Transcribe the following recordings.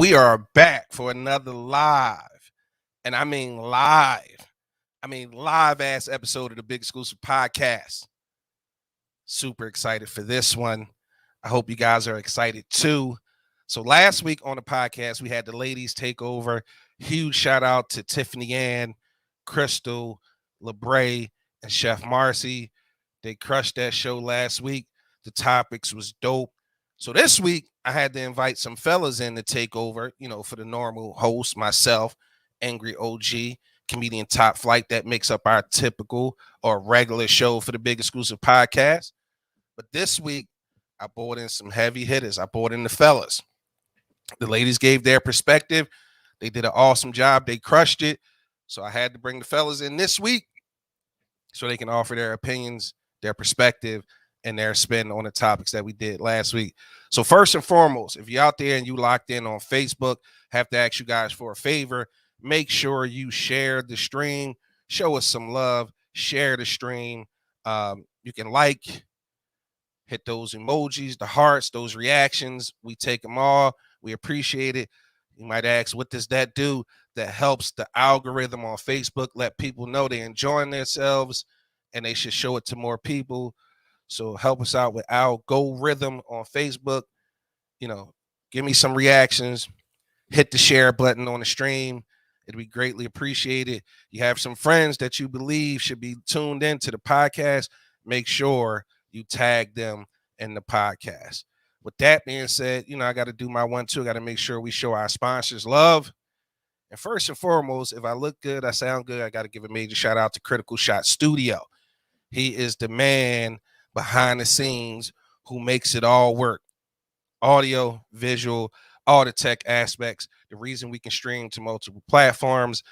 We are back for another live, and live ass episode of the Big Exclusive Podcast. Super excited for this one. I hope you guys are excited too. So last week on the podcast, we had the ladies take over. Huge shout out to Tiffany Ann, Crystal, LeBray, and Chef Marcy. They crushed that show last week. The topics was dope. So this week, I had to invite some fellas in to take over, for the normal host, myself, Angry OG, comedian Top Flight, that makes up our typical or regular show for the Big Exclusive Podcast. But this week, I brought in some heavy hitters. I brought in the fellas. The ladies gave their perspective. They did an awesome job. They crushed it. So I had to bring the fellas in this week so they can offer their opinions, their perspective, and their spin on the topics that we did last week. So first and foremost, if you're out there and you locked in on Facebook, have to ask you guys for a favor. Make sure you share the stream. Show us some love. Share the stream. You can hit those emojis, the hearts, those reactions. We take them all. We appreciate it. You might ask, what does that do? That helps the algorithm on Facebook let people know they're enjoying themselves and they should show it to more people. So help us out with algorithm on Facebook. Give me some reactions. Hit the share button on the stream. It'd be greatly appreciated. You have some friends that you believe should be tuned into the podcast. Make sure you tag them in the podcast. With that being said, I got to do my 1-2. I got to make sure we show our sponsors love. And first and foremost, if I look good, I sound good, I got to give a major shout out to Critical Shot Studio. He is the man behind the scenes who makes it all work. Audio, visual, all the tech aspects. The reason we can stream to multiple platforms,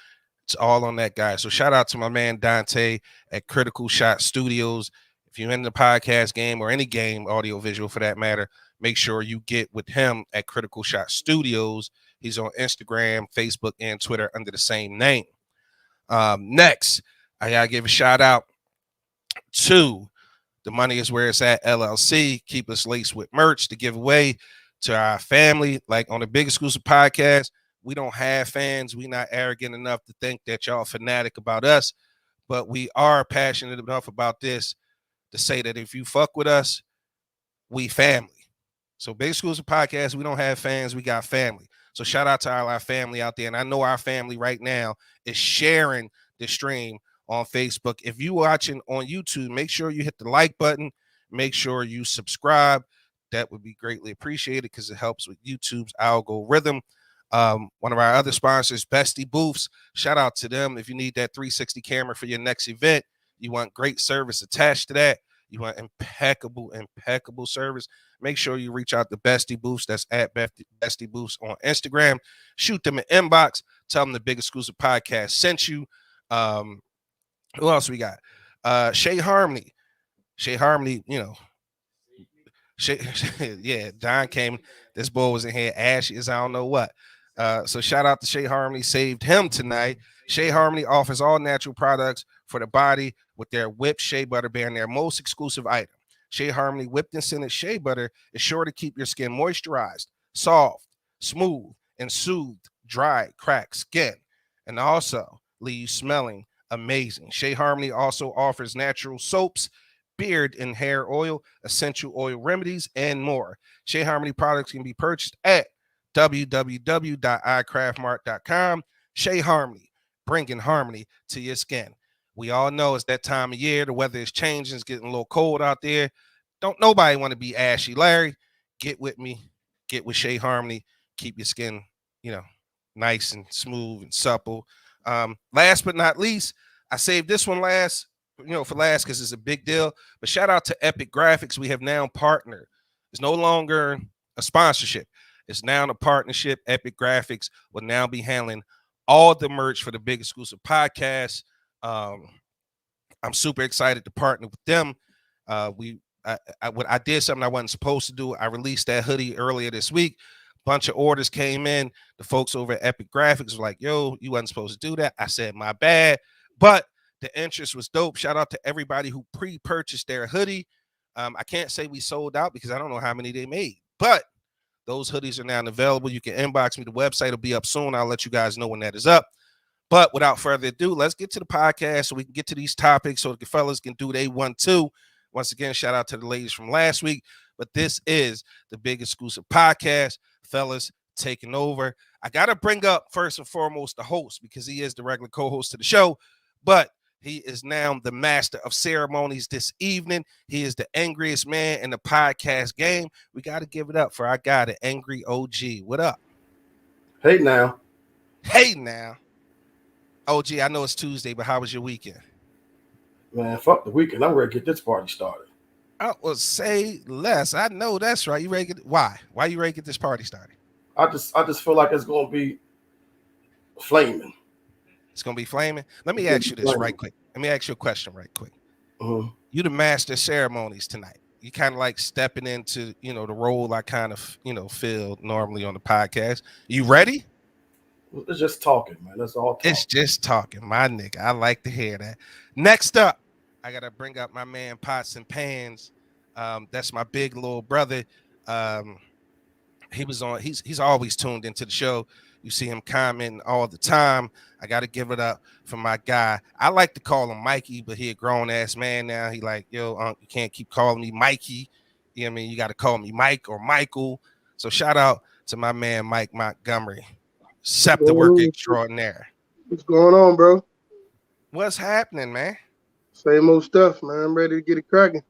it's all on that guy. So shout out to my man Dante at Critical Shot Studios. If you're in the podcast game or any game, audio, visual for that matter, make sure you get with him at Critical Shot Studios. He's on Instagram, Facebook, and Twitter under the same name. Next, I got to give a shout out to The Money Is Where It's At LLC. Keep us laced with merch to give away to our family. Like on the Big Exclusive Podcast, we don't have fans. We're not arrogant enough to think that y'all fanatic about us, but we are passionate enough about this to say that if you fuck with us, we family. So Big Exclusive Podcast, we don't have fans, we got family. So shout out to all our family out there. And I know our family right now is sharing the stream on Facebook. If you're watching on YouTube, make sure you hit the like button. Make sure you subscribe. That would be greatly appreciated because it helps with YouTube's algorithm. One of our other sponsors, Bestie Booths. Shout out to them. If you need that 360 camera for your next event, you want great service attached to that, you want impeccable service, make sure you reach out to Bestie Booths. That's at Bestie Booths on Instagram. Shoot them an inbox. Tell them the Big Exclusive Podcast sent you. Who else we got? Shay Harmony. Shay Harmony, yeah, Don came. This boy was in here ashy as I don't know what. So shout out to Shay Harmony. Saved him tonight. Shea Harmony offers all natural products for the body with their whipped shea butter being their most exclusive item. Shea Harmony whipped and scented shea butter is sure to keep your skin moisturized, soft, smooth, and soothed dry, cracked skin, and also leave you smelling amazing. Shea Harmony also offers natural soaps, beard and hair oil, essential oil remedies, and more. Shea Harmony products can be purchased at www.icraftmart.com. Shea Harmony, bringing harmony to your skin. We all know it's that time of year. The weather is changing. It's getting a little cold out there. Don't nobody want to be ashy. Larry, get with me. Get with Shea Harmony. Keep your skin, nice and smooth and supple. Last but not least, I saved this one for last because it's a big deal. But shout out to Epic Graphics. We have now partnered. It's no longer a sponsorship. It's now a partnership. Epic Graphics will now be handling all the merch for the Big Exclusive Podcast. I'm super excited to partner with them. I did something I wasn't supposed to do. I released that hoodie earlier this week. Bunch of orders came in. The folks over at Epic Graphics were like, yo, you wasn't supposed to do that. I said, my bad. But the interest was dope. Shout out to everybody who pre-purchased their hoodie. I can't say we sold out because I don't know how many they made. But Those hoodies are now available. You can inbox me. The website will be up soon. I'll let you guys know when that is up. But without further ado, let's get to the podcast so we can get to these topics so the fellas can do they 1-2. Once again, shout out to the ladies from last week. But this is the Big Exclusive Podcast. Fellas taking over. I got to bring up first and foremost the host because he is the regular co-host of the show. But he is now the master of ceremonies this evening. He is the angriest man in the podcast game. We got to give it up for our guy, the Angry OG. What up? Hey now. Hey now. OG, I know it's Tuesday, but how was your weekend? Man, fuck the weekend. I'm ready to get this party started. I will say less. I know that's right. You ready to get why? Why you ready to get this party started? I just feel like it's gonna be flaming. It's gonna be flaming. Let me ask you this right quick. Let me ask you a question right quick. Mm-hmm. You the master of ceremonies tonight. You kind of like stepping into, the role I kind of, feel normally on the podcast. You ready? It's just talking, man. That's all talking. It's just talking, my nigga. I like to hear that. Next up, I gotta bring up my man Pots and Pans. That's my big little brother. He's always tuned into the show. You see him commenting all the time. I got to give it up for my guy. I like to call him Mikey, but he a grown-ass man now. He like, yo, you can't keep calling me Mikey. You know what I mean? You got to call me Mike or Michael. So shout out to my man, Mike Montgomery. Scepter work extraordinaire. What's going on, bro? What's happening, man? Same old stuff, man. I'm ready to get it cracking.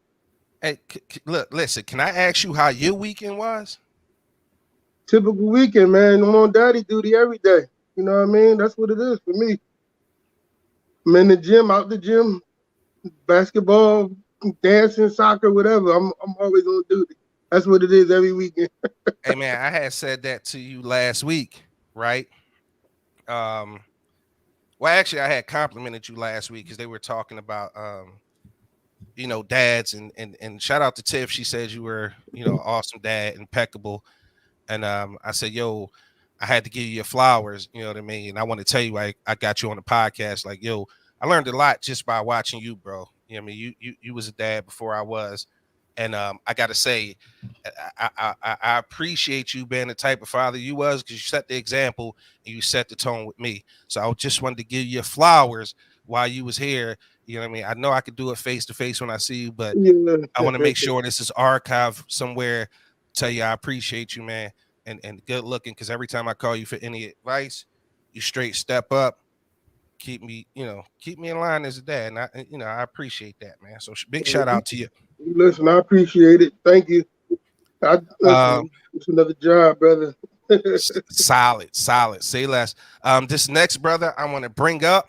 Hey, look, listen, can I ask you how your weekend was? Typical weekend, man. I'm on daddy duty every day. You know what I mean? That's what it is for me. I'm in the gym, out the gym, basketball, dancing, soccer, whatever. I'm always on duty. That's what it is every weekend. Hey, man, I had said that to you last week, right? Well, actually, I had complimented you last week because they were talking about, dads and shout out to Tiff. She said you were, awesome dad, impeccable. And I said, yo, I had to give you your flowers, you know what I mean? And I want to tell you, I got you on the podcast. Like, yo, I learned a lot just by watching you, bro. You know what I mean? You was a dad before I was. And I got to say, I appreciate you being the type of father you was because you set the example and you set the tone with me. So I just wanted to give you your flowers while you was here. You know what I mean? I know I could do it face to face when I see you, but yeah. I want to make sure this is archived somewhere. Tell you I appreciate you, man, and good looking, because every time I call you for any advice, you straight step up, keep me in line as a dad, and I appreciate that, man. So big shout out to you. Listen, I appreciate it. Thank you. It's another job, brother. Solid. Say less. This next brother I want to bring up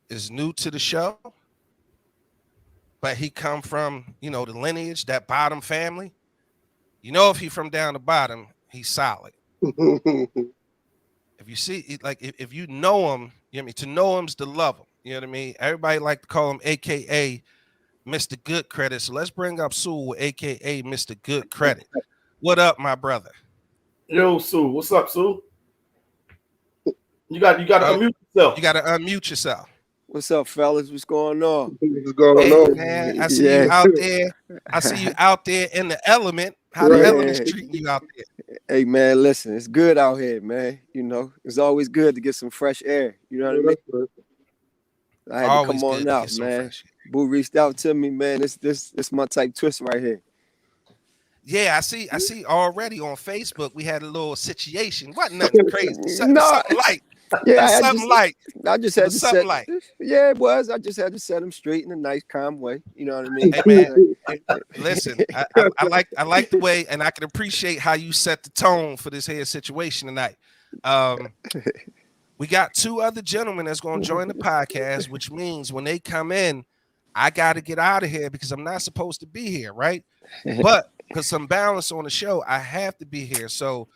is new to the show. But he come from, the lineage, that bottom family. If he from down the bottom, he's solid. If you see, like, if you know him, you know what I mean? To know him's to love him. You know what I mean? Everybody like to call him AKA Mr. Good Credit. So let's bring up Sue, AKA Mr. Good Credit. What up, my brother? Yo, Sue. What's up, Sue? You got to unmute yourself. You got to unmute yourself. What's up, fellas? What's going on? What's going on? Man, I see you out there. I see you out there in the element. How the element's treating you out there? Hey, man, listen, it's good out here, man. It's always good to get some fresh air. You know what I mean? I had to come on out, man. Boo reached out to me, man. This my type twist right here. Yeah, I see already on Facebook we had a little situation. Wasn't nothing crazy. Something light. Yeah, I just had to set light. Yeah, it was. I just had to set them straight in a nice, calm way. You know what I mean? Hey, man, listen, I like the way, and I can appreciate how you set the tone for this here situation tonight. We got two other gentlemen that's going to join the podcast, which means when they come in, I got to get out of here because I'm not supposed to be here, right? But because some balance on the show, I have to be here. So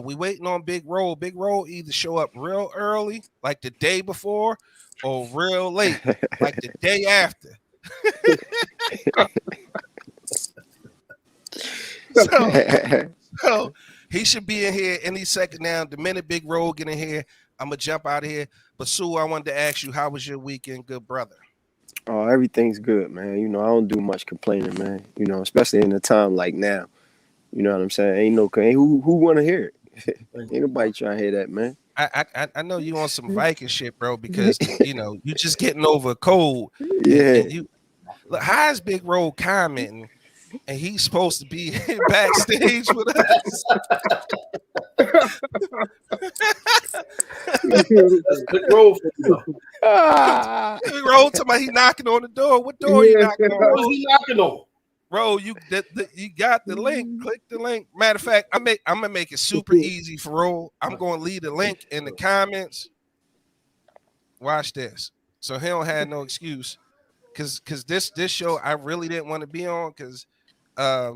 we waiting on Big Roll. Big Roll either show up real early, like the day before, or real late, like the day after. so he should be in here any second now. The minute Big Roll get in here, I'm gonna jump out of here. But Sue, I wanted to ask you, how was your weekend, good brother? Oh, everything's good, man. I don't do much complaining, man. Especially in a time like now. You know what I'm saying? Who want to hear it? Ain't nobody trying to hear that, man. I know you on some Viking shit, bro, because you just getting over a cold. Yeah. And you look, how is Big Roll commenting, and he's supposed to be backstage with us? That's Big Roll for you. Big Roll talking about he knocking on the door. What door you knocking on? What is he knocking on? Bro, you got the link. Click the link. Matter of fact, I'm gonna make it super easy for Roll. I'm gonna leave the link in the comments. Watch this. So he don't have no excuse. Cause this show I really didn't want to be on because I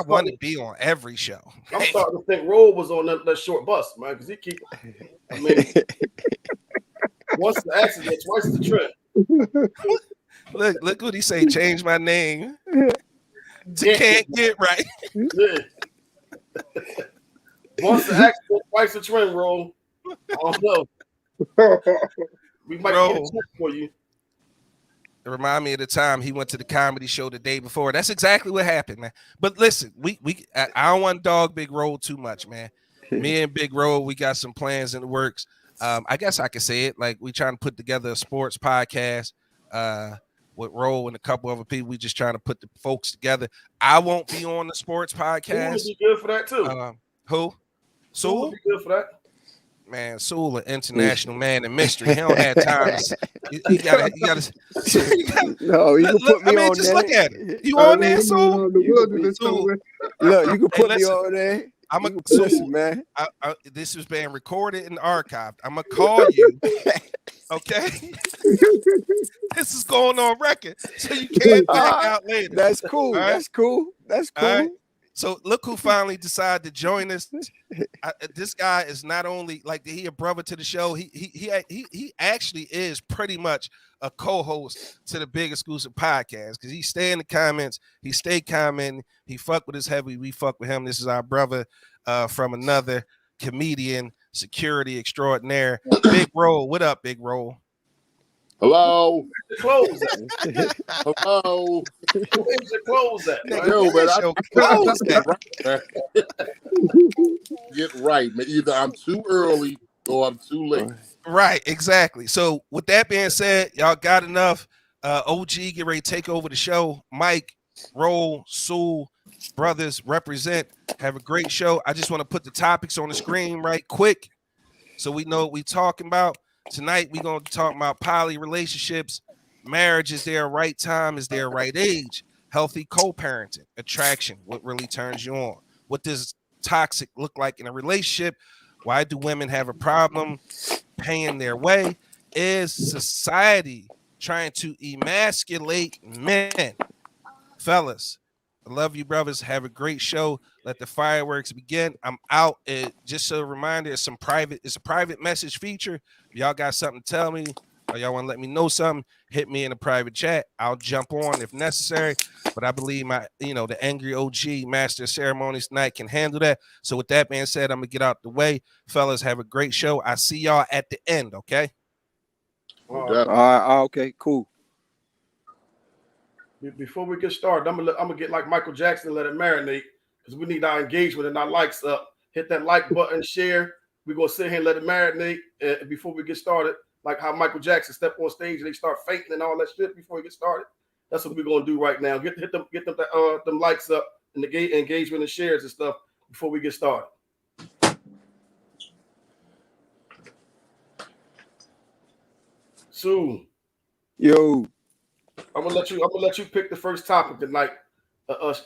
want to be on every show. I'm starting to think Roll was on that short bus, man, because he keep once the accident, twice the trip. Look what he say, change my name to Can't Get Right. Yeah. Once the accident, twice the trend, Roll. I don't know. We might get a check for you. It remind me of the time he went to the comedy show the day before. That's exactly what happened, man. But listen, I don't want to dog Big Roll too much, man. Me and Big Roll, we got some plans in the works. I guess I could say it. Like, we trying to put together a sports podcast with Roll and a couple other people. We just trying to put the folks together. I won't be on the sports podcast. Sewell would be good for that too. Who? Sewell would be good for that. Man, Sewell, an international man in mystery. He don't have time. You gotta. No, you can put me on just there. Look at it. You on there, Sewell? Look, you can put me on there. Listen, man. This is being recorded and archived. I'm gonna call you. Okay. This is going on record, so you can't back out later. That's cool. Right? That's cool. That's cool. Right? So look who finally decided to join us. This guy is not only like he a brother to the show. He actually is pretty much a co-host to the Big Exclusive podcast because he stay in the comments. He stay commenting. He fuck with us heavy. We fuck with him. This is our brother from another comedian, security extraordinaire. Big Roll. What up, Big Roll? Hello. Close that. Hello. Where's your clothes at? Yo, man, get right, man. Either I'm too early or I'm too late. Right, exactly. So with that being said, y'all got enough. OG, get ready to take over the show. Mike, Roll, Sewell, brothers, represent. Have a great show. I just want to put the topics on the screen right quick so we know what we're talking about. Tonight, we're going to talk about poly relationships. Marriage, is there a right time? Is there a right age? Healthy co-parenting, attraction, what really turns you on? What does toxic look like in a relationship? Why do women have a problem paying their way? Is society trying to emasculate men? Fellas, I love you, brothers. Have a great show. Let the fireworks begin. I'm out. Just a reminder, it's a private message feature. If y'all got something to tell me or y'all want to let me know something, hit me in a private chat. I'll jump on if necessary. But I believe the angry OG master of ceremonies tonight can handle that. So with that being said, I'm gonna get out the way. Fellas, have a great show. I see y'all at the end, okay? All right, okay, cool. Before we get started, I'm gonna get like Michael Jackson and let it marinate because we need our engagement and our likes up. Hit that like button, share. We're gonna sit here and let it marinate before we get started. Like how Michael Jackson stepped on stage and they start fainting and all that shit before we get started. That's what we're gonna do right now. Get them likes up and the engagement and shares and stuff before we get started. Soon. Yo. I'm gonna let you pick the first topic tonight.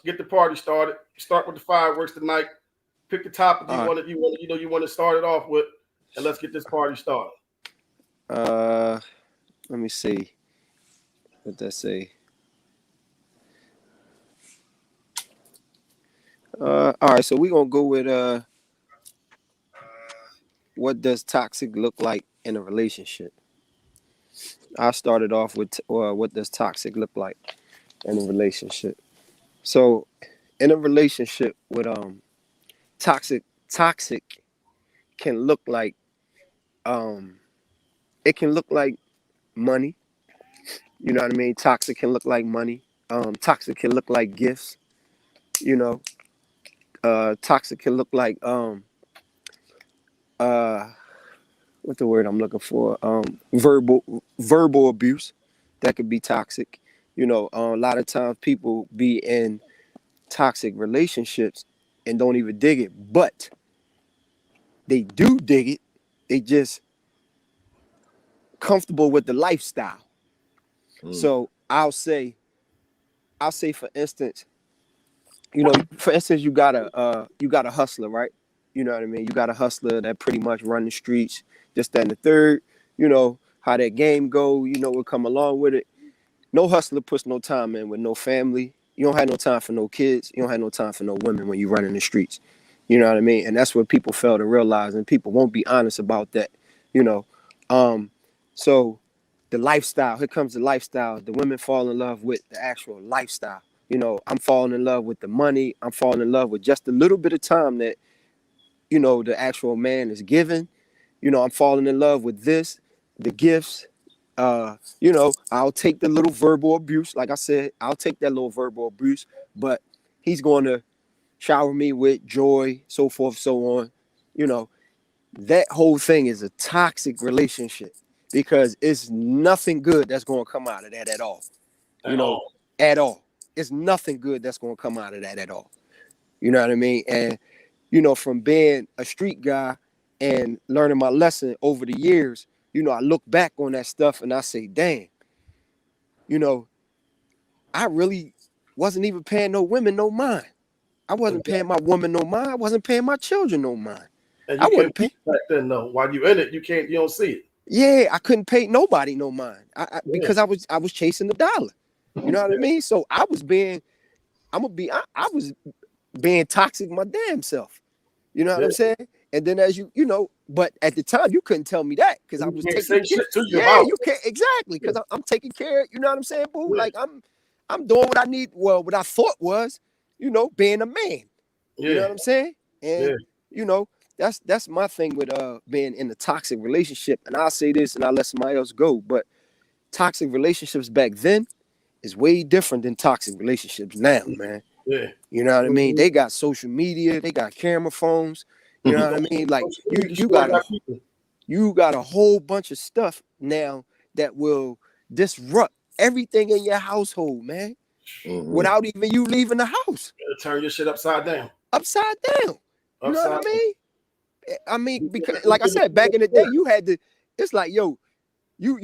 Get the party started. Start with the fireworks tonight. Pick the topic you want to start it off with, and let's get this party started. Let me see. What that say? All right, so we're gonna go with what does toxic look like in a relationship? I started off with what does toxic look like in a relationship? So in a relationship with toxic can look like it can look like money. You know what I mean? Toxic can look like money. Toxic can look like gifts. You know, Toxic can look like what's the word I'm looking for? Verbal abuse. That could be toxic. You know, a lot of times people be in toxic relationships and don't even dig it, but they do dig it. They just comfortable with the lifestyle. So I'll say for instance, you know, you got a hustler, right? You know what I mean? You got a hustler that pretty much run the streets, just that and the third, you know, how that game go, you know, will come along with it. No hustler puts no time in with no family. You don't have no time for no kids. You don't have no time for no women when you run in the streets. You know what I mean? And that's what people fail to realize, and people won't be honest about that, you know. So the lifestyle, here comes the lifestyle. The women fall in love with the actual lifestyle. You know, I'm falling in love with the money. I'm falling in love with just a little bit of time that, you know, the actual man is giving. You know, I'm falling in love with this, the gifts. You know, I'll take the little verbal abuse. Like I said, I'll take that little verbal abuse, but he's going to shower me with joy, so forth, so on. You know, that whole thing is a toxic relationship because it's nothing good that's going to come out of that at all. You know, at all. It's nothing good that's going to come out of that at all. You know what I mean? And, you know, from being a street guy and learning my lesson over the years, you know, I look back on that stuff and I say, damn, you know, I really wasn't even paying no women no mind. I wasn't paying my woman no mind. I wasn't paying my children no mind. And you can't pay back then though. While you in it, you don't see it. Yeah, I couldn't pay nobody no mind. Because I was chasing the dollar. You know what I mean? So I was being toxic my damn self. You know what I'm saying? And then as you know, but at the time you couldn't tell me that because I was taking shit to you. Yeah, you can't exactly because I'm taking care. You know what I'm saying, boo? Yeah. Like I'm doing what I need. Well, what I thought was, you know, being a man. Yeah. You know what I'm saying? And you know, that's my thing with being in a toxic relationship. And I'll say this, and I'll let somebody else go. But toxic relationships back then is way different than toxic relationships now, man. Yeah. You know what I mean? They got social media, they got camera phones. You know what I mean? Like you got a whole bunch of stuff now that will disrupt everything in your household, man. Without even you leaving the house. Turn your shit upside down. Upside down. You know what I mean? I mean, because like I said, back in the day, you had to. It's like, yo, you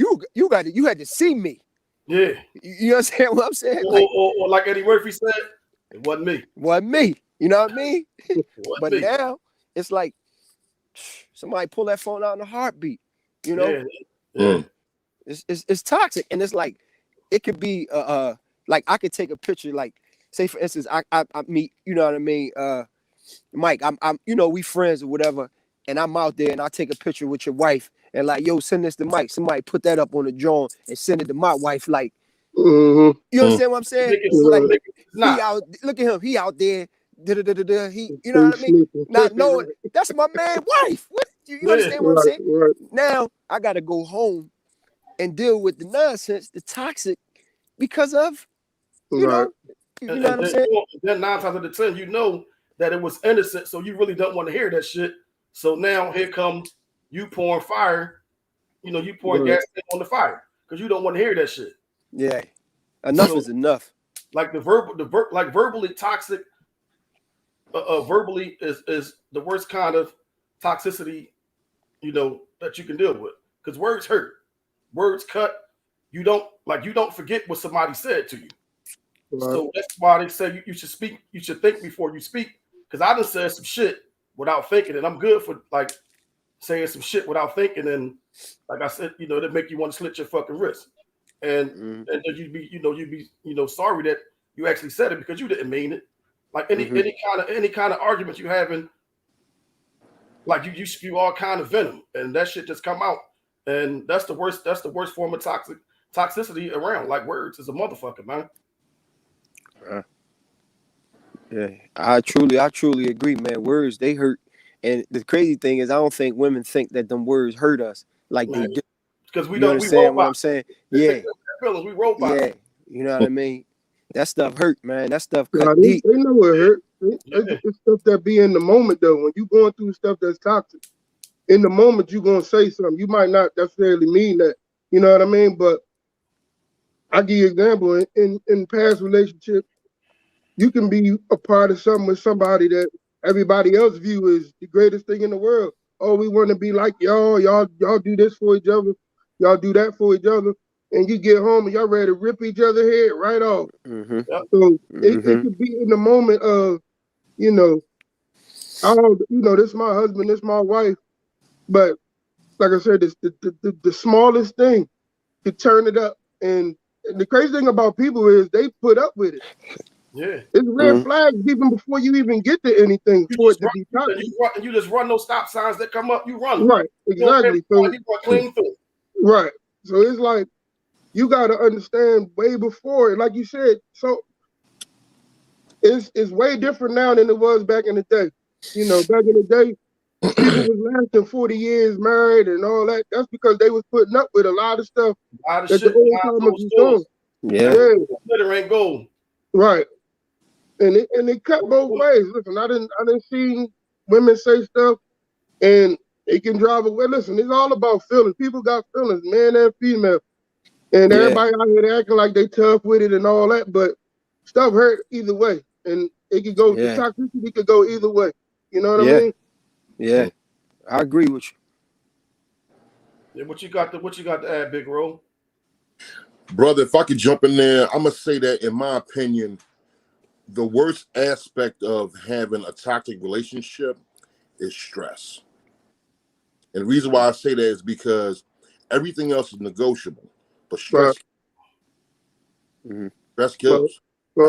had to see me. Yeah. You understand what I'm saying? Or like Eddie Murphy said, it wasn't me. Wasn't me. You know what I mean? But me. Now it's like somebody pull that phone out in a heartbeat. You know? Yeah. It's toxic, and it's like it could be like I could take a picture, like say for instance, I meet, you know what I mean, Mike, I'm you know, we friends or whatever, and I'm out there and I take a picture with your wife and like, yo, send this to Mike. Somebody put that up on the joint and send it to my wife. Like, you understand what I'm saying? Like, he out, look at him, he out there, he, you know what I mean? Not knowing that's my man wife. What you understand what I'm saying? Right. Now I gotta go home and deal with the nonsense, the toxic, because of you know what I'm saying? Then 9 times out of 10, you know that it was innocent, so you really don't want to hear that shit. So now here comes you pouring fire, you know, you pouring gas on the fire because you don't want to hear that shit. Yeah, enough is enough. Like verbally toxic, verbally is the worst kind of toxicity, you know, that you can deal with because words hurt, words cut. You don't forget what somebody said to you. Right. So that's why they say you should speak. You should think before you speak. Because I just said some shit without thinking, and I'm good for like saying some shit without thinking. And like I said, you know, that make you want to slit your fucking wrist, and then you'd be sorry that you actually said it because you didn't mean it. Like any kind of argument you having, like you spew all kind of venom, and that shit just come out, and that's the worst. That's the worst form of toxicity around. Like words is a motherfucker, man. Yeah, I truly agree, man. Words, they hurt. And the crazy thing is I don't think women think that them words hurt us like they do. Because we understand what I'm saying? Yeah. We roll by. Yeah. You know what I mean? That stuff hurt, man. That stuff cut deep. They know it hurt. It's stuff that be in the moment though. When you going through stuff that's toxic, in the moment you gonna say something. You might not necessarily mean that. You know what I mean? But I give you an example. In past relationships, you can be a part of something with somebody that everybody else view as the greatest thing in the world. Oh, we want to be like y'all. Y'all do this for each other. Y'all do that for each other. And you get home and y'all ready to rip each other head right off. Mm-hmm. So it could be in the moment of, you know, this is my husband, this is my wife. But like I said, the smallest thing could turn it up. And the crazy thing about people is they put up with it. Yeah, it's red flags even before you even get to anything for it to be toxic. You just run those stop signs that come up. You run them. Right, exactly. So you clean through. Right. So it's like you got to understand way before, like you said. So it's way different now than it was back in the day. You know, back in the day, people was lasting 40 years married and all that. That's because they was putting up with a lot of stuff that the old timers was doing. Yeah. Glitter ain't gold. Right. And it cut both ways. Listen, I didn't see women say stuff and it can drive away. Listen, it's all about feelings. People got feelings, man and female. And everybody out here acting like they tough with it and all that, but stuff hurt either way. And it could go, the toxicity could go either way. You know what I mean? Yeah. I agree with you. Yeah, what you got to add, Big Ro? Brother, if I could jump in there, I'm gonna say that in my opinion, the worst aspect of having a toxic relationship is stress. And the reason why I say that is because everything else is negotiable, but stress, stress kills.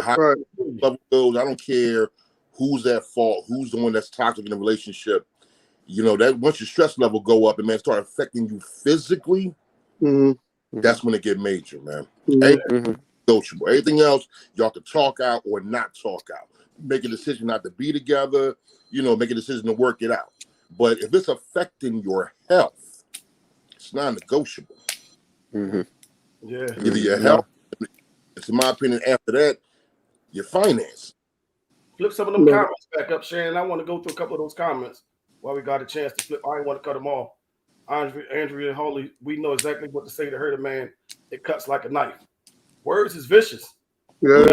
How level goes, I don't care who's at fault, who's the one that's toxic in the relationship. You know, that once your stress level go up and man start affecting you physically, that's when it get major, man. Negotiable. Everything else, y'all can talk out or not talk out. Make a decision not to be together, you know, make a decision to work it out. But if it's affecting your health, it's non-negotiable. Yeah. Either your health, it's in my opinion, after that, your finance. Flip some of them comments back up, Shannon. I want to go through a couple of those comments while we got a chance to flip. I ain't want to cut them off. Andrea Holly, we know exactly what to say to hurt a man. It cuts like a knife. Words is vicious. Yeah.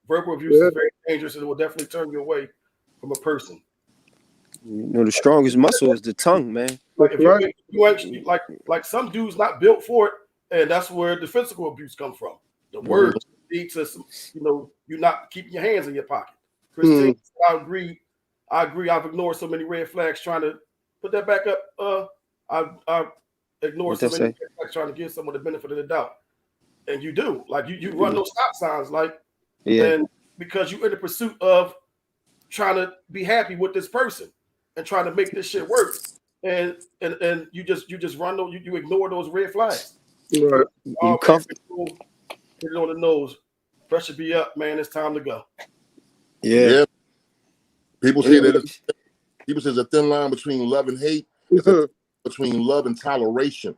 Verbal abuse is very dangerous and it will definitely turn you away from a person. You know, the strongest muscle is the tongue, man. Like if you actually like some dudes not built for it, and that's where the physical abuse comes from. The words lead to some, you not keeping your hands in your pocket. Christine, I agree. I've ignored so many red flags trying to put that back up. I've ignored so many red flags trying to give someone the benefit of the doubt. And you do. Like you run those stop signs, and because you're in the pursuit of trying to be happy with this person and trying to make this shit work. And you just run those, you ignore those red flags. Right. You comfortable. Hit it on the nose. Pressure be up, man. It's time to go. Yeah. People say that there's a thin line between love and hate. Between love and toleration.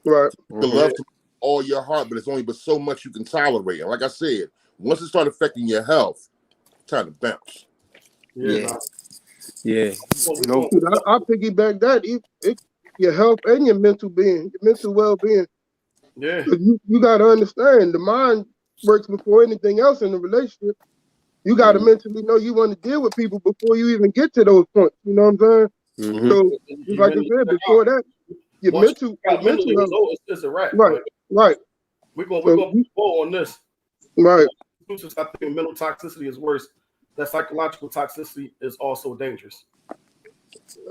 Right. You can love all your heart, but it's only but so much you can tolerate. And like I said, once it starts affecting your health, it's time to bounce. Yeah. I'll piggyback that. Your health and your mental being, your mental well-being. Yeah. You got to understand the mind works before anything else in the relationship. You got to mentally know you want to deal with people before you even get to those points. You know what I'm saying? So, just like I said, before that, your mental health is a wrap. Right. We're gonna move on this. Right. I think mental toxicity is worse. That psychological toxicity is also dangerous.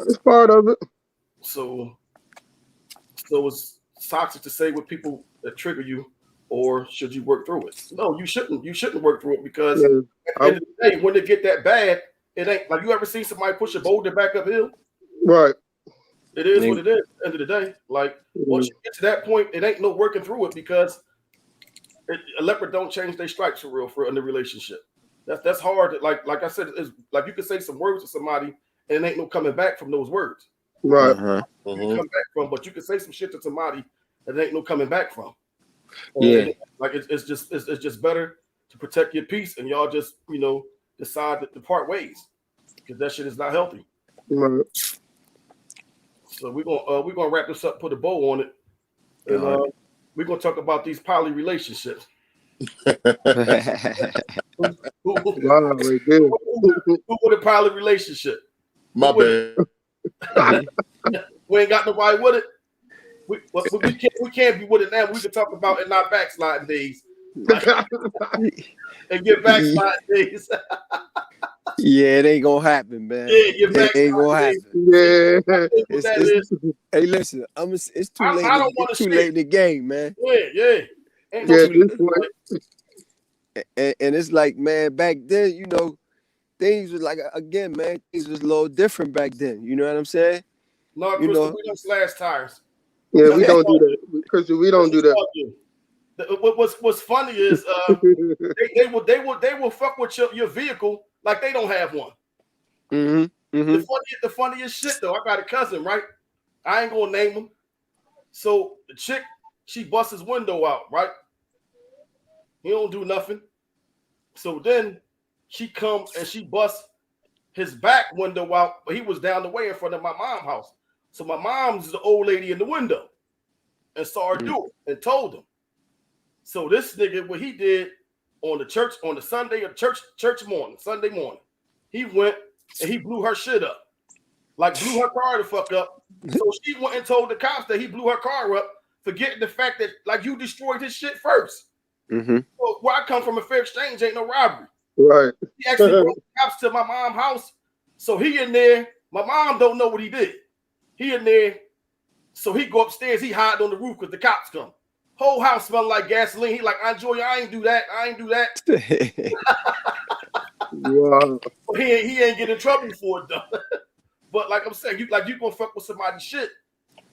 It's part of it. So it's toxic to say with people that trigger you, or should you work through it? No, you shouldn't. You shouldn't work through it because at the end of the day, when they get that bad, it ain't like you ever seen somebody push a boulder back uphill. Right. It is what it is. At the end of the day, like once you get to that point, it ain't no working through it because a leopard don't change their stripes for real in the relationship. That's hard. Like I said, it's like you can say some words to somebody and it ain't no coming back from those words. Right. You can come back from, but you can say some shit to somebody and it ain't no coming back from. Yeah. Like it's just better to protect your peace and y'all just decide to part ways because that shit is not healthy. Right. So we're gonna wrap this up, put a bow on it, and we're gonna talk about these poly relationships. Who with a poly relationship? My bad. We ain't got nobody with it. We can't be with it now. We can talk about it in our backsliding days. And get backsliding days. Yeah, it ain't gonna happen, man. Yeah, it ain't gonna happen. Yeah. Hey, listen, it's too late. It's too late in the game, man. Yeah. And it's like, man, back then, you know, things was like, again, man, things was a little different back then. You know what I'm saying? No, Crystal, we don't slash tires. Yeah, we don't do that. Crystal, we don't do that. What's funny is they will fuck with your vehicle like they don't have one. The funniest shit though, I got a cousin, right? I ain't gonna name him. So the chick, she busts his window out, right? He don't do nothing. So then she comes and she busts his back window out, but he was down the way in front of my mom's house. So my mom's the old lady in the window and saw her do it and told him. So this nigga, what he did on the Sunday morning, he went and he blew her shit up. Like blew her car the fuck up. So she went and told the cops that he blew her car up, forgetting the fact that like you destroyed his shit first. So where I come from, a fair exchange ain't no robbery. Right. He actually brought the cops to my mom's house. So he in there. My mom don't know what he did. He in there. So he go upstairs. He hide on the roof because the cops come. Whole house smell like gasoline. He like, Joy, I ain't do that. Wow. He ain't get in trouble for it though. But like I'm saying, you gonna fuck with somebody's shit.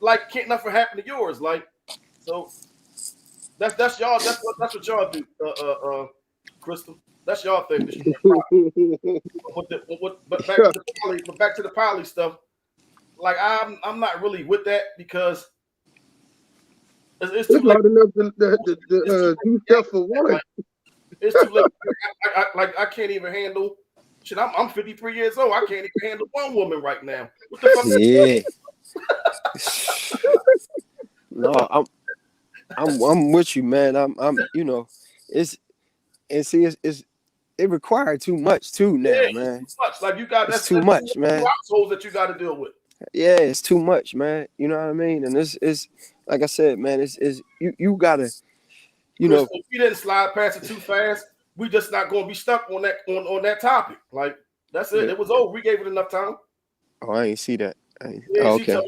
Like can't nothing happen to yours. Like so. That's y'all. That's what y'all do, Crystal. That's y'all thing. But back to the poly stuff. Like I'm not really with that because it's too late. Enough to do stuff for one. It's too late. I can't even handle. Shit, I'm 53 years old. I can't even handle one woman right now. What the fuck? Yeah. No, I'm with you, man. I'm you know, it required too much too now, man. Too much. Like you got that's too much, man. Households that you got to deal with. Yeah, it's too much, man. You know what I mean? And it's like I said, man. It's you gotta, you know. If we didn't slide past it too fast, we just not gonna be stuck on that topic. Like that's it. Yeah. It was over. We gave it enough time. Oh, I ain't see that. Okay.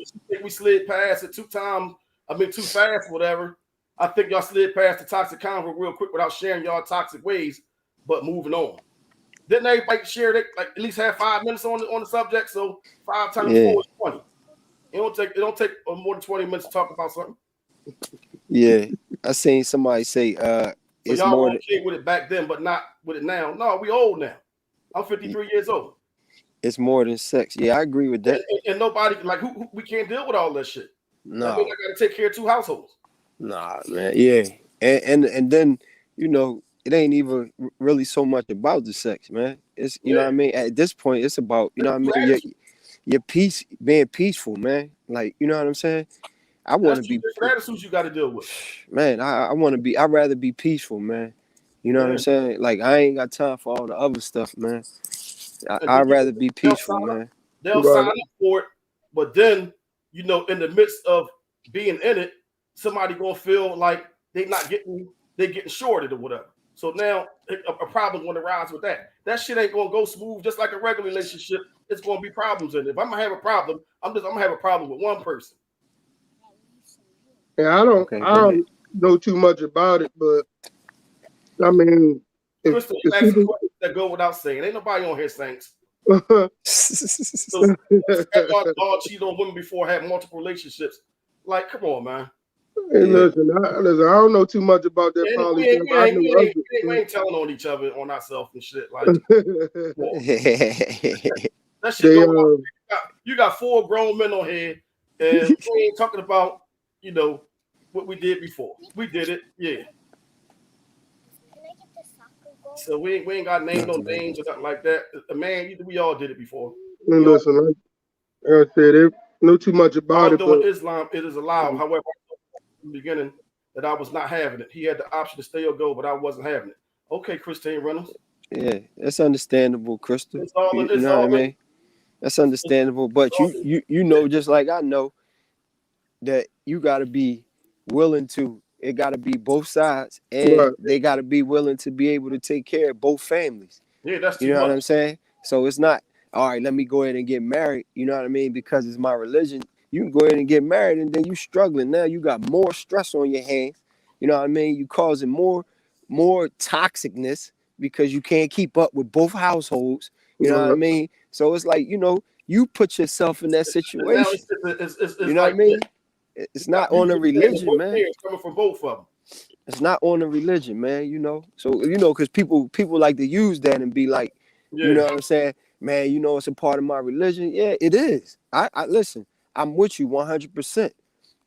We slid past it too fast, whatever. I think y'all slid past the toxic convo real quick without sharing y'all toxic ways, but moving on. Didn't everybody share that like at least have 5 minutes on the subject? So 5 times 4 is 20. It don't take more than 20 minutes to talk about something. Yeah, I seen somebody say it's y'all more okay with it back then, but not with it now. No, we old now. I'm 53 years old. It's more than sex. Yeah, I agree with that. And nobody like who we can't deal with all that shit. No, I mean, I gotta take care of 2 households. Nah, man. Yeah, and then you know it ain't even really so much about the sex, man. It's you know what I mean. At this point, it's about you know what I mean. Your peace, being peaceful, man. Like you know what I'm saying. I want to be. Attitudes you got to deal with. Man, I want to be. I'd rather be peaceful, man. You know what I'm saying. Like I ain't got time for all the other stuff, man. I'd rather be peaceful, man. They'll sign up for it, but then you know, in the midst of being in it, somebody gonna feel like they're getting shorted or whatever. So now a problem gonna arise with that. That shit ain't gonna go smooth, just like a regular relationship. It's gonna be problems in it. If I'm gonna have a problem, I'm gonna have a problem with one person. Yeah, I don't know too much about it, but I mean, Crystal, you ask questions that go without saying. Ain't nobody on here, Saints. So, all cheated on women before, had multiple relationships. Like, come on, man. Hey, listen, I don't know too much about that poly stuff. We ain't telling on each other on ourselves and shit. Like, that shit. You got 4 grown men on here, and we ain't talking about, you know, what we did before. We did it, yeah. So we ain't got to name no names or nothing like that. Man, we all did it before. And listen, like I said, they know too much about it. Although in Islam, it is allowed. However, in the beginning, that I was not having it. He had the option to stay or go, but I wasn't having it. Okay, Christine Reynolds. Yeah, that's understandable, Crystal. It's all, you know what I mean? That's understandable. But you know, just like I know, that you got to be willing to. It got to be both sides, and they got to be willing to be able to take care of both families. Yeah, that's too you know much. What I'm saying. So it's not all right. Let me go ahead and get married. You know what I mean? Because it's my religion. You can go ahead and get married, and then you struggling. Now you got more stress on your hands. You know what I mean? You causing more toxicness because you can't keep up with both households. You know what I mean? So it's like, you put yourself in that situation. You know what I mean? It's not on the religion, man. It's coming from both of them. It's not on the religion, man. So, because people like to use that and be like, you know what I'm saying? Man, it's a part of my religion. Yeah, it is. I listen, I'm with you 100%,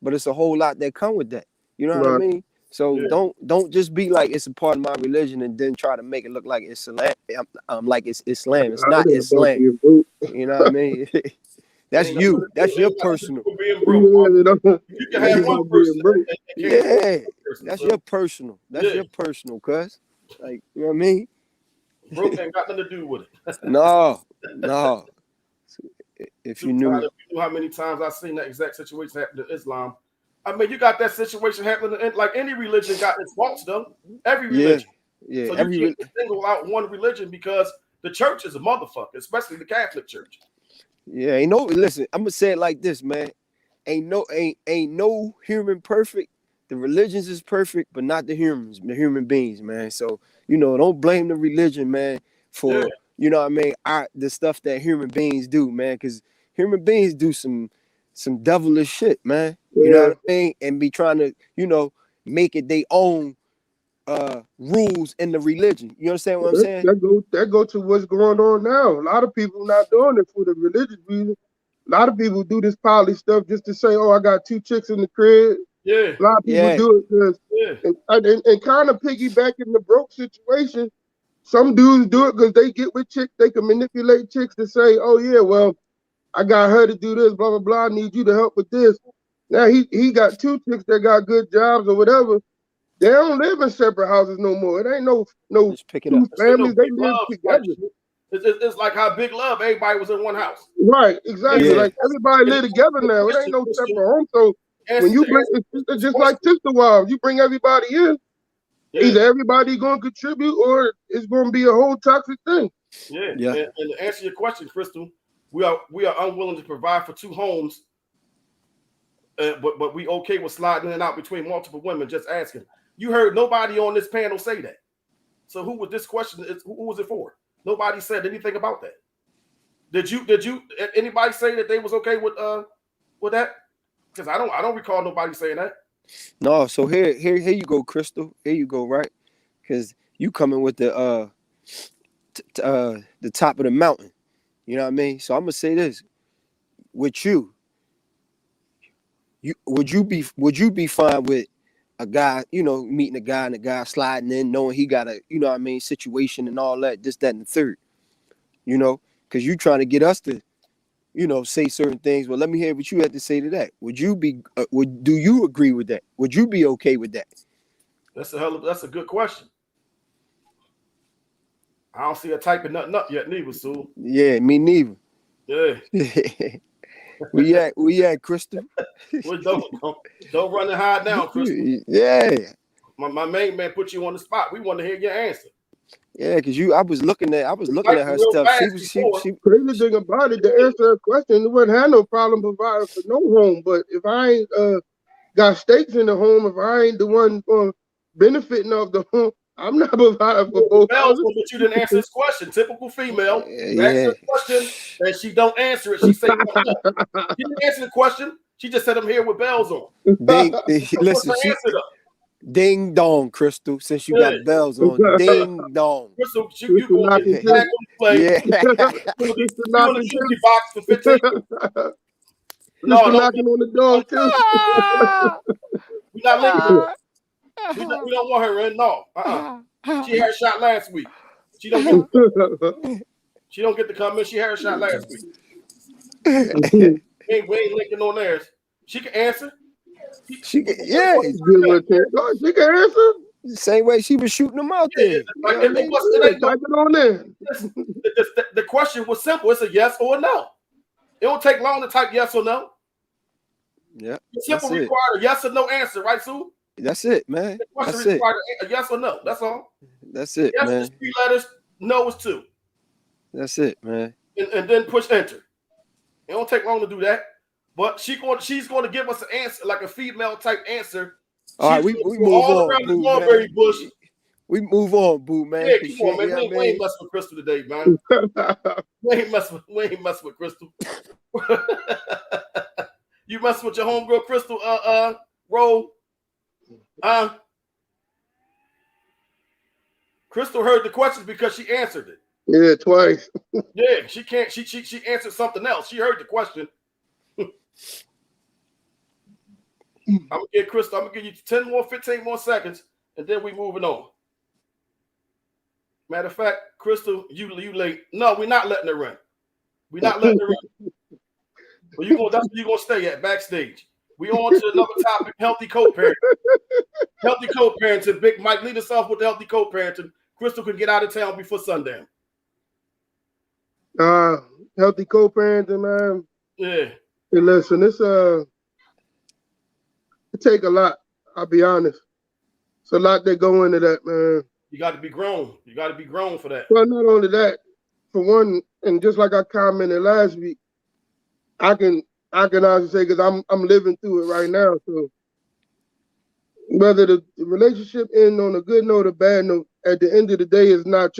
but it's a whole lot that come with that. You know what I mean? So don't just be like it's a part of my religion and then try to make it look like it's Islam. Like it's Islam. It's not Islam. You know what I mean? That's you. That's your personal. You can have one person. Yeah, that's your personal. That's your personal, cuz. Like, you know what I mean? Broke ain't got nothing to do with it. No. If you knew how many times I've seen that exact situation happen to Islam. I mean, you got that situation happening in, like any religion got its faults, though. Every religion. Yeah. So you can't single out one religion because the church is a motherfucker, especially the Catholic Church. Yeah, listen, I'm gonna say it like this, man. Ain't no human perfect. The religions is perfect, but not the human beings, man. So, don't blame the religion, man, for you know what I mean, the stuff that human beings do, man, because human beings do some devilish shit, man. You know what I mean? And be trying to, make it their own rules in the religion. You understand what I'm saying? That go to what's going on now. A lot of people not doing it for the religious reason. A lot of people do this poly stuff just to say, "Oh, I got 2 chicks in the crib." Yeah. A lot of people do it because, and kind of piggybacking the broke situation. Some dudes do it because they get with chicks. They can manipulate chicks to say, "Oh yeah, well, I got her to do this, blah blah blah. I need you to help with this." Now he got 2 chicks that got good jobs or whatever. They don't live in separate houses no more. It ain't no 2 families. They live together. It's like how Big Love, everybody was in one house. Right, exactly. Yeah. Like everybody live together now. It ain't no separate home. So when you bring, it's just like Sister Wives. You bring everybody in, either everybody going to contribute or it's going to be a whole toxic thing. Yeah. And to answer your question, Crystal, we are unwilling to provide for 2 homes, but we okay with sliding in and out between multiple women. Just asking. You heard nobody on this panel say that. So who was this question? Who was it for? Nobody said anything about that. Did you anybody say that they was okay with that? Because I don't recall nobody saying that. No, so here you go, Crystal. Here you go, right? Because you coming with the top of the mountain. You know what I mean? So I'm gonna say this with you. Would you be fine with a guy, meeting a guy and a guy sliding in, knowing he got a, situation and all that, this, that, and the third, because you trying to get us to, say certain things. Well, let me hear what you had to say to that. Would you be, do you agree with that? Would you be okay with that? That's a good question. I don't see her typing nothing up yet, neither, Sue. Yeah, me neither. Yeah. we at Crystal. Well, don't run and hide now, Crystal. Yeah. My main man put you on the spot. We want to hear your answer. Yeah, because I was looking at her stuff. She crazy thing about it, to answer her question, it wouldn't have no problem providing for no home. But if I ain't got stakes in the home, if I ain't the one benefiting of the home, I'm not providing for both houses. But you didn't answer this question. Typical female. Answer the question and she don't answer it. She say, "She didn't answer the question. She just said I'm here with bells on." Listen, ding dong, Crystal. Since you got bells on, ding dong. Crystal, you going to get back on the play. You on the tricky box for 15. No, knocking on the door too. We're not leaving. We don't want her in. No. She had a shot last week. She don't get the comment. She had a shot last week. We ain't linking on theirs. She can answer. She can answer. Same way she was shooting them out there. The question was simple. It's a yes or a no. It don't take long to type yes or no. Yeah. It's simple required a yes or no answer, right, Sue? That's it, man. The question required a yes or no. That's all. That's it, yes man. Is 3 letters, no is 2. That's it, man. And then push enter. It don't take long to do that. But she's going to give us an answer, like a female type answer. All right, we move on. Around the mulberry bush. We move on, boo, man. Yeah, come on, man. We ain't messing with Crystal today, man. we ain't messing with Crystal. You messing with your homegirl Crystal, Roll. Crystal heard the questions because she answered it. Yeah, twice. Yeah, she can't. She answered something else. She heard the question. I'm gonna give Crystal. I'm gonna give you 15 more seconds, and then we moving on. Matter of fact, Crystal, you late. No, we're not letting her run. We're not letting her run. But that's where you're gonna stay at backstage. We on to another topic: healthy co-parenting. Healthy co-parenting. Big Mike, lead us off with the healthy co-parenting. Crystal can get out of town before sundown. Healthy co-parenting, man. Yeah. Hey, listen, it take a lot. I'll be honest. It's a lot that go into that, man. You got to be grown. You got to be grown for that. Well, not only that, for one, and just like I commented last week, I can honestly say because I'm living through it right now. So whether the relationship end on a good note or bad note, at the end of the day, it's not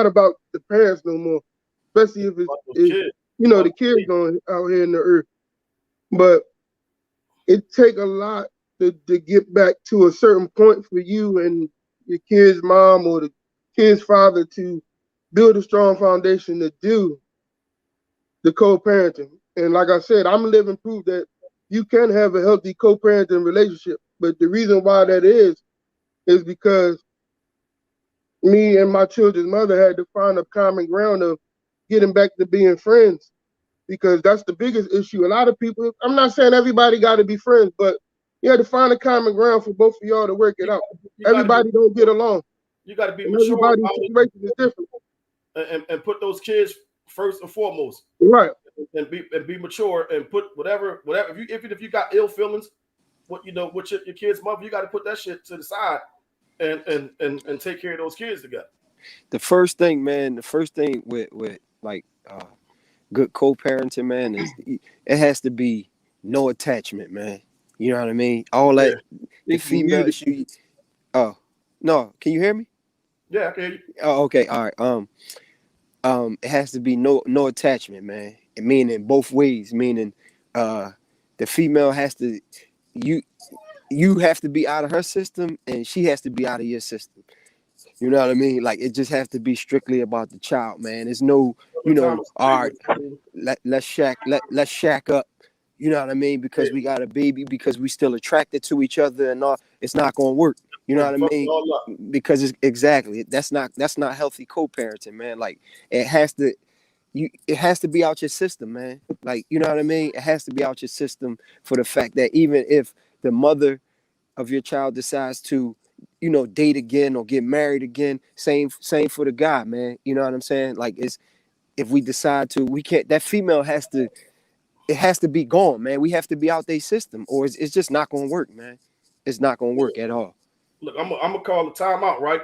about the parents no more. Especially if it's the kids going out here in the earth. But it take a lot to get back to a certain point for you and your kid's mom or the kid's father to build a strong foundation to do the co-parenting. And like I said, I'm living proof that you can have a healthy co-parenting relationship. But the reason why that is because me and my children's mother had to find a common ground of getting back to being friends, because that's the biggest issue. A lot of people, I'm not saying everybody got to be friends, but you had to find a common ground for both of y'all to work it out. Everybody don't get along. You got to be mature. Everybody's situation is different. And put those kids first and foremost. Right. And be mature and put whatever. If you got ill feelings, with your kid's mother, you got to put that shit to the side and take care of those kids together. The first thing with like good co-parenting, man, is it has to be no attachment, man. You know what I mean? All that the female issue. Oh no, can you hear me? Yeah, I can hear you. Oh, okay, all right. It has to be no attachment, man. Meaning both ways. Meaning, the female has to you have to be out of her system, and she has to be out of your system. You know what I mean? Like, it just has to be strictly about the child, man. There's no, all right, let's shack up. You know what I mean? Because we got a baby, because we still attracted to each other and all. It's not gonna work. You know what I mean? Because it's exactly that's not healthy co-parenting, man. Like, it has to be out your system, man. Like, you know what I mean? It has to be out your system for the fact that even if the mother of your child decides to, date again or get married again, same for the guy, man. You know what I'm saying? Like, if we decide to, we can't. That female has to be gone, man. We have to be out their system, or it's just not gonna work, man. It's not gonna work at all. Look, I'm gonna call the timeout, right?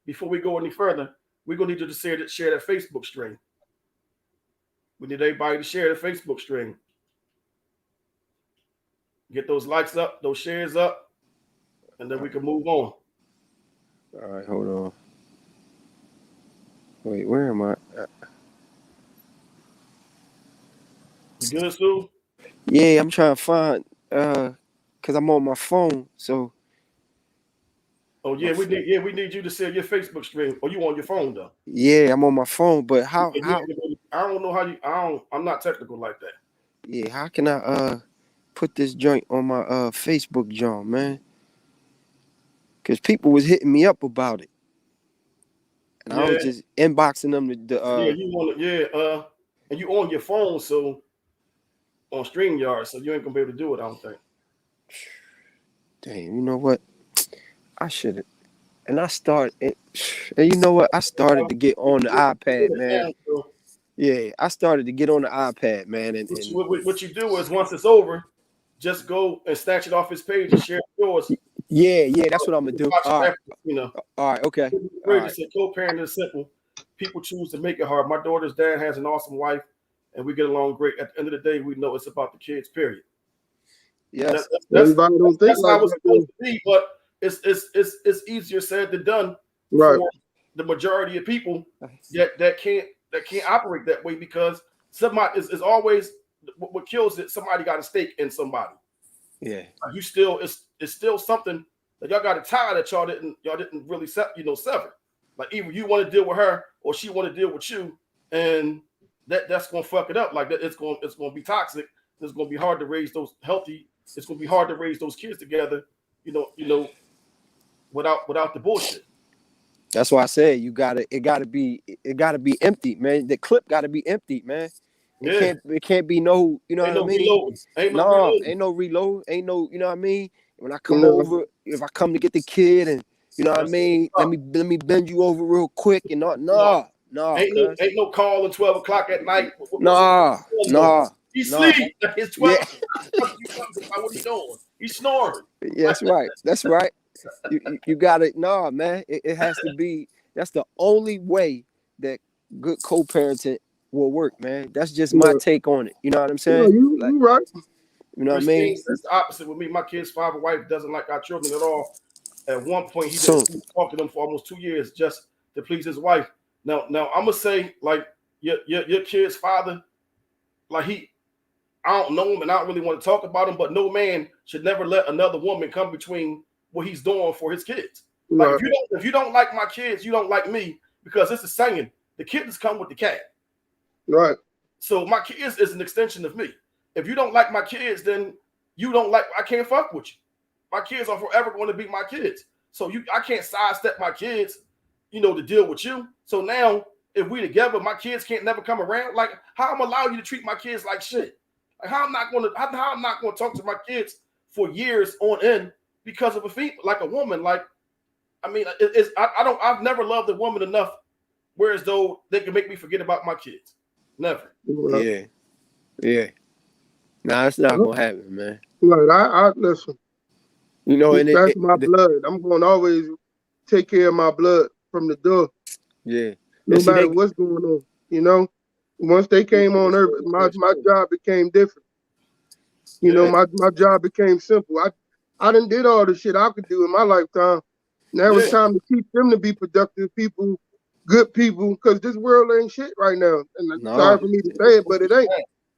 Before we go any further, we're gonna need you to share that Facebook stream. We need everybody to share the Facebook stream. Get those likes up, those shares up, and then we can move on. All right, hold on. Wait, where am I? You good, Sue? Yeah, I'm trying to find because I'm on my phone. So. Oh yeah, we need you to share your Facebook stream. Or you on your phone though? Yeah, I'm on my phone, but how? I don't know how you. I'm not technical like that. Yeah, how can I put this joint on my Facebook joint, man? Because people was hitting me up about it. and I was just inboxing them you want to and you on your phone, so on StreamYard, so you ain't gonna be able to do it. I don't think. Damn, you know what? I should have. And I started, and you know what? I started to get on the iPad, man. Yeah, I started to get on the iPad, man. And what you do is once it's over, just go and snatch it off his page and share yours. Yeah, that's what I'm gonna do. All right, all right, okay. Co-parenting is simple. People choose to make it hard. My daughter's dad has an awesome wife, and we get along great. At the end of the day, we know it's about the kids. Period. Yes, that's how it's supposed to be, but it's easier said than done for the majority of people that can't operate that way, because somebody is always what kills it. Somebody got a stake in somebody. Yeah, you still it's still something that y'all got a tie that y'all didn't really sever. Like either you want to deal with her or she want to deal with you, and that's gonna fuck it up. Like that, it's gonna be toxic. It's gonna be hard to raise those healthy. It's gonna be hard to raise those kids together. Without the bullshit. That's why I said it gotta be empty, man. The clip gotta be empty, man. It can't be no, you know what I mean? Ain't no reload. Ain't no, you know what I mean? When I come over, if I come to get the kid and you know what I mean, let me bend you over real quick and no. Ain't no call at 12 o'clock at night. No. He sleep. It's 12. What are you doing? He's snoring. Yeah, that's right. You got it. No, man. It has to be. That's the only way that good co-parenting will work, man. That's just my take on it. You know what I'm saying? You right. You know what I mean? It's the opposite with me. My kid's father, wife doesn't like our children at all. At one point, he didn't talk to them for almost 2 years just to please his wife. Now I'm gonna say, like your kid's father, like I don't know him and I don't really want to talk about him, but no man should never let another woman come between what he's doing for his kids. Like if you don't like my kids, you don't like me, because it's a saying, the kids come with the cat. Right. So my kids is an extension of me. If you don't like my kids, then I can't fuck with you. My kids are forever going to be my kids. So I can't sidestep my kids, to deal with you. So now if we together, my kids can't never come around. Like how I'm allow you to treat my kids like shit. Like how I'm not going to talk to my kids for years on end because of a female, like a woman. Like, I mean, I've never loved a woman enough, whereas though they can make me forget about my kids. Never. Yeah. Nah, it's not gonna happen, man. Right, I listen. And that's my blood. I'm going to always take care of my blood from the door. Yeah. No matter what's going on, Once they came on earth, my job became different. My job became simple. I done did all the shit I could do in my lifetime. Now it's time to teach them to be productive people, good people, because this world ain't shit right now. And sorry for me to say it, but it ain't.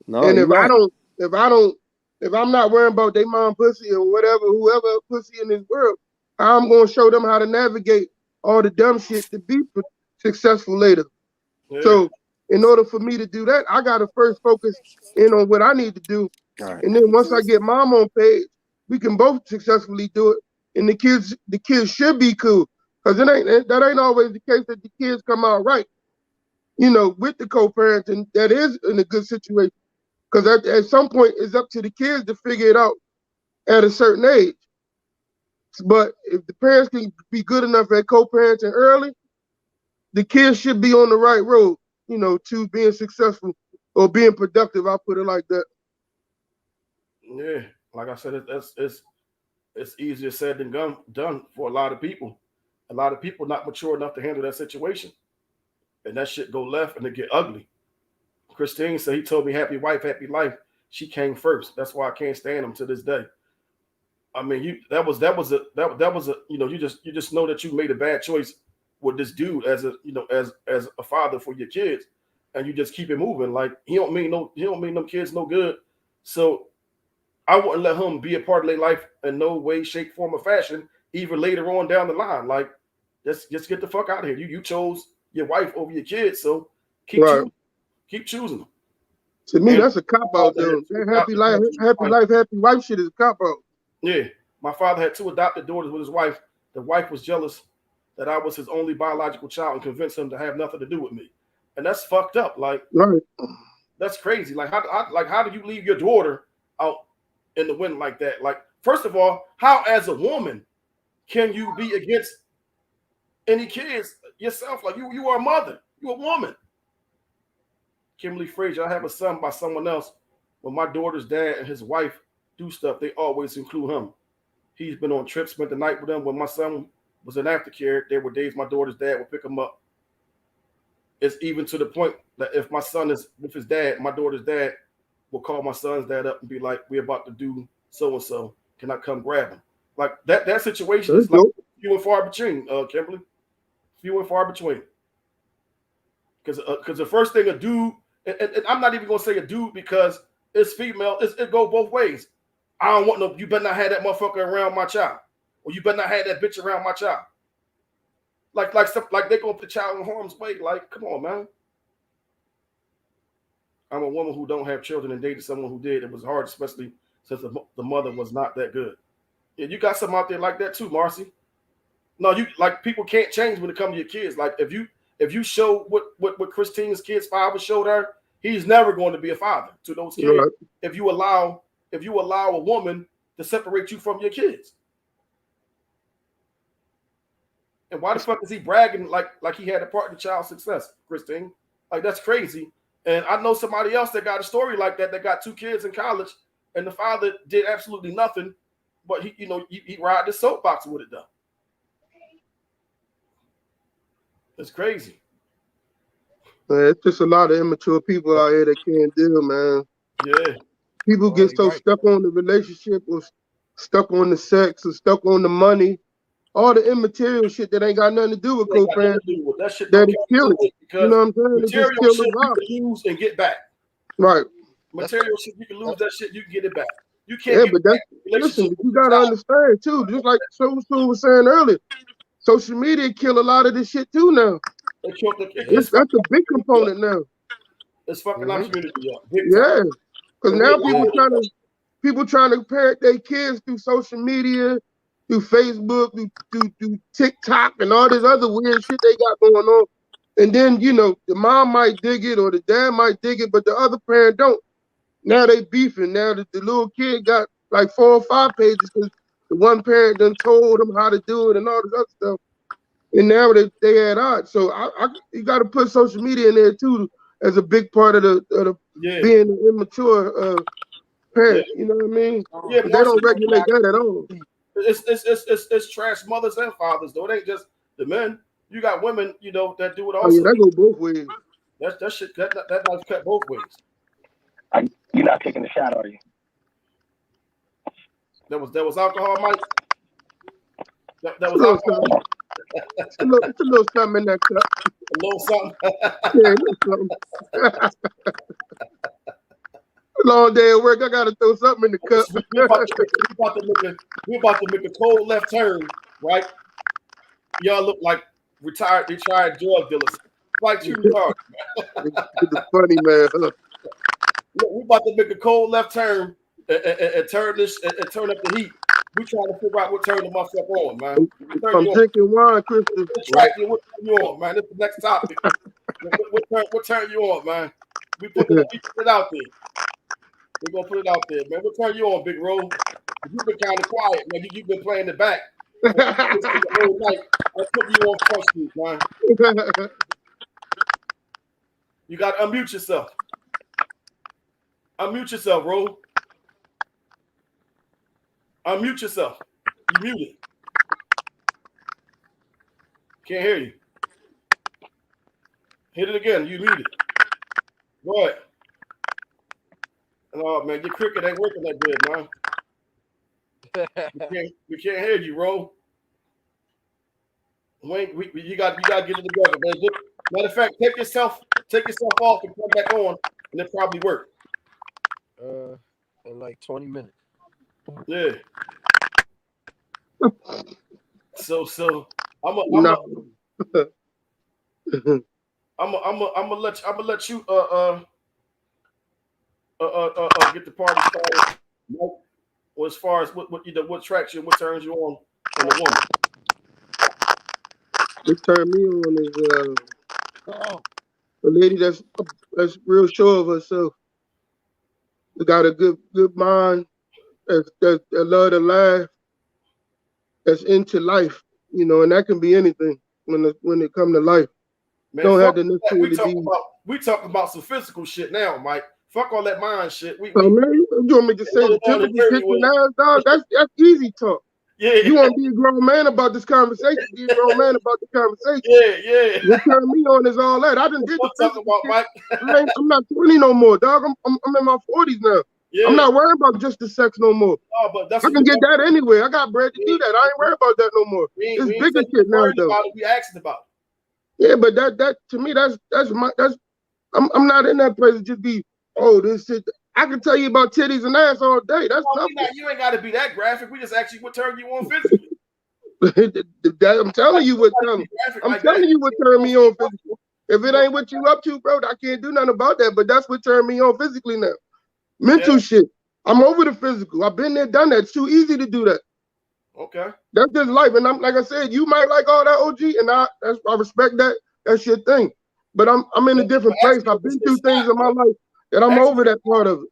No, and if I'm not worrying about their mom pussy or whoever pussy in this world, I'm gonna show them how to navigate all the dumb shit to be successful later. Yeah. So in order for me to do that, I gotta first focus in on what I need to do. Right. And then once I get mom on page, we can both successfully do it. And the kids should be cool. Because that ain't always the case that the kids come out right. With the co-parenting, that is in a good situation. Because at some point, it's up to the kids to figure it out at a certain age. But if the parents can be good enough at co-parenting early, the kids should be on the right road, to being successful or being productive. I'll put it like that. Yeah, like I said, it's easier said than done for a lot of people. A lot of people not mature enough to handle that situation. And that shit go left and it get ugly. Christine said, he told me happy wife, happy life. She came first. That's why I can't stand him to this day. I mean, you just know that you made a bad choice with this dude as a father for your kids, and you just keep it moving. Like he don't mean them kids no good. So I wouldn't let him be a part of their life in no way, shape, form, or fashion, even later on down the line. Like, just get the fuck out of here. You chose your wife over your kids, so keep choosing them. To me, that's a cop-out, though. Happy life, happy wife shit is a cop-out. Yeah. My father had 2 adopted daughters with his wife. The wife was jealous that I was his only biological child and convince him to have nothing to do with me. And that's fucked up. Like, right. That's crazy. Like, how do you leave your daughter out in the wind like that? Like, first of all, how as a woman can you be against any kids yourself? Like, you are a mother. You're a woman. Kimberly Frazier, I have a son by someone else. When my daughter's dad and his wife do stuff, they always include him. He's been on trips, spent the night with them. When my son was in aftercare, there were days my daughter's dad would pick him up. It's even to the point that if my son is with his dad, my daughter's dad will call my son's dad up and be like, "We're about to do so and so. Can I come grab him?" Like that situation is like few and far between, Kimberly. Few and far between. Because the first thing a dude, and I'm not even gonna say a dude because it's female. It go both ways. I don't want no. You better not have that motherfucker around my child, or you better not have that bitch around my child. Like stuff like they gonna put the child in harm's way. Like, come on, man. I'm a woman who don't have children and dated someone who did. It was hard, especially since the mother was not that good. Yeah, you got some out there like that too, Marcy. No, you like people can't change when it comes to your kids. Like if you show what Christine's kid's father showed her, he's never going to be a father to those kids. Right. If you allow a woman to separate you from your kids. And why the fuck is he bragging like he had a part in child success, Christine? Like, that's crazy. And I know somebody else that got a story like that got 2 kids in college, and the father did absolutely nothing, but he ride the soapbox with it though. It's crazy. Man, it's just a lot of immature people out here that can't deal, man. Yeah. People get so stuck on the relationship or stuck on the sex or stuck on the money. All the immaterial shit that ain't got nothing to do with co-parenting. That shit that kill it. You know what I'm saying? Material it just shit you can lose and get back. Right. Material shit you can lose that shit, you can get it back. You can't get but that's listen, you gotta understand too. Just like Sue was saying earlier, social media kill a lot of this shit too now. That's a big component now. It's fucking our community up. Yeah. Because now people trying to parent their kids through social media, through Facebook, through TikTok, and all this other weird shit they got going on. And then, the mom might dig it or the dad might dig it, but the other parent don't. Now they beefing. Now the little kid got like 4 or 5 pages because the one parent done told them how to do it and all this other stuff. And now they at odds. So you got to put social media in there too as a big part of the being an immature parent. You know what I mean? Yeah, they don't regulate that at all. It's trash mothers and fathers though. It ain't just the men. You got women, that do it also. Oh yeah, that go both ways. That shit that knife cut both ways. You're not taking the shot, are you? That was alcohol, Mike. That was alcohol. It's a little something in that cup. A little something. Yeah, a little something. Long day at work. I gotta throw something in the cup. We're about to make a cold left turn, right? Y'all look like retired drug dealers. Like you are. It's funny, man. Look, we're about to make a cold left turn and turn turn up the heat. We trying to figure out what turn the motherfucker on, man. I'm drinking wine, Christian. What turn you on, man? That's the next topic. What turn you on, man? We put it out there. We're gonna put it out there, man. What turn you on, Big Ro? You've been kind of quiet, man. You've been playing the back. The whole night. I put you on first, man. You got to unmute yourself. Unmute yourself, Ro. Unmute yourself. You muted. Can't hear you. Hit it again. You muted. Go ahead. Oh man, your cricket ain't working that good, man. We can't hear you, Ro. You got to get it together, man. Matter of fact, take yourself off and come back on, and it probably work. In like 20 minutes. Yeah. So I'm gonna let you get the party started. Well, as far as what traction, what turns you on the woman. What turned me on is a lady that's real sure of herself. Got a good mind. That love to laugh. That's into life, you know, and that can be anything when it comes to life. Man, don't have to necessarily we talk about some physical shit now, Mike. Fuck all that mind shit. Man, you want me to say the typical kicking ass, dog? That's easy talk. Yeah. You want to be a grown man about this conversation? Be a grown man about the conversation. Yeah. What turned me on is all that. I done did the physical about, shit. Mike? I'm not 20 no more, dog. I'm in my 40s now. Yeah. I'm not worried about just the sex no more. Oh, but that's I can get that anyway. I got bread to do that. I ain't worried about that no more. It's bigger shit now, though. We asked about it. Yeah, but that to me, I'm not in that place to just be, oh, this shit. I can tell you about titties and ass all day. That's tough. You ain't got to be that graphic. We just asked you what turned you on physically. I'm telling you what turned me on physically. If it ain't what you up to, bro, I can't do nothing about that. But that's what turned me on physically now. Mental shit. I'm over the physical. I've been there, done that. It's too easy to do that. Okay. That's just life. And I'm like I said, you might like all that OG, and I respect that. That's your thing. But I'm in a different place. I've been through things in my life that I'm over that part of it.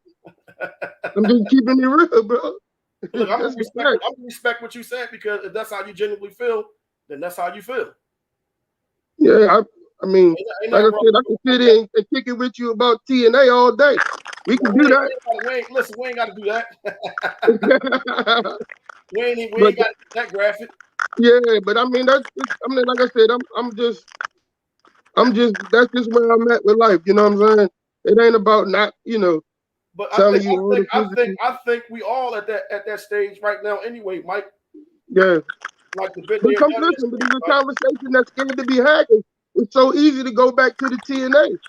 I'm just keeping it real, bro. Look, I'm gonna respect what you said, because if that's how you genuinely feel, then that's how you feel. Yeah, I mean, like I said, I can sit in and kick it with you about TNA all day. We can do that. We ain't got to do that. we ain't got to do that graphic. Yeah, but I mean, like I said, I'm just that's just where I'm at with life. You know what I'm saying? It ain't about not, But telling I think we all at that stage right now anyway, Mike. Yeah. Like the but there's a conversation that's scared to be had. It's so easy to go back to the TNA.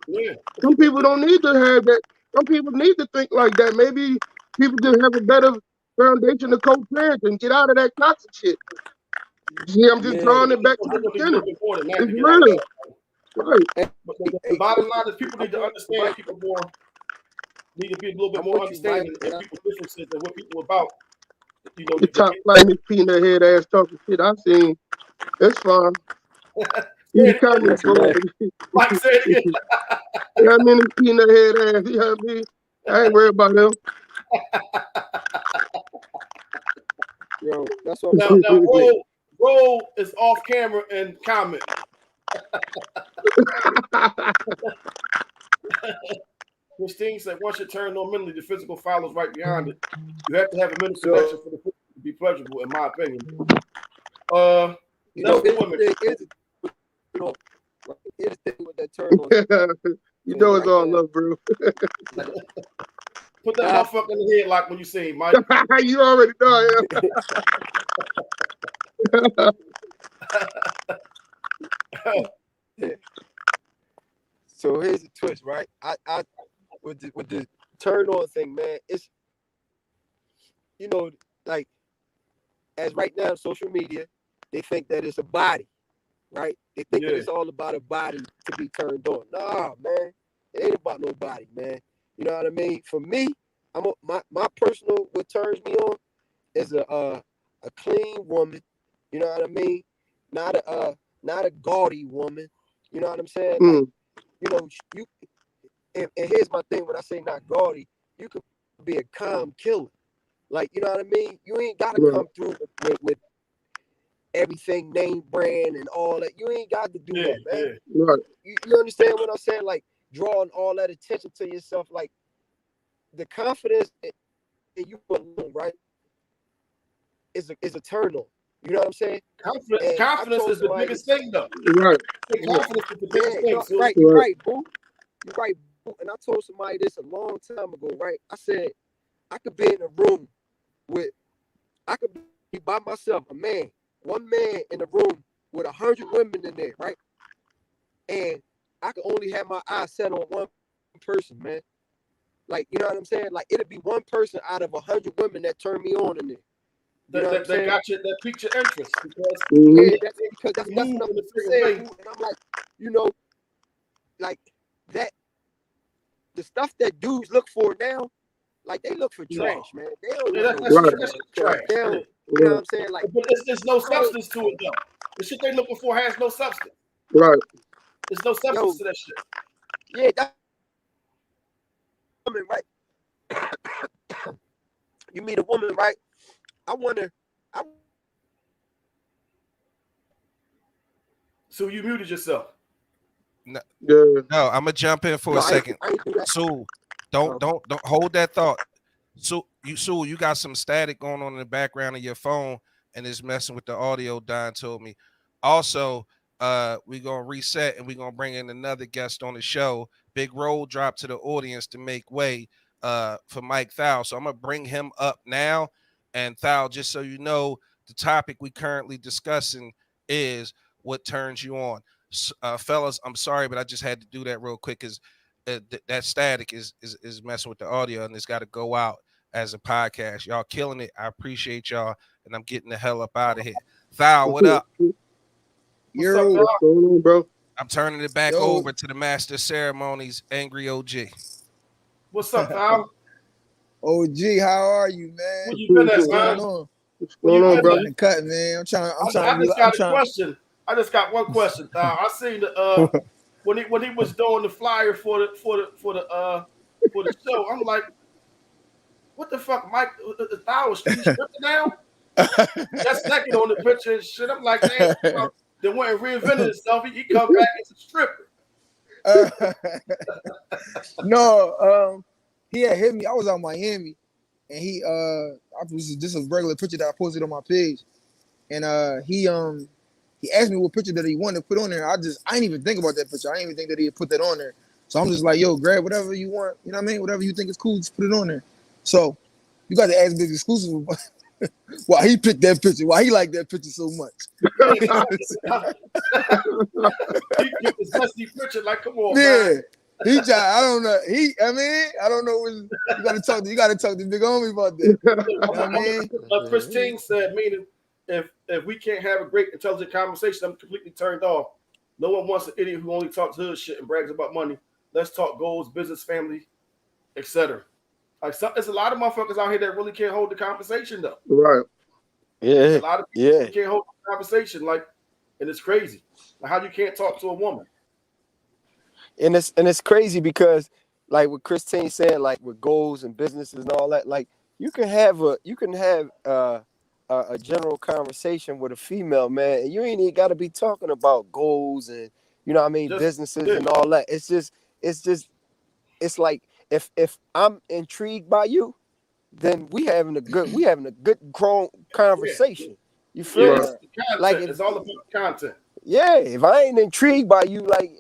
Yeah. Some people don't need to have that. Some people need to think like that. Maybe people just have a better foundation to co-parent and get out of that toxic shit. See, I'm just drawing it back to the beginning. It's real. Right. But the bottom line is people need to understand people more. Need to be a little bit more understanding of people's differences and what people about. The top flight, this peanut head ass talking shit I seen. That's fine. You comments, bro. Mike, say it again. Yeah, I mean, this peanut head ass. You know what I mean? I ain't worried about him. Yo, that's what I'm now Roll is off camera and comment. Christine said, once you're turned on mentally, the physical follows right behind it. You have to have a mental connection for the physical to be pleasurable, in my opinion. Here's the thing with that turn on. You know it's all love, bro. Put that motherfucker in the headlock when you see him, Mike. You already know, yeah. So here's the twist, right? I with the turn on thing, man, it's like as right now social media, they think that it's a body, right? They think that it's all about a body to be turned on. Nah, man, it ain't about no body, man. You know what I mean? For me, my personal what turns me on is a clean woman. You know what I mean? Not a gaudy woman. You know what I'm saying? Like, you and here's my thing when I say not gaudy, you could be a calm killer. Like, you know what I mean? You ain't gotta come through with everything name brand and all that. You ain't got to do that, man. Right. You understand what I'm saying? Like drawing all that attention to yourself, like the confidence in you alone, right? Is a turn on. You know what I'm saying? Confidence is the biggest thing, though. Right. Confidence is the biggest thing. So right, you're right, boo. You're right, boo. And I told somebody this a long time ago, right? I said, I could be in a room I could be by myself, one man in a room with 100 women in there, right? And I could only have my eyes set on one person, man. Like, you know what I'm saying? Like, it'd be one person out of 100 women that turn me on in there. That got you, that piqued your interest because that's nothing I'm saying. And I'm like, like that. The stuff that dudes look for now, like they look for trash, man. They don't look for trash. You know what I'm saying? Like, but there's no substance to it, though. The shit they looking for has no substance. Right. There's no substance to that shit. Yeah, that woman, right? You meet a woman, right? I wonder. So you muted yourself. No, Yeah. no, I'm gonna jump in for a second. Sue, don't hold that thought. Sue, you got some static going on in the background of your phone, and it's messing with the audio. Don told me. Also, we're gonna reset and we're gonna bring in another guest on the show. Big roll drop to the audience to make way for Mike Thal. So I'm gonna bring him up now. And Thal, just so you know, the topic we currently discussing is what turns you on. Fellas, I'm sorry, but I just had to do that real quick because that static is messing with the audio, and it's got to go out as a podcast. Y'all killing it. I appreciate y'all, and I'm getting the hell up out of here. Thal, what up? What's up, What's going on, bro? I'm turning it back over to the master of ceremonies, Angry OG. What's up, Thal? OG, how are you, man? Where you been at, man? What's going on, bro? The cut, man. I'm trying. I just got a question. I just got one question, Thal. I seen the when he was doing the flyer for the show. I'm like, what the fuck, Mike? Thal was stripping down. That's second on the picture and shit. I'm like, damn. They went and reinvented himself. He come back as a stripper. No, he had hit me. I was out in Miami, and he this is just a regular picture that I posted on my page, and he asked me what picture that he wanted to put on there. I didn't even think about that picture. I didn't even think that he had put that on there. So I'm just like, yo, grab whatever you want. You know what I mean? Whatever you think is cool, just put it on there. So you got to ask Big Exclusive why he picked that picture, why he liked that picture so much. He picked his dusty picture, like, come on, yeah. man. I don't know. I don't know when you gotta talk to Big Homie about that. You know what I mean? Christine said, meaning if we can't have a great intelligent conversation, I'm completely turned off. No one wants an idiot who only talks hood shit and brags about money. Let's talk goals, business, family, etc. Like, there's a lot of motherfuckers out here that really can't hold the conversation though. Right. A Yeah. lot of people can't hold the conversation, like, and it's crazy. Like how you can't talk to a woman. And it's crazy because, like what Christine said, like with goals and businesses and all that, like you can have a general conversation with a female, man, and you ain't even got to be talking about goals and businesses and all that. It's like if I'm intrigued by you, then we having a good grown conversation. You feel me? Like it's all about content. Yeah, if I ain't intrigued by you, like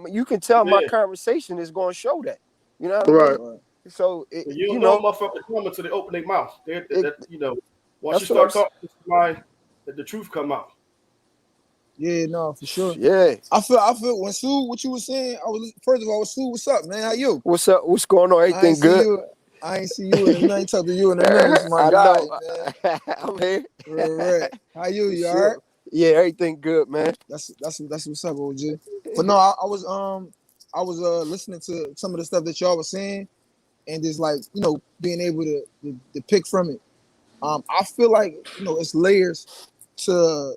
you can tell my conversation is going to show that. You know what I mean? So you know, motherfuckers coming to the open their mouth. Once you start talking to somebody, the truth come out. Yeah, no, for sure. Yeah, I feel when Sue, what you were saying. First of all, Sue, what's up, man? How you? What's up? What's going on? Everything good? I ain't see you. I ain't talked to you in a minute, my guy. Man. I'm here. Right. How you? You all right? Yeah, everything good, man. That's what's up, OG. But no, I was listening to some of the stuff that y'all was saying, and just like being able to pick from it. I feel like it's layers to,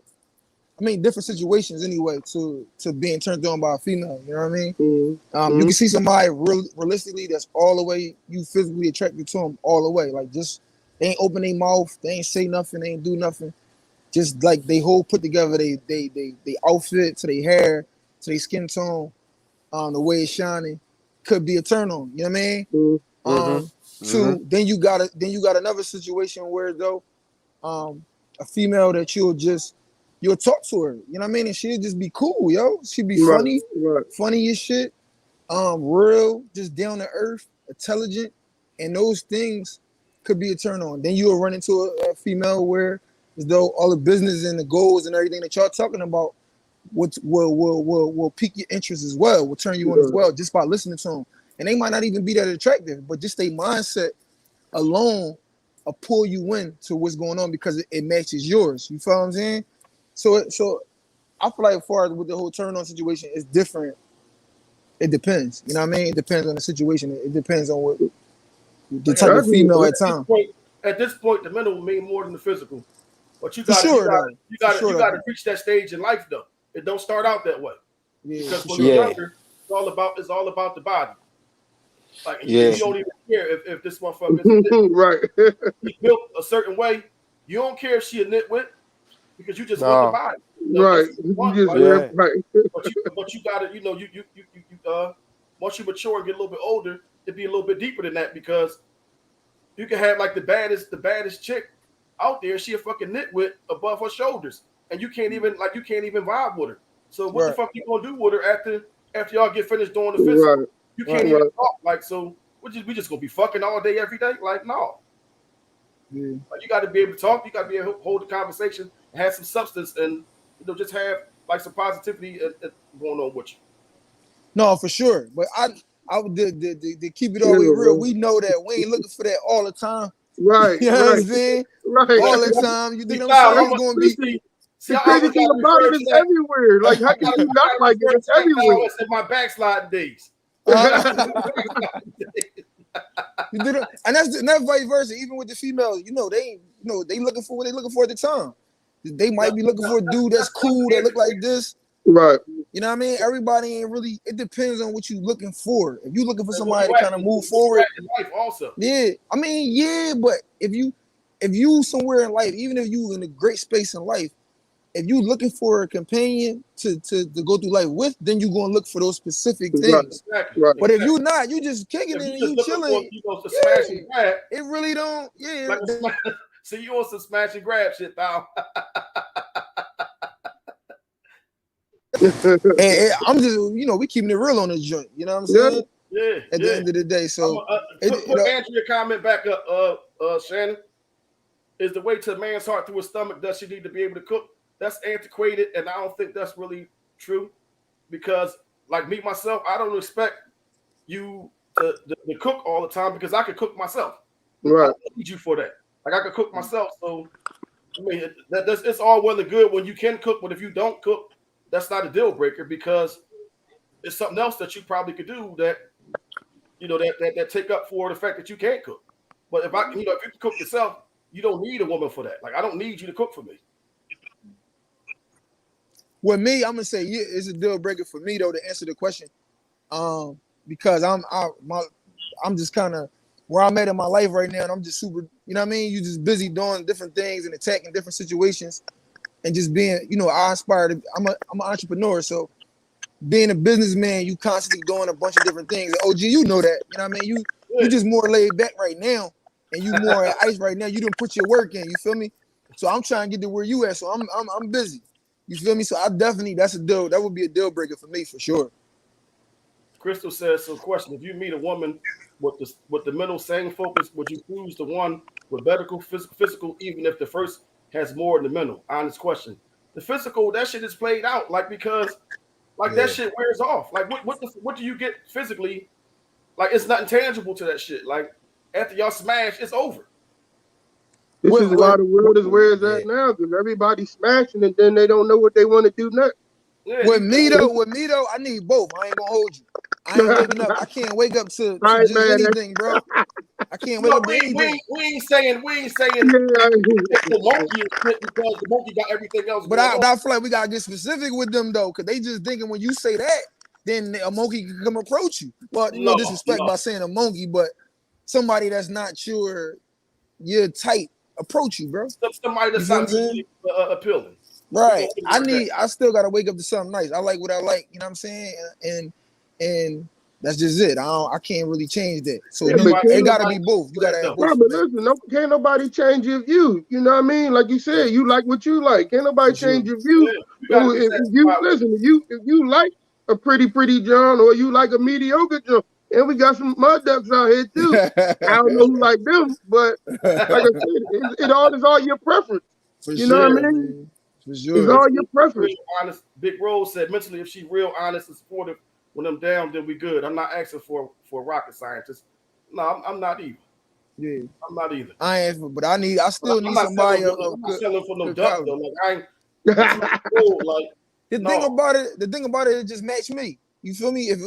different situations anyway to being turned on by a female. You know what I mean? Mm-hmm. You can see somebody realistically that's all the way you physically attracted to them all the way. Like just they ain't open their mouth, they ain't say nothing, they ain't do nothing. Just like they whole put together, they outfit to their hair, to their skin tone, the way it's shining, could be a turn on. You know what I mean? Mm-hmm. Then you got another situation where though, a female that you'll talk to her. You know what I mean? And she'll just be cool, yo. She'll be funny as shit, real, just down to earth, intelligent, and those things could be a turn on. Then you'll run into a female where, as though all the business and the goals and everything that y'all talking about will pique your interest as well, will turn you on as well, just by listening to them. And they might not even be that attractive, but just their mindset alone will pull you in to what's going on because it matches yours. You feel what I'm saying? So I feel like as far as with the whole turn on situation, it's different. It depends. You know what I mean? It depends on the situation. It depends on what the type of female at time. At this point, the mental will mean more than the physical. But you got to reach that stage in life though. It don't start out that way. Yeah, because when you're younger, it's all about the body. Like you don't even care if this motherfucker is right. He built a certain way. You don't care if she a nitwit because you just want the body. Right. But you gotta, once you mature and get a little bit older, it'd be a little bit deeper than that because you can have like the baddest chick out there. She a fucking nitwit above her shoulders, and you can't even vibe with her. So what the fuck you gonna do with her after y'all get finished doing the physical? Right. You can't even talk. Like, so we just gonna be fucking all day every day? Like, no. Yeah. Like, you got to be able to talk. You got to be able to hold the conversation and have some substance, and just have like some positivity going on with you. No, for sure. But I would to keep it all the way real. We know that we ain't looking for that all the time. Right. You know what I'm saying? Right. All the time. You think I'm saying? It's gonna be. The crazy thing about it is everywhere. Like, how can you not like it? It's everywhere. It's in my backsliding days. You did it, and that's vice versa. Even with the females, they looking for what they looking for at the time. They might be looking for a dude that's cool that look like this, right? You know what I mean? Everybody ain't really. It depends on what you looking for. If you looking for somebody to kind of move forward, life also. Yeah, I mean, yeah, but if you somewhere in life, even if you in a great space in life, if you looking for a companion to go through life with, then you gonna look for those specific things. Right. But if you not, you just kicking it and you chilling. Smash and grab. It really don't. Yeah. So you want some smash and grab shit, pal. and I'm just, we keeping it real on this joint. You know what I'm saying? Yeah. At the end of the day, so put Andrea comment back up, Shannon. Is the way to a man's heart through his stomach? Does she need to be able to cook? That's antiquated, and I don't think that's really true. Because, like me myself, I don't expect you to cook all the time because I can cook myself. Right. I don't need you for that. Like, I can cook myself. So, I mean, it's all well and good when you can cook, but if you don't cook, that's not a deal breaker because it's something else that you probably could do that take up for the fact that you can't cook. But if you can cook yourself, you don't need a woman for that. Like, I don't need you to cook for me. With me, I'm gonna say it's a deal breaker for me though to answer the question, because I'm just kind of where I'm at in my life right now, and I'm just super. You know what I mean? You just busy doing different things and attacking different situations, and just being. I aspire to. I'm an entrepreneur, so being a businessman, you constantly doing a bunch of different things. OG, you know that. You know what I mean? You just more laid back right now, and you more at ice right now. You didn't put your work in. You feel me? So I'm trying to get to where you at. So I'm busy. You feel me? So I definitely that's a deal. That would be a deal breaker for me for sure. Crystal says, so question, if you meet a woman with the mental same focus, would you choose the one with better physical, even if the first has more than the mental? Honest question. The physical, that shit is played out, because that shit wears off. Like what do you get physically? Like it's nothing tangible to that shit. Like after y'all smash, it's over. This is why the world is where it's at now, because everybody's smashing and then they don't know what they want to do next. Yeah, with me though, I need both. I ain't gonna hold you. I ain't waking up. I can't wake up to just anything, bro. I can't wake up to anything. We ain't saying the monkey is shit because the monkey got everything else. But I feel like we gotta get specific with them though, because they just thinking when you say that, then a monkey can come approach you. Well, no disrespect by saying a monkey, but somebody that's not sure you're tight approach you, bro. Somebody that's not appealing. Right. I still gotta wake up to something nice. I like what I like, you know what I'm saying? And that's just it. I can't really change that. So it gotta be both. You gotta have both. But listen, can't nobody change your view. You know what I mean? Like you said, you like what you like. Can't nobody change your view. So if you like a pretty John or you like a mediocre John, and we got some mud ducks out here too. I don't know who like them, but like I said, it's all your preference. You know what I mean? For sure. It's all your preference. Honest. Big Rose said mentally, if she real honest and supportive when I'm down, then we good. I'm not asking for a rocket scientist. No, I'm not either. Yeah, I'm not either. I ain't, but I still need somebody. I'm not selling for no duck though. Like I ain't. The thing about it, it just match me. You feel me? If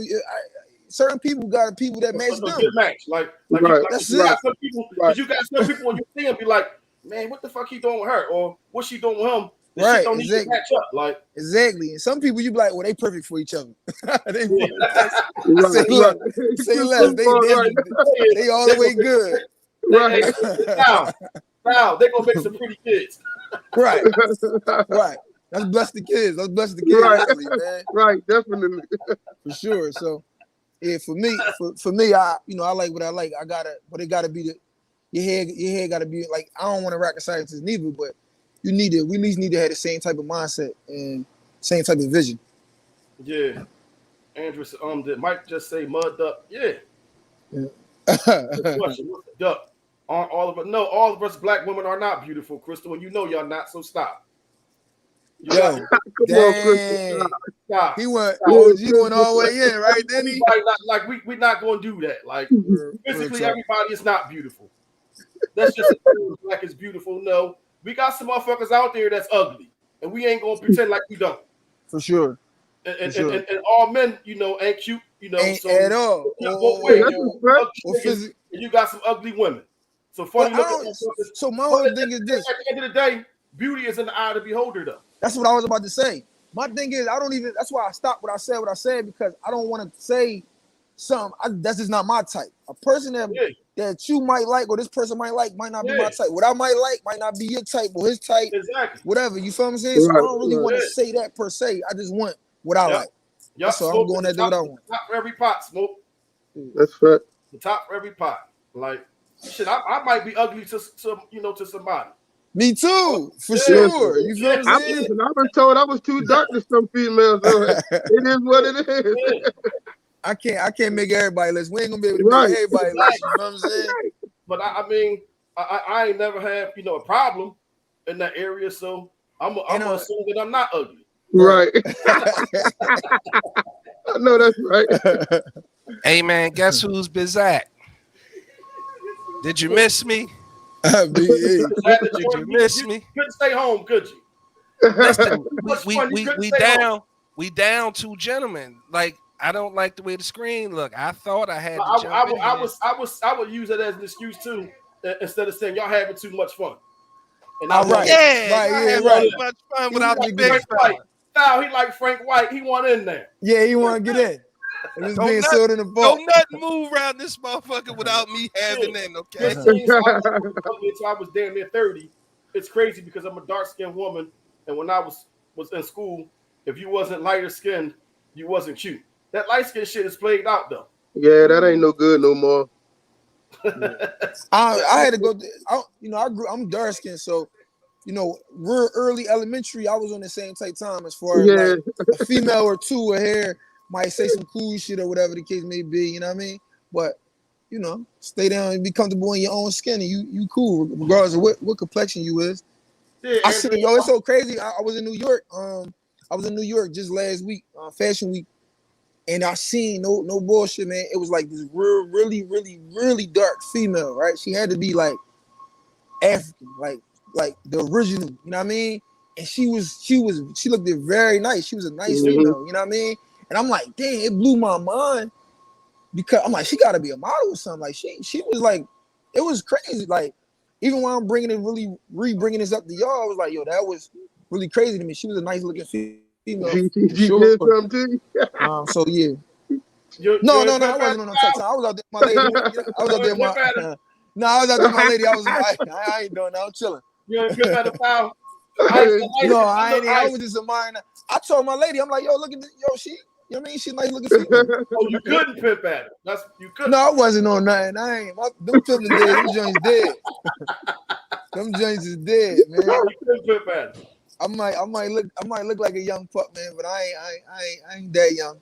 certain people got people that match them. Good match. Like right. That's it. Got some people, you got some people when you see them be like, man, what the fuck he doing with her? Or what she doing with him? This Right, shit don't need to exactly. match up. Like Exactly. And some people you be like, well, they perfect for each other. They yeah. say less. Say less. They all the way good. Now they're gonna make some pretty kids. Right. Right. Let's bless the kids. Let's bless the kids, Right. early, man. Right, definitely. For sure. So yeah, for me, I I like what I like. But it gotta be your head gotta be like, I don't want to rocket scientists neither, but we at least need to have the same type of mindset and same type of vision. Yeah. Andrew said, did Mike just say mud duck? Yeah. Yeah. What's the duck? Aren't all of us? No, all of us black women are not beautiful, Crystal, and you know y'all not. So stop. Yo, dang. Stop. He went all the way in, right? Then he we're not gonna do that. Like physically, everybody is not beautiful. That's just black is beautiful. No, we got some motherfuckers out there that's ugly, and we ain't gonna pretend like we don't. For sure. And all men, ain't cute, Ain't so at all. And you got some ugly women. So funny. So my whole thing is this: at the end of the day, beauty is in the eye of the beholder, though. That's what I was about to say. My thing is, that's why I stopped what I said, because I don't want to say something. That's just not my type. A person that you might like or this person might like might not be my type. What I might like might not be your type or his type. Exactly. Whatever. You feel what I'm saying? So I don't really want to say that per se. I just want what I like. So I'm going to do what I want. Top for every pot, Smoke. That's right. The top for every pot. Like, shit, I might be ugly to somebody. Me too, for sure. You feel what I'm saying? I was told I was too dark to some females. So it is what it is. I can't make everybody list. We ain't gonna be able to make everybody list. You know what I'm saying? But I mean, I ain't never had a problem in that area, so I'm gonna assume that I'm not ugly. Right. I know that's right. Hey man, guess who's Bizak? Did you miss me? Did you miss me? Couldn't stay home, could you? Listen, we down two gentlemen. Like, I don't like the way the screen look. I thought I had to jump in. I would use it as an excuse too, instead of saying y'all having too much fun. And too much fun without the big fella. Now he like Frank White. He want in there. Yeah, he want to get in. It's being sold in the ball. Don't nothing move around this motherfucker without me having in, okay? So I was damn near 30. It's crazy because I'm a dark-skinned woman, and when I was in school, if you wasn't lighter skinned, you wasn't cute. That light skin shit is played out though. Yeah, that ain't no good no more. I had to go. I'm dark skinned, so real early elementary, I was on the same type time as far as like a female or two with hair might say some cool shit or whatever the case may be, you know what I mean? But stay down and be comfortable in your own skin, and you cool regardless of what complexion you is. Yeah, I see, it's so crazy. I was in New York. I was in New York just last week, Fashion Week, and I seen no bullshit, man. It was like this really, really, really dark female, right? She had to be like African, like the original, you know what I mean? And she looked very nice. She was a nice female, you know what I mean? And I'm like, dang, it blew my mind because I'm like, she got to be a model or something. Like she was like, it was crazy. Like even when I'm bringing this up to y'all, I was like, yo, that was really crazy to me. She was a nice looking female. So yeah. No, I wasn't on no touch. I was out there, my lady. I was out there, I was out there, my lady. I ain't doing that. I'm chilling. You ain't good at a foul. I was just admiring. I told my lady, I'm like, yo, look at this, she. You know what I mean? She's nice looking female. Oh, you couldn't pimp at her. You couldn't. No, I wasn't on nothing. I ain't. Them pimping dead. Them joints dead. Them joints is dead, man. You couldn't pimp at her. I might look like a young pup, man, but I ain't that young.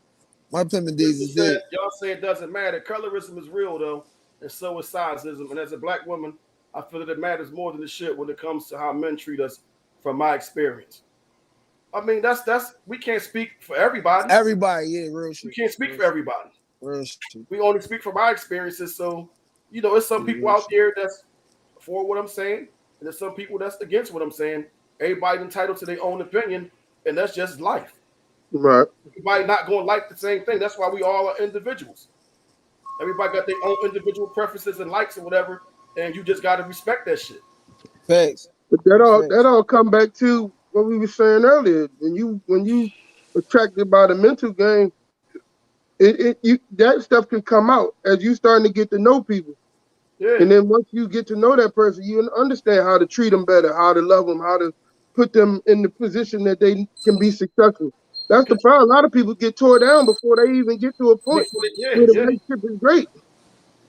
My pimping days is dead. Y'all say it doesn't matter. Colorism is real though, and so is sizeism. And as a black woman, I feel that it matters more than the shit when it comes to how men treat us. From my experience, I mean that's we can't speak for everybody. Everybody, yeah, real shit. We can't speak for everybody. Real shit. We only speak from our experiences. So, there's some people out there that's for what I'm saying, and there's some people that's against what I'm saying. Everybody's entitled to their own opinion, and that's just life. Right. Everybody not going to like the same thing. That's why we all are individuals. Everybody got their own individual preferences and likes or whatever, and you just got to respect that shit. Facts. But that all come back to what we were saying earlier. When you attracted by the mental game, that stuff can come out as you starting to get to know people. Yeah. And then once you get to know that person, you understand how to treat them better, how to love them, how to put them in the position that they can be successful. That's the problem. A lot of people get tore down before they even get to a point where the relationship is great.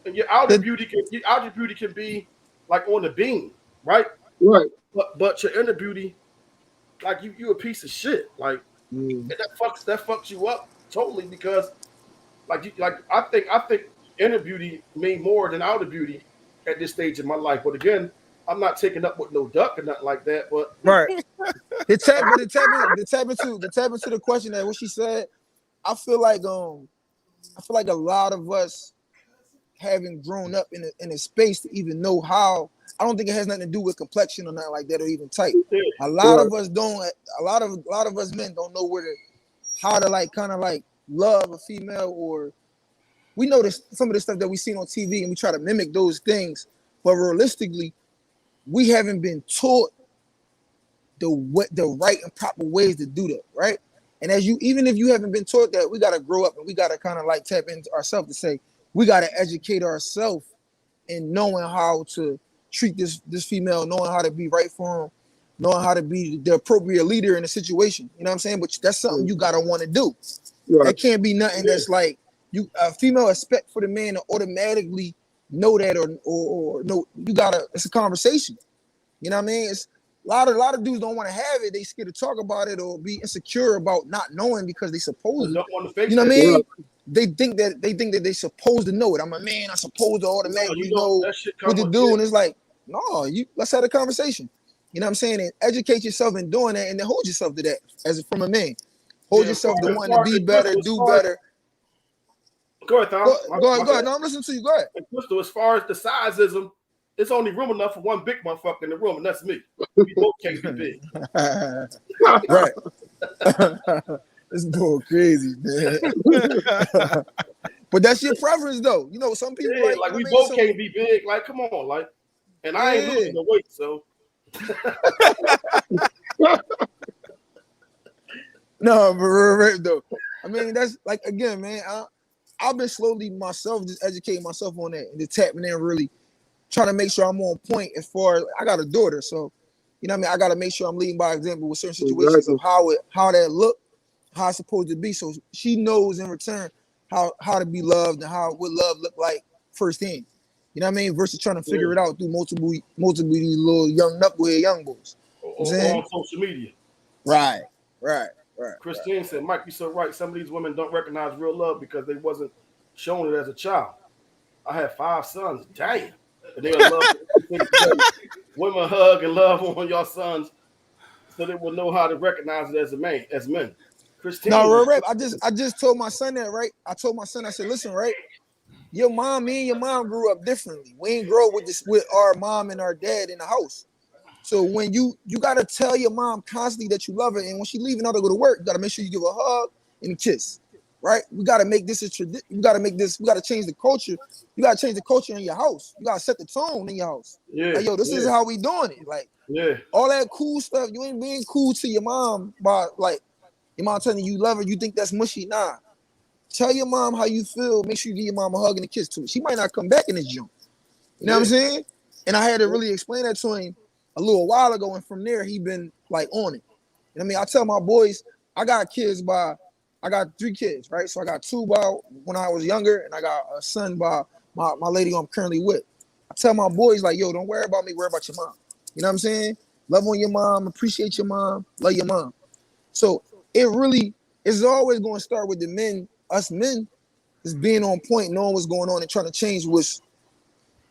And your outer beauty can be like on the beam, right? Right. But your inner beauty, like you a piece of shit. Like that fucks you up totally because I think inner beauty mean more than outer beauty at this stage in my life. But again, I'm not taking up with no duck or nothing like that. But right. To tap into the question that what she said, I feel like a lot of us haven't grown up in a space to even know how. I don't think it has nothing to do with complexion or nothing like that or even type. A lot of us don't. A lot of us men don't know how to like kind of like love a female, or we know this some of the stuff that we seen on TV and we try to mimic those things, but realistically, we haven't been taught the right and proper ways to do that, right? And even if you haven't been taught that, we gotta grow up and we gotta kind of like tap into ourselves to say we gotta educate ourselves in knowing how to treat this female, knowing how to be right for him, knowing how to be the appropriate leader in a situation. You know what I'm saying? But that's something you gotta want to do. Right. That can't be nothing that's like a female expect for the man to automatically know that or no. You gotta. It's a conversation. You know what I mean? It's a lot of dudes don't want to have it. They scared to talk about it or be insecure about not knowing because they supposed to. You know what I mean? They think that they supposed to know it. I'm a man. I'm supposed to automatically know what to do. And it's like, no, let's have a conversation. You know what I'm saying? And educate yourself in doing that, and then hold yourself to that as from a man. Hold yourself to wanting to be better, do better. Go ahead, Tom. Go ahead. No, I'm listening to you. Go ahead. And Crystal, as far as the sizeism, it's only room enough for one big motherfucker in the room, and that's me. We both can't be big. Right. This boy crazy, man. But that's your preference, though. You know, some people like we both can't be big. Like, come on, like, and I ain't losing the weight, so. No, but though. I mean, that's like again, man. I've been slowly myself just educating myself on that and just tapping in, really trying to make sure I'm on point. As far as I got a daughter, so you know what I mean. I got to make sure I'm leading by example with certain situations of how that look, how it's supposed to be, so she knows in return how to be loved and what love look like firsthand. You know what I mean? Versus trying to figure it out through multiple these little young knucklehead young boys. Or on social media. Right. Christine said, Mike, you're so right. Some of these women don't recognize real love because they wasn't shown it as a child. I had 5 sons. Damn. And they love women hug and love on your sons so they will know how to recognize it as men. Christine. No, I just told my son that, right? I told my son, I said, listen, right? Me and your mom grew up differently. We ain't grow up with our mom and our dad in the house. So when you gotta tell your mom constantly that you love her, and when she leaving out to go to work, you gotta make sure you give her a hug and a kiss, right? We gotta make this a tradition. We gotta change the culture. You gotta change the culture in your house. You gotta set the tone in your house. Yeah. Like, yo, this is how we doing it. Like, all that cool stuff. You ain't being cool to your mom by like your mom telling you love her. You think that's mushy? Nah. Tell your mom how you feel. Make sure you give your mom a hug and a kiss too. She might not come back in this junk. You know what I'm saying? And I had to really explain that to him a little while ago, and from there he been like on it. And I mean, I tell my boys, I got 3 kids, right? So I got 2 by when I was younger, and I got a son by my lady who I'm currently with. I tell my boys like, yo, don't worry about me, worry about your mom. You know what I'm saying? Love on your mom, appreciate your mom, love your mom. So it really is always going to start with the men, us men, is being on point, knowing what's going on and trying to change what's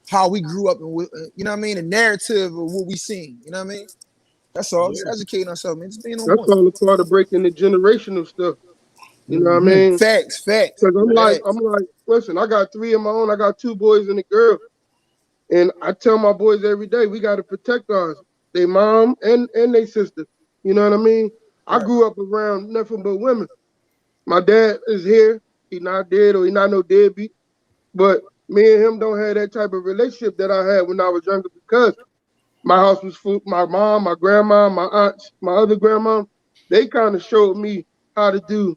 how we grew up and you know what I mean, the narrative of what we seen. You know what I mean? That's all. Just educating ourselves, man. Just being on point. That's all a part of breaking the generational stuff. You know what I mean? Facts. Because I'm like, listen, I got 3 of my own. I got 2 boys and a girl, and I tell my boys every day, we got to protect ours, their mom and their sister. You know what I mean? Right. I grew up around nothing but women. My dad is here. He not dead or he not no deadbeat, but me and him don't have that type of relationship that I had when I was younger because my house was full. My mom, my grandma, my aunts, my other grandma, they kind of showed me how to do,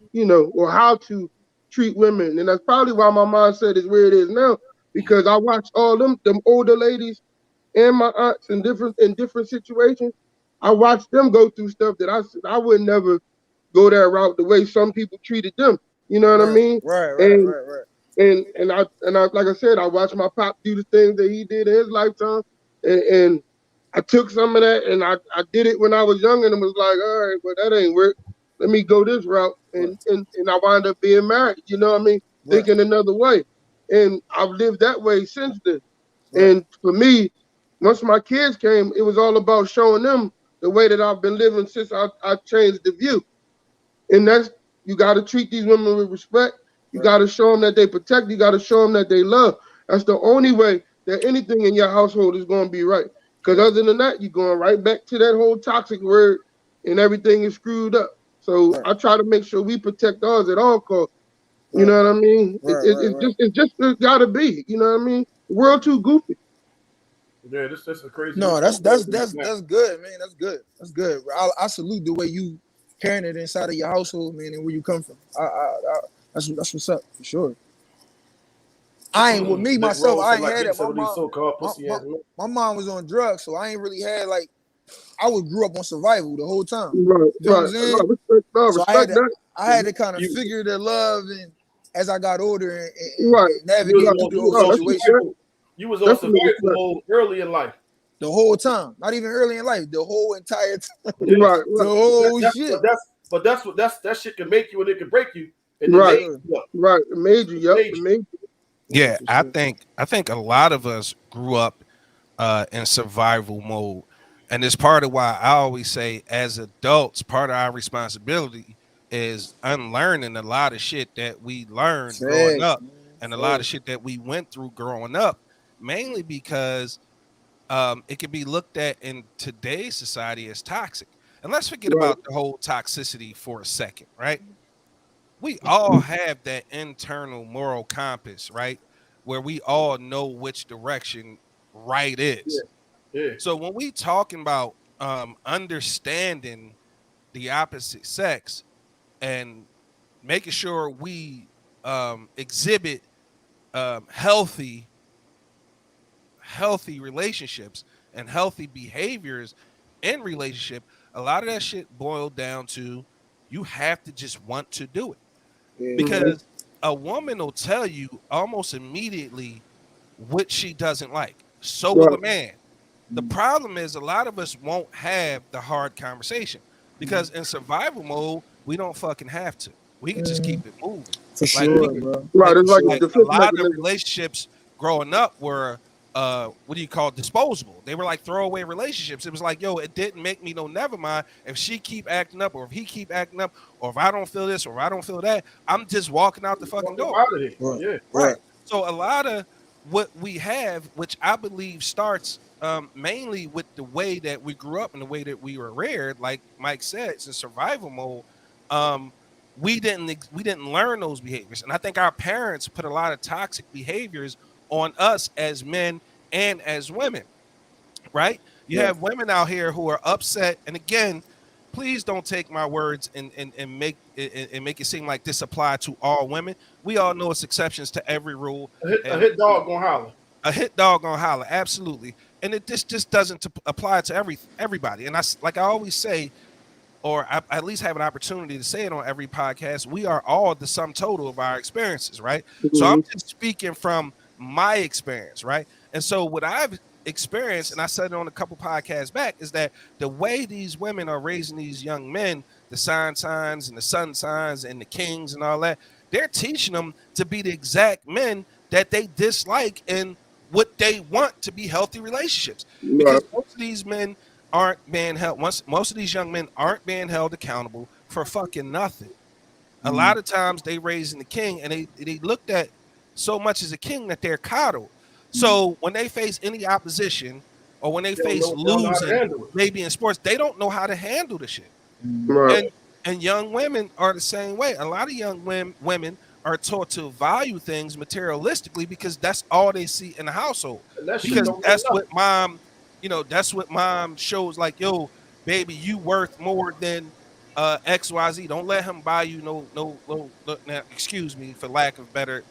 or how to treat women. And that's probably why my mindset is where it is now, because I watched all them older ladies and my aunts in different situations. I watched them go through stuff that I would never go that route the way some people treated them. You know what I mean? Right. And I like I said, I watched my pop do the things that he did in his lifetime, and I took some of that and I did it when I was young, and it was like, all right, well, that ain't work. Let me go this route, and I wound up being married. You know what I mean? Right. Thinking another way, and I've lived that way since then. Right. And for me, once my kids came, it was all about showing them the way that I've been living since I changed the view. And that's, you got to treat these women with respect. You got to show them that they protect. You got to show them that they love. That's the only way that anything in your household is going to be right. Because other than that, you're going right back to that whole toxic word, and everything is screwed up. So I try to make sure we protect ours at all costs. You know what I mean? It's just got to be. You know what I mean? The world too goofy. Yeah, this is crazy. No, that's good, man. That's good. That's good. I salute the way you parented inside of your household, man, and where you come from. That's what's up for sure. I ain't with me myself. I ain't had it. My mom was on drugs, so I ain't really had like. I grew up on survival the whole time. Right, you know what I'm saying? So I had to kind of figure the love, and as I got older and navigate through the whole situation. You was on survival mode early in life. The whole time, not even early in life, the whole entire time. Right. The whole shit. But that shit can make you and it can break you. And right. It made you. Yep. It made you. Yeah, I think a lot of us grew up in survival mode, and it's part of why I always say, as adults, part of our responsibility is unlearning a lot of shit that we learned growing up, and a lot of shit that we went through growing up, mainly because it can be looked at in today's society as toxic. And let's forget about the whole toxicity for a second, right? We all have that internal moral compass, right? Where we all know which direction right is. Yeah. So when we talking about understanding the opposite sex and making sure we exhibit healthy relationships and healthy behaviors in relationship, a lot of that shit boiled down to you have to just want to do it. Because a woman will tell you almost immediately what she doesn't like. So will a man. The problem is a lot of us won't have the hard conversation because in survival mode, we don't fucking have to. We can just keep it moving. For sure, bro. Right. It's like a lot of relationships growing up were what do you call it? Disposable. They were like throwaway relationships. It was like, yo, it didn't make me no never mind. If she keep acting up, or if he keep acting up, or if I don't feel this, or if I don't feel that, I'm just walking out the fucking door. Right. So a lot of what we have, which I believe starts mainly with the way that we grew up and the way that we were reared, like Mike said, it's in survival mode. We didn't learn those behaviors, and I think our parents put a lot of toxic behaviors on us as men and as women, right? You have women out here who are upset, and again, please don't take my words and make it seem like this applies to all women. We all know it's exceptions to every rule. A hit dog gonna holler. A hit dog gonna holler, absolutely. And it just doesn't apply to everybody. And I always say, or I at least have an opportunity to say it on every podcast, we are all the sum total of our experiences, right? So I'm just speaking from my experience, right? And so what I've experienced, and I said it on a couple podcasts back, is that the way these women are raising these young men, the signs and the sun signs and the kings and all that, they're teaching them to be the exact men that they dislike and what they want to be healthy relationships. Because most of these men aren't being held, most of these young men aren't being held accountable for fucking nothing. A lot of times they raising the king, and they looked at so much as a king that they're coddled. So when they face any opposition, or when they face losing, maybe in sports, they don't know how to handle the shit. And young women are the same way. A lot of young women are taught to value things materialistically because that's all they see in the household. Because that's what mom that's what mom shows. Like, yo, baby, you worth more than XYZ. Don't let him buy you no. Now, excuse me for lack of better,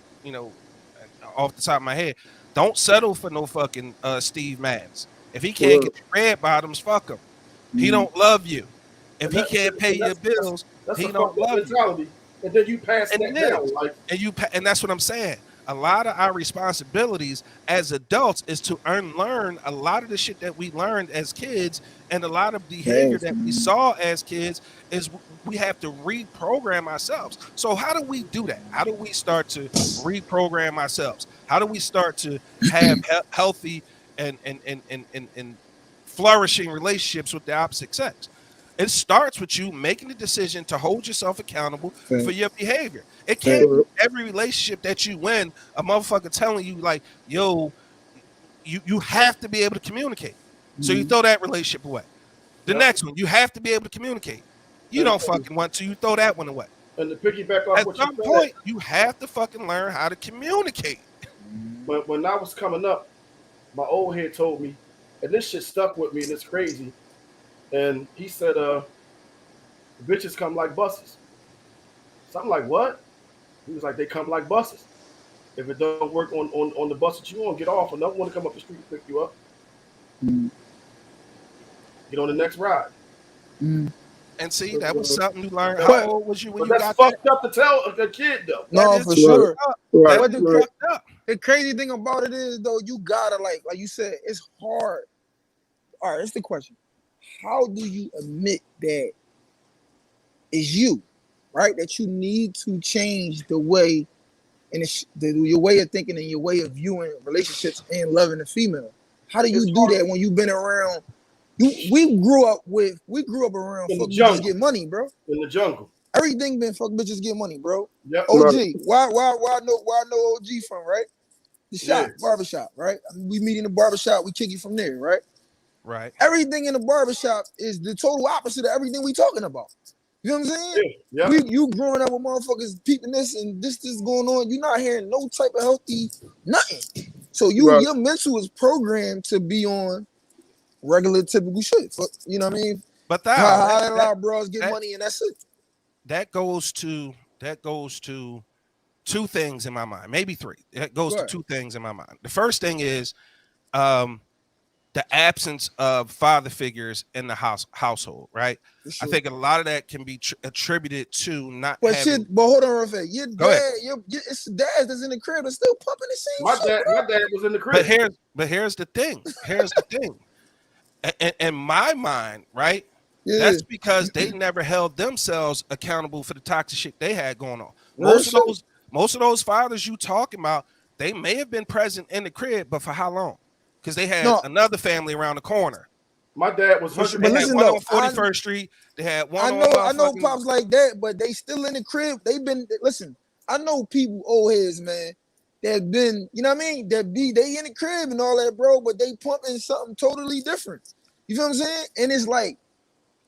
off the top of my head. Don't settle for no fucking Steve Madden. If he can't get your red bottoms, fuck him. He don't love you. If he can't pay your bills, he don't love you. And then you pass that down, and that's what I'm saying. A lot of our responsibilities as adults is to unlearn a lot of the shit that we learned as kids, and a lot of behavior that we saw as kids is we have to reprogram ourselves. So how do we do that? How do we start to reprogram ourselves? How do we start to have healthy and flourishing relationships with the opposite sex? It starts with you making the decision to hold yourself accountable for your behavior. It can't be every relationship that you win, a motherfucker telling you like, yo, you have to be able to communicate. So you throw that relationship away. The next one, you have to be able to communicate. You don't fucking want to, you throw that one away. And to piggyback off at some point, you have to fucking learn how to communicate. But when I was coming up, my old head told me, and this shit stuck with me, and it's crazy. And he said, bitches come like buses. So I'm like, what? He was like, they come like buses. If it don't work on the bus that you want, get off. Another one to come up the street and pick you up. Get on the next ride. And see, that was something you learned. How old was you when you got that? That's fucked up to tell a kid, though. No, for sure. Right. But the crazy thing about it is, though, you gotta, like you said, it's hard. All right, that's the question. How do you admit that it's you, right? That you need to change the way and your way of thinking and your way of viewing relationships and loving a female. How do you do that when you've been around? We grew up around fuck bitches get money, bro. In the jungle, everything been fuck bitches get money, bro. Yep. OG, why know OG from, right? The shop, barbershop, right? I mean, we meet in the barbershop, we kick it from there, right? Right. Everything in the barbershop is the total opposite of everything we talking about. You know what I'm saying? Yeah. You growing up with motherfuckers peeping this and this going on. You're not hearing no type of healthy nothing. So your mental is programmed to be on regular typical shit. You know what I mean? But how a lot of bros get money and that's it. That goes to two things in my mind, maybe three. It goes to two things in my mind. The first thing is the absence of father figures in the household, right? Sure. I think a lot of that can be attributed to not having... But hold on, Rafael. Your dad, it's dad that's in the crib and still pumping the same shit. My dad was in the crib. But here's the thing. In my mind, right? Yeah. That's because they never held themselves accountable for the toxic shit they had going on. Most of those fathers you talking about, they may have been present in the crib, but for how long? Because they had another family around the corner. My dad was. They had one on 41st Street. They had one. I know pops like that, but they still in the crib. They've been. Listen, I know people, old heads, man, that been. You know what I mean? They in the crib and all that, bro. But they pumping something totally different. You feel what I'm saying? And it's like,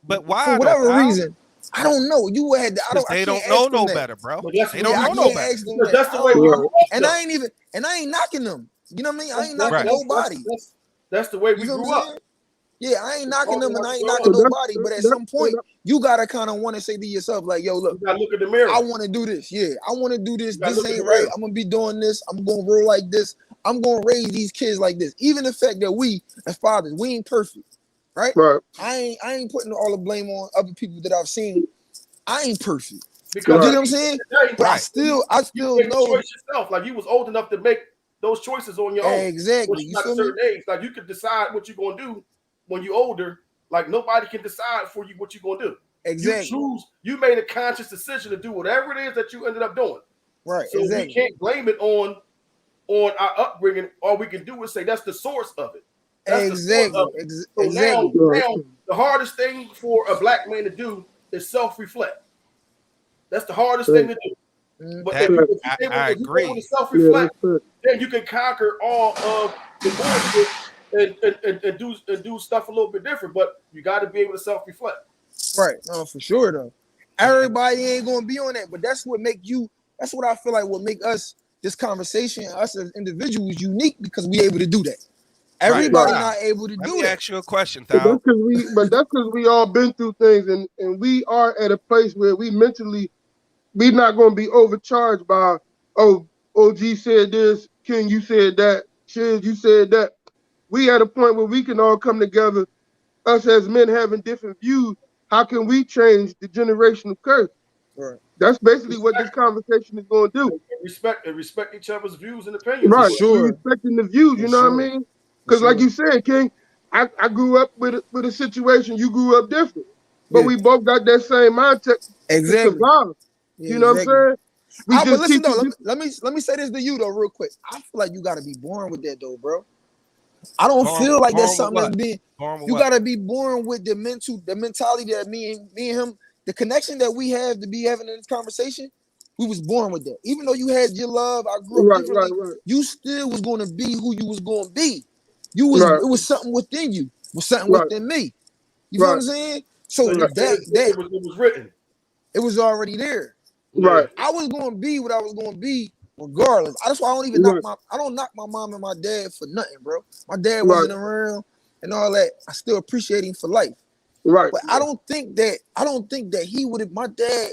but why? For whatever reason, I don't know. You had to. They don't know no better, bro. They don't know no better. That's the way we grew up. And I ain't knocking them. You know what I mean? I ain't knocking nobody. That's the way we grew up. Yeah, I ain't knocking them and I ain't knocking nobody. But at some point, you gotta kind of want to say to yourself, like, yo, look, you gotta look at the mirror. I want to do this. Yeah, I want to do this. This ain't right. I'm gonna be doing this. I'm gonna roll like this. I'm gonna raise these kids like this. Even the fact that we, as fathers, we ain't perfect, right? I ain't putting all the blame on other people that I've seen. I ain't perfect. Because you know what I'm saying? But I still know yourself. Like you was old enough to make those choices on your own. Exactly. You feel certain age. Like you could decide what you're gonna do when you're older. Like nobody can decide for you what you're gonna do. Exactly. You made a conscious decision to do whatever it is that you ended up doing. Right. So we can't blame it on our upbringing. All we can do is say that's the source of it. That's exactly. Now, the hardest thing for a black man to do is self-reflect. That's the hardest thing to do. But if you agree. Able to self-reflect, then you can conquer all of the bullshit and do stuff a little bit different. But you got to be able to self-reflect. Right. No, for sure though. Everybody ain't gonna be on that, but that's what I feel like will make us, this conversation, us as individuals, unique, because we able to do that. Everybody not able to do that. Let me ask you a question, But Thao. that's because we all been through things, and we are at a place where we mentally, we not going to be overcharged by, oh, OG said this, King, you said that, Shiz, you said that. We at a point where we can all come together, us as men having different views. How can we change the generational curse? Right. That's basically what this conversation is going to do. Respect each other's views and opinions. Right. Sure. We respecting the views, you know what I mean? Because like you said, King, I grew up with a situation, you grew up different. But we both got that same mindset to survive. Yeah, you know what I'm saying? But listen though, let me say this to you though, real quick. I feel like you gotta be born with that though, bro. I don't feel like that's something that's being. You gotta be born with the mentality that me and him, the connection that we have to be having in this conversation. We was born with that. Even though you had your love, I grew up differently. Right. You still was going to be who you was going to be. You was it was something within you. It was something within me. You know what I'm saying? So it was written. It was already there. Right. I was going to be what I was going to be regardless. That's why I don't even knock my mom and my dad for nothing, bro. My dad wasn't around and all that. I still appreciate him for life. Right. But I don't think that he would have. My dad,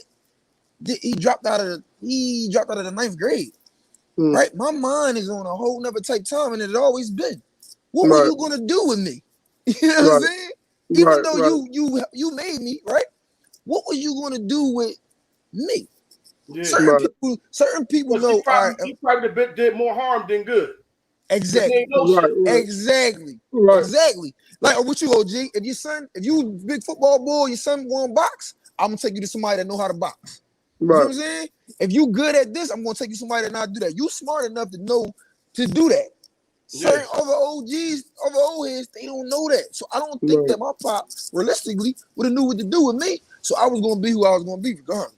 he dropped out of the ninth grade. Right. My mind is on a whole nother type time, and it had always been. What were you gonna do with me? You know what I'm saying? Even though you made me, right? What were you gonna do with me? Yeah. Certain people know. He probably did more harm than good. Exactly. Exactly. Like what you, OG? If you big football boy, your son want to box, I'm gonna take you to somebody that know how to box. You know what I'm saying? If you good at this, I'm gonna take you to somebody that not do that. You smart enough to know to do that. Certain other OGs, other old heads, they don't know that. So I don't think that my pop realistically would have knew what to do with me. So I was gonna be who I was gonna be regardless.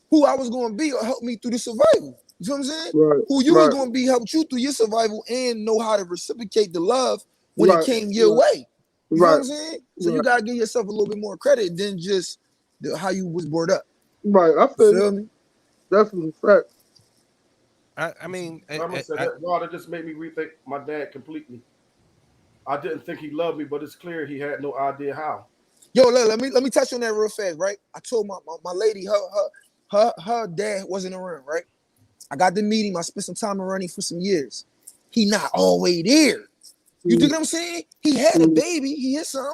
Who I was gonna be or help me through the survival. You know what I'm saying? Who you was gonna be helped you through your survival and know how to reciprocate the love when it came your way. You know what I'm saying? So you gotta give yourself a little bit more credit than just how you was brought up. Right, I feel me. Definitely fact. I mean, that just made me rethink my dad completely. I didn't think he loved me, but it's clear he had no idea how. Yo, let me touch on that real fast, right? I told my lady her dad wasn't around, right? I got to meet him. I spent some time around him for some years. He not always there. You dig what I'm saying? He had a baby. He had some.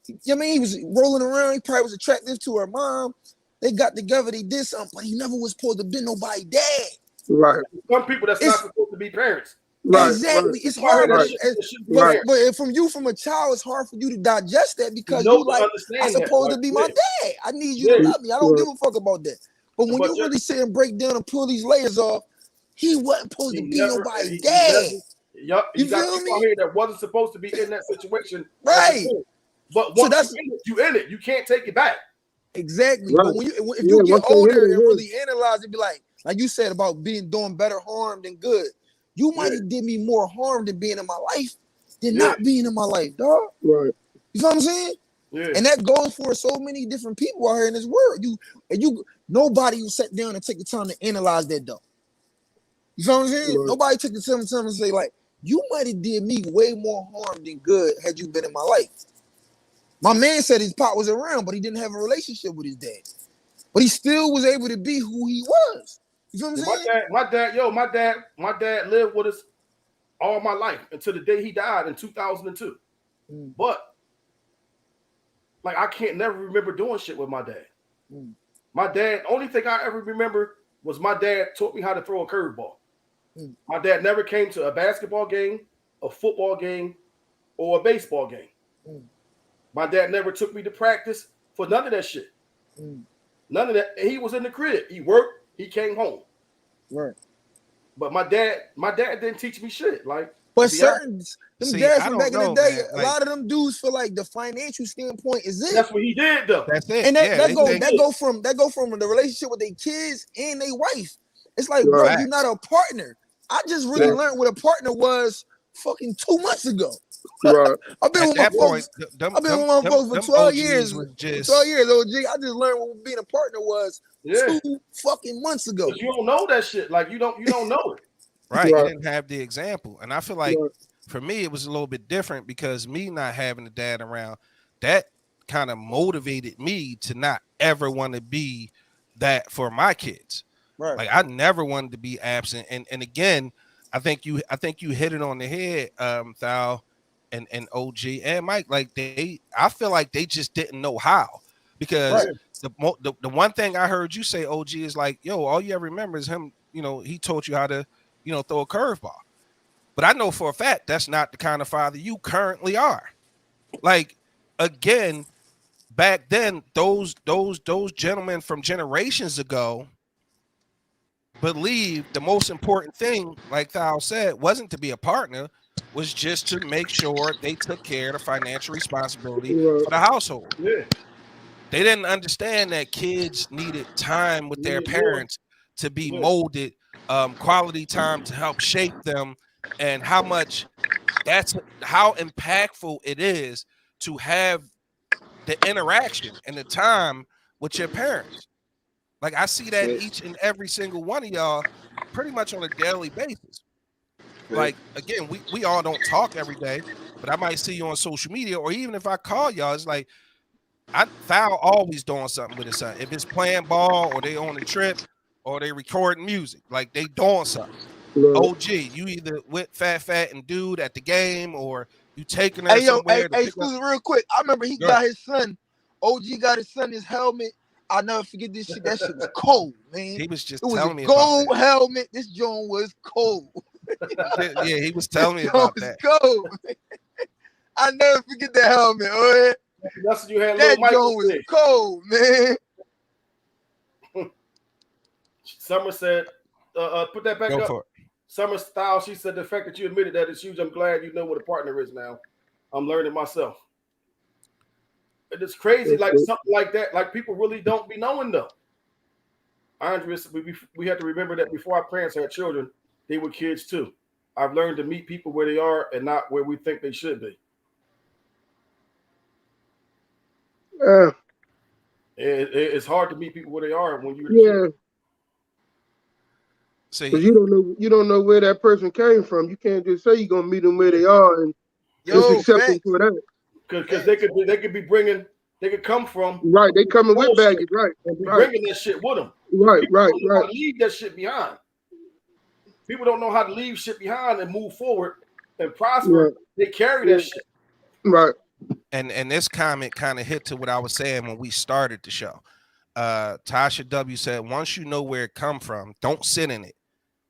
You know what I mean? He was rolling around. He probably was attractive to her mom. They got together. They did something, but he never was supposed to be nobody's dad. Right. Some people that's not supposed to be parents. Exactly. It's hard. But from a child, it's hard for you to digest that because you like, I'm supposed to be my dad. I need you to love me. I don't give a fuck about that. But when you really sit and break down and pull these layers off, he wasn't supposed to be nobody's dad. Yup, you got people here that wasn't supposed to be in that situation. Right. But once you in it, you can't take it back. Exactly. But if you get older and really analyze it, be like you said about doing better harm than good. You might have did me more harm than being in my life than not being in my life, dog. Right. You know what I'm saying? Yeah. And that goes for so many different people out here in this world. Nobody who sat down and take the time to analyze that though. You know what I'm saying? Right. Nobody took the time to say like, you might have did me way more harm than good had you been in my life. My man said his pop was around, but he didn't have a relationship with his dad. But he still was able to be who he was. You know what I'm saying? My dad lived with us all my life until the day he died in 2002. But like I can't never remember doing shit with my dad. My dad, only thing I ever remember was my dad taught me how to throw a curveball. My dad never came to a basketball game, a football game, or a baseball game. My dad never took me to practice for none of that shit. None of that. He was in the crib. He worked. He came home. Right. But my dad didn't teach me shit. Like, but certain dads from back in the day, a lot of them dudes feel like the financial standpoint is it. That's what he did though. That's it. And that go from the relationship with their kids and their wife. It's like, bro, you're not a partner. I just really learned what a partner was fucking 2 months ago. Right. I've been with my folks for 12 years. 12 years, OG. I just learned what being a partner was 2 fucking months ago. You don't know that shit. Like you don't know it. Right. You didn't have the example. And I feel like for me, it was a little bit different because me not having a dad around, that kind of motivated me to not ever want to be that for my kids. Right. Like I never wanted to be absent. And again, I think you hit it on the head, Thal and OG and Mike. Like I feel like they just didn't know how, because the one thing I heard you say, OG, is like, yo, all you ever remember is him. You know, he taught you how to, throw a curveball. But I know for a fact that's not the kind of father you currently are. Like, again, back then, those gentlemen from generations ago believed the most important thing, like Thal said, wasn't to be a partner, was just to make sure they took care of the financial responsibility for the household. Yeah. They didn't understand that kids needed time with their parents to be molded, quality time to help shape them, and how impactful it is to have the interaction and the time with your parents. Like I see that each and every single one of y'all pretty much on a daily basis. Like, again, we all don't talk every day, but I might see you on social media, or even if I call y'all, it's like Thal always doing something with his son. If it's playing ball, or they on a trip, or they recording music, like they doing something. OG, you either with Fat and Dude at the game, or you taking her somewhere. Hey, excuse me real quick. I remember he got his son. OG got his son his helmet. I'll never forget this shit. That shit was cold, man. He was just it was telling me gold about that. helmet. This joint was cold. Yeah, he was telling me about that. Cold. I never forget that helmet, man. That's what you had. That joint was cold, man. Summer said, "Put that back up." Summer Style, she said, "The fact that you admitted that is huge. I'm glad you know what a partner is now. I'm learning myself." It's crazy, like something like that. Like people really don't be knowing though. Andres, we have to remember that before our parents had children, they were kids too. I've learned to meet people where they are and not where we think they should be. It's hard to meet people where they are when you're because you don't know where that person came from. You can't just say you're gonna meet them where they are and just accept them for that. Because they could be bringing, they could come from they coming with baggage, and bringing that shit with them. Right. Leave that shit behind. People don't know how to leave shit behind and move forward and prosper. They carry that shit. Right. And this comment kind of hit to what I was saying when we started the show. Tasha W said, once you know where it come from, don't sit in it.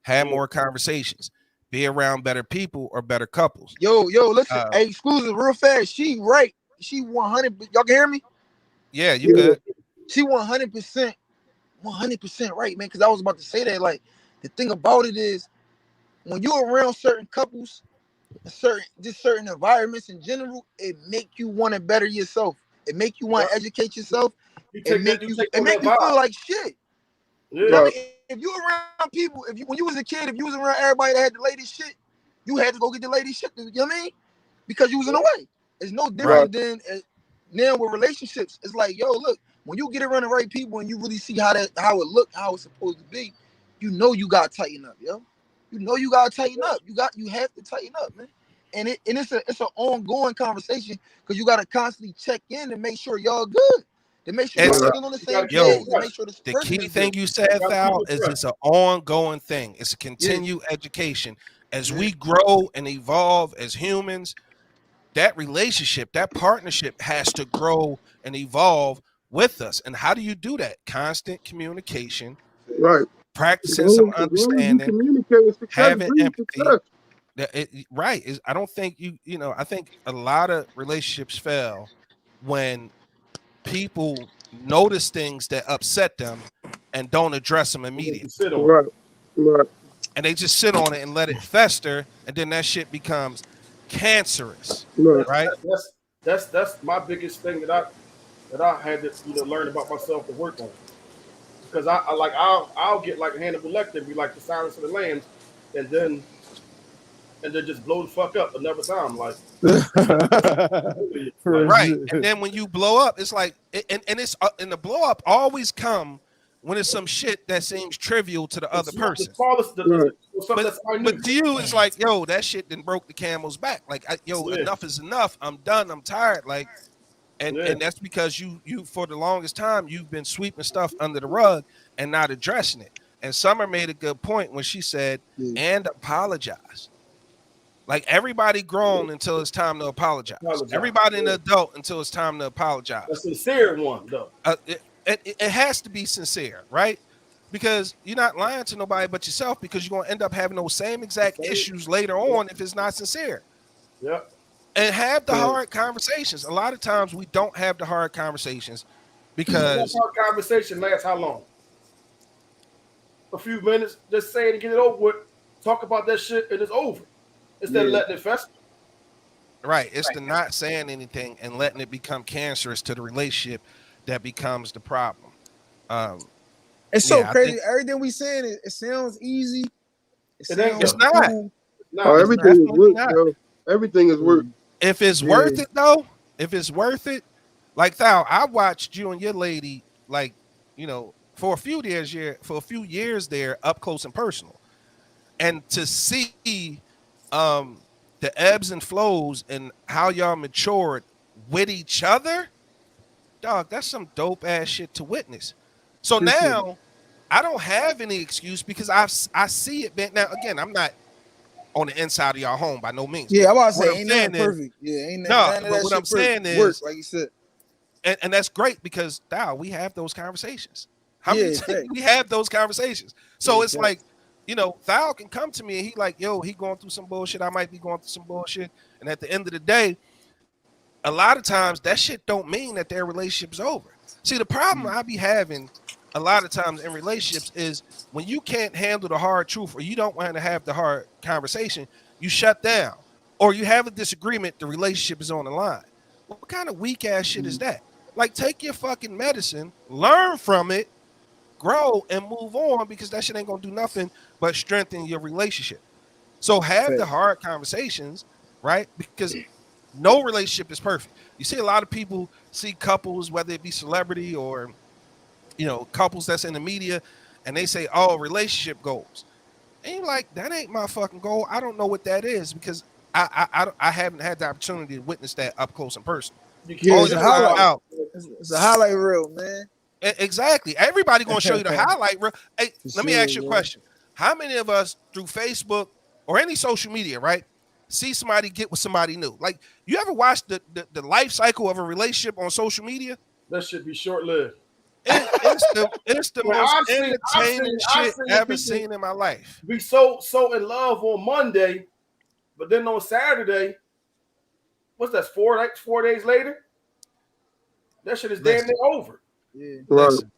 Have more conversations. Be around better people or better couples. Yo, listen. Hey, exclusive, real fast. She right. She 100. Y'all can hear me? Yeah, you good. She 100% right, man. Because I was about to say that. Like, the thing about it is, when you're around certain couples, certain environments in general, it make you want to better yourself. It make you want to educate yourself. It make you feel like shit. Yeah. You know what I mean? If you around people, when you was a kid, if you was around everybody that had the latest shit, you had to go get the latest shit. You know what I mean? Because you was in the way. It's no different than now with relationships. It's like, yo, look, when you get around the right people and you really see how it look, how it's supposed to be, you know you gotta tighten up, yo. You know you gotta tighten up. You have to tighten up, man. And it's an ongoing conversation because you gotta constantly check in and make sure y'all good. To make sure you're still on the same page. To make sure the key thing you said, Thal, is it's an ongoing thing. It's a continued education. As we grow and evolve as humans, that relationship, that partnership has to grow and evolve with us. And how do you do that? Constant communication, practicing some understanding, having empathy. I don't think I think a lot of relationships fail when people notice things that upset them and don't address them immediately. Right. And they just sit on it and let it fester, and then that shit becomes cancerous. Right. That's my biggest thing that I had to learn about myself to work on. Because I'll get like Hannibal Lecter and be like the Silence of the Lambs, and then just blow the fuck up another time, like right. And then when you blow up, it's like and the blow up always come when it's some shit that seems trivial to the other person. The but to you, it's like, yo, that shit then broke the camel's back. Like, enough is enough. I'm done. I'm tired. Like, and that's because you for the longest time you've been sweeping stuff under the rug and not addressing it. And Summer made a good point when she said, and apologize. Like, everybody grown until it's time to apologize. Everybody an adult until it's time to apologize. A sincere one, though. It has to be sincere, right? Because you're not lying to nobody but yourself, because you're going to end up having those same exact issues later on if it's not sincere. Yep. And have the hard conversations. A lot of times we don't have the hard conversations because... That hard conversation lasts how long? A few minutes. Just say it and get it over with. Talk about that shit and it's over. Instead of letting it fester. Right. It's the not saying anything and letting it become cancerous to the relationship that becomes the problem. It's so crazy. Everything we saying, it sounds easy. It's not. No, everything is work, bro. Everything is work. If it's worth it, though, if it's worth it, like Thou, I watched you and your lady, like, for a few years there, up close and personal, and to see the ebbs and flows and how y'all matured with each other, dog, that's some dope ass shit to witness. So now I don't have any excuse because I see it. Now, again, I'm not on the inside of y'all home by no means. Yeah, I'm about to say, ain't nothing perfect. Yeah, ain't nothing. No, but what I'm saying is, work, like you said, and that's great because we have those conversations. We have those conversations. So it's like, Thou can come to me and he like, yo, he going through some bullshit. I might be going through some bullshit. And at the end of the day, a lot of times that shit don't mean that their relationship's over. See, the problem I be having a lot of times in relationships is when you can't handle the hard truth or you don't want to have the hard conversation, you shut down or you have a disagreement, the relationship is on the line. What kind of weak ass shit is that? Like, take your fucking medicine, learn from it, grow and move on, because that shit ain't gonna do nothing but strengthen your relationship. So have the hard conversations, right? Because no relationship is perfect. You see a lot of people see couples, whether it be celebrity or couples that's in the media, and they say, oh, relationship goals. And you're like, that ain't my fucking goal. I don't know what that is because I haven't had the opportunity to witness that up close and personal. It's a highlight reel, man. Exactly. Everybody gonna show you the highlight reel. Hey, let me ask you a question. How many of us through Facebook or any social media, right, see somebody get with somebody new? Like, you ever watch the life cycle of a relationship on social media? That should be short-lived. It's the most entertaining shit I've ever seen in my life. Be so in love on Monday, but then on Saturday, what's that? 4 days later, that shit is damn near over. Yeah. Listen,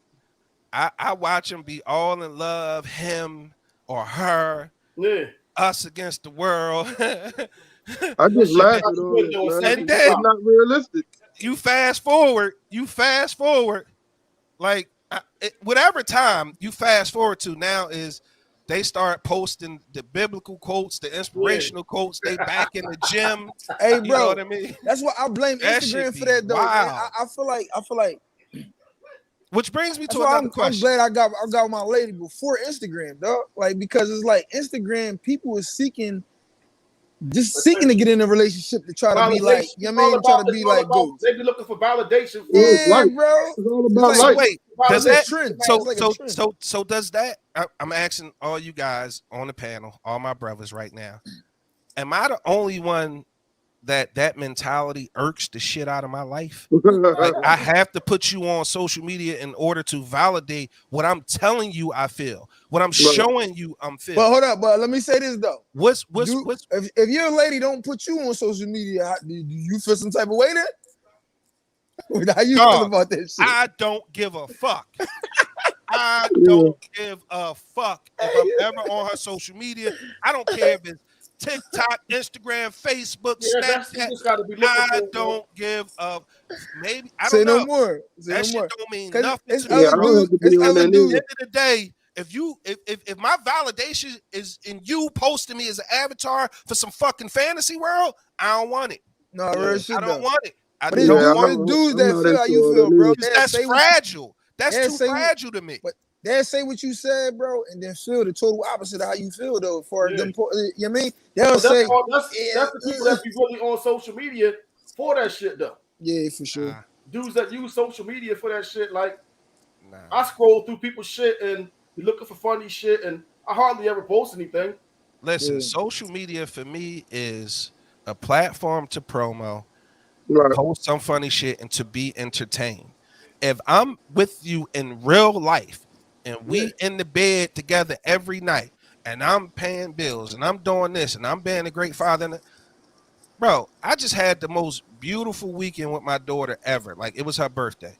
I watch him be all in love, him or her, us against the world. I just laugh at it, and then it's not realistic. You fast forward, like whatever time you fast forward to now is they start posting the biblical quotes, the inspirational quotes. They back in the gym. Hey, bro, you know what I mean? That's why I blame Instagram for that, though. Wow. I feel like. Which brings me to another question. I'm glad I got my lady before Instagram, dog. Like, because it's like Instagram, people is seeking to get in a relationship to try to be like, try to be like ghosts. They be looking for validation. Yeah, bro. It's all about life. Wait, does that trend? So does that? I'm asking all you guys on the panel, all my brothers right now. Am I the only one that mentality irks the shit out of my life? Like, I have to put you on social media in order to validate what I'm telling you I feel, what I'm showing you I'm feeling. But hold up, but let me say this though. If your lady don't put you on social media, do you feel some type of way then? How you feel about that shit? I don't give a fuck. I don't give a fuck if I'm ever on her social media. I don't care if it's TikTok, Instagram, Facebook, Snapchat. I don't give a maybe. I don't know. No more. That shit don't mean nothing it's to me. Other dudes, At the end of the day, if my validation is in you posting me as an avatar for some fucking fantasy world, I don't want it. No, I don't want it. I don't want dudes that feel how you feel, bro. That's fragile. That's too fragile to me. they'll say what you said, bro, and then feel the total opposite of how you feel though. For them, you know what I mean? They'll say that's the people that be really on social media for that shit though. Yeah, for sure. Dudes that use social media for that shit, like I scroll through people's shit and be looking for funny shit, and I hardly ever post anything. Listen, social media for me is a platform to promo, post some funny shit, and to be entertained. If I'm with you in real life and we in the bed together every night and I'm paying bills and I'm doing this and I'm being a great father, bro, I just had the most beautiful weekend with my daughter ever. Like, it was her birthday.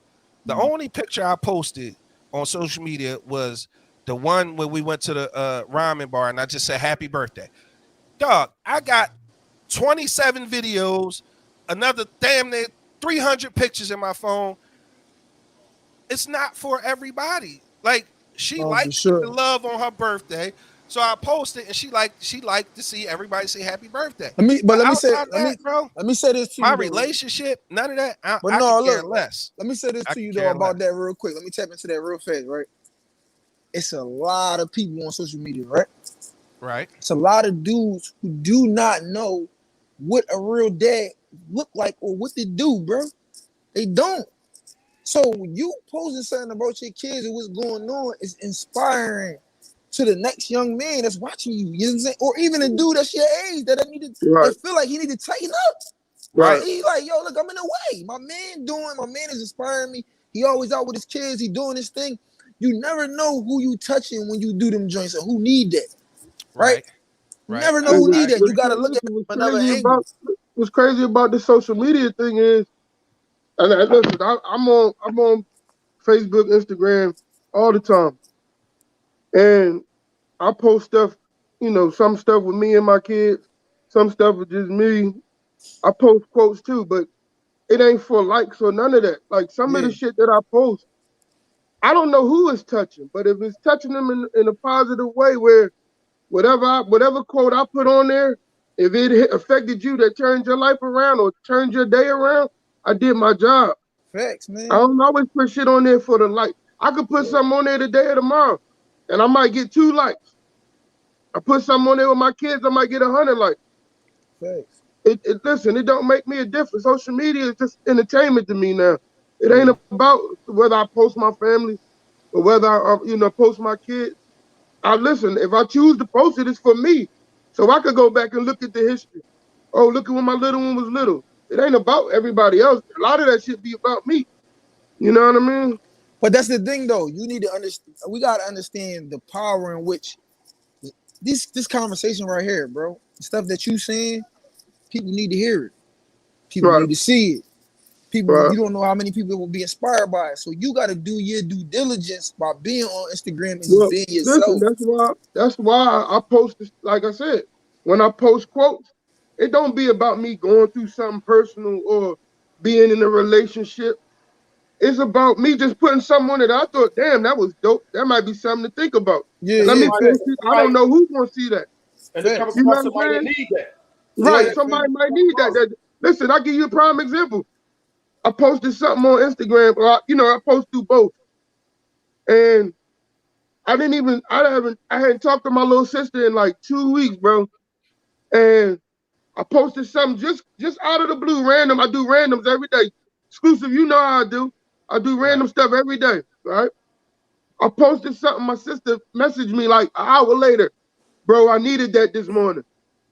The only picture I posted on social media was the one where we went to the ramen bar and I just said happy birthday. Dog, I got 27 videos, another damn near 300 pictures in my phone. It's not for everybody. Like, she liked the love on her birthday, so I posted, and she liked to see everybody say happy birthday. Let me say this to you. My relationship, none of that. I care less. Let me say this to you though about that real quick. Let me tap into that real fast, right? It's a lot of people on social media, right? Right. It's a lot of dudes who do not know what a real dad look like or what they do, bro. They don't. So when you posting something about your kids and what's going on is inspiring to the next young man that's watching you. You know what I'm saying? Or even a dude that's your age that I feel like he need to tighten up. Right. He like, yo, look, I'm in the way. My man is inspiring me. He always out with his kids. He doing his thing. You never know who you touching when you do them joints or who need that. Right? You never know who need that. You gotta look at it from another angle. What's crazy about the social media thing is, and listen, I'm on Facebook, Instagram all the time, and I post stuff, some stuff with me and my kids, some stuff with just me. I post quotes too, but it ain't for likes or none of that. Like some of the shit that I post, I don't know who it's touching, but if it's touching them in a positive way, where whatever quote I put on there, if it affected you, that turned your life around or turned your day around, I did my job. Facts, man. I don't always put shit on there for the like. I could put something on there today or tomorrow, and I might get 2 likes. I put something on there with my kids, I might get 100 likes. Thanks. Listen, it don't make me a difference. Social media is just entertainment to me now. It ain't about whether I post my family or whether I post my kids. Listen, if I choose to post it, it's for me. So I could go back and look at the history. Oh, look at when my little one was little. It ain't about everybody else. A lot of that shit be about me. You know what I mean? But that's the thing, though. You need to understand. We got to understand the power in which this conversation right here, bro. The stuff that you saying, people need to hear it. People need to see it. People, you don't know how many people will be inspired by it. So you got to do your due diligence by being on Instagram and just being yourself. Listen, that's why I post this. Like I said, when I post quotes, it don't be about me going through something personal or being in a relationship. It's about me just putting something on it. I thought, damn, that was dope. That might be something to think about. I don't know who's gonna see that. And it comes across somebody that need that. Right, somebody might need that. Listen, I'll give you a prime example. I posted something on Instagram. I post through both, and I hadn't talked to my little sister in like 2 weeks, bro. And I posted something just out of the blue, random. I do randoms every day. Exclusive, you know how I do. I do random stuff every day, right? I posted something. My sister messaged me like an hour later, bro. I needed that this morning.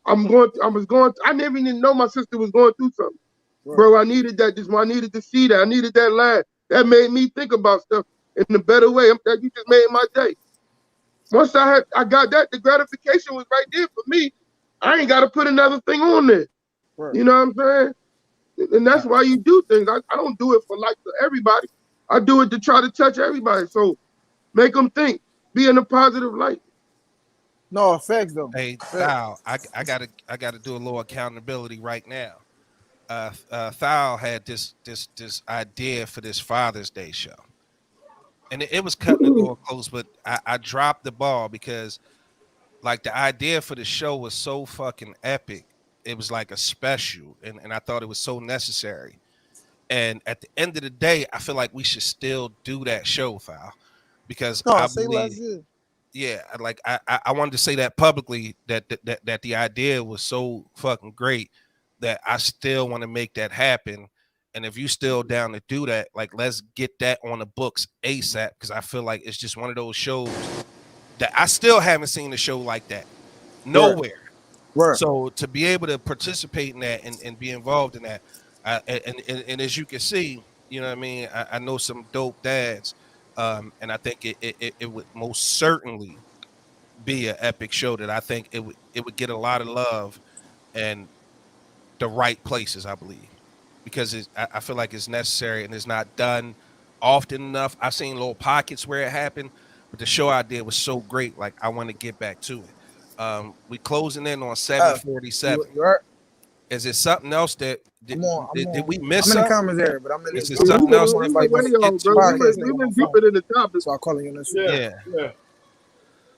I didn't even know my sister was going through something. Right. Bro, I needed that this morning. I needed to see that. I needed that line. That made me think about stuff in a better way. That you just made my day. Once I got that, the gratification was right there for me. I ain't got to put another thing on there. Right. You know what I'm saying? And that's why you do things. I don't do it for everybody. I do it to try to touch everybody. So make them think. Be in a positive light. No effects though. Hey, Thal, I gotta do a little accountability right now. Thal had this idea for this Father's Day show, and it was cutting the door close, but I dropped the ball because like the idea for the show was so fucking epic. It was like a special, and I thought it was so necessary. And at the end of the day, I feel like we should still do that show, Thal. because No, I say believe, less. yeah, like I wanted to say that publicly, that the idea was so fucking great that I still want to make that happen. And if you still down to do that, like let's get that on the books ASAP, because I feel like it's just one of those shows that I still haven't seen a show like that nowhere. Right. So to be able to participate in that and be involved in that, and as you can see, you know what I mean, I know some dope dads, and I think it would most certainly be an epic show that I think it would get a lot of love and the right places, I believe, because I feel like it's necessary and it's not done often enough. I've seen little pockets where it happened, but the show idea was so great. Like I want to get back to it. We closing in on 7:47. You right. Is it something else that did we miss? I'm in the comments area, but I'm in Is this. it something else We that went way on, bro. We went deeper than the topic. So I'll call you on this. Yeah.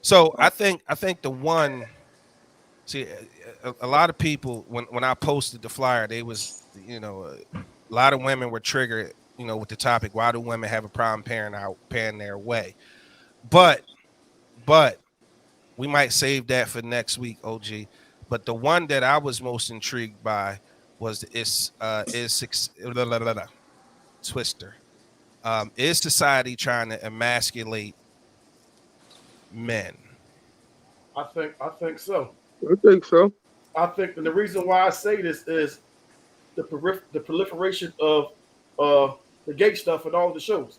So I think the one. See, a lot of people when I posted the flyer, they was a lot of women were triggered, with the topic. Why do women have a problem paying their way? But we might save that for next week, OG. But the one that I was most intrigued by was Twister. Is society trying to emasculate men? I think so. I think so. I think, and the reason why I say this is the proliferation of the gay stuff and all the shows.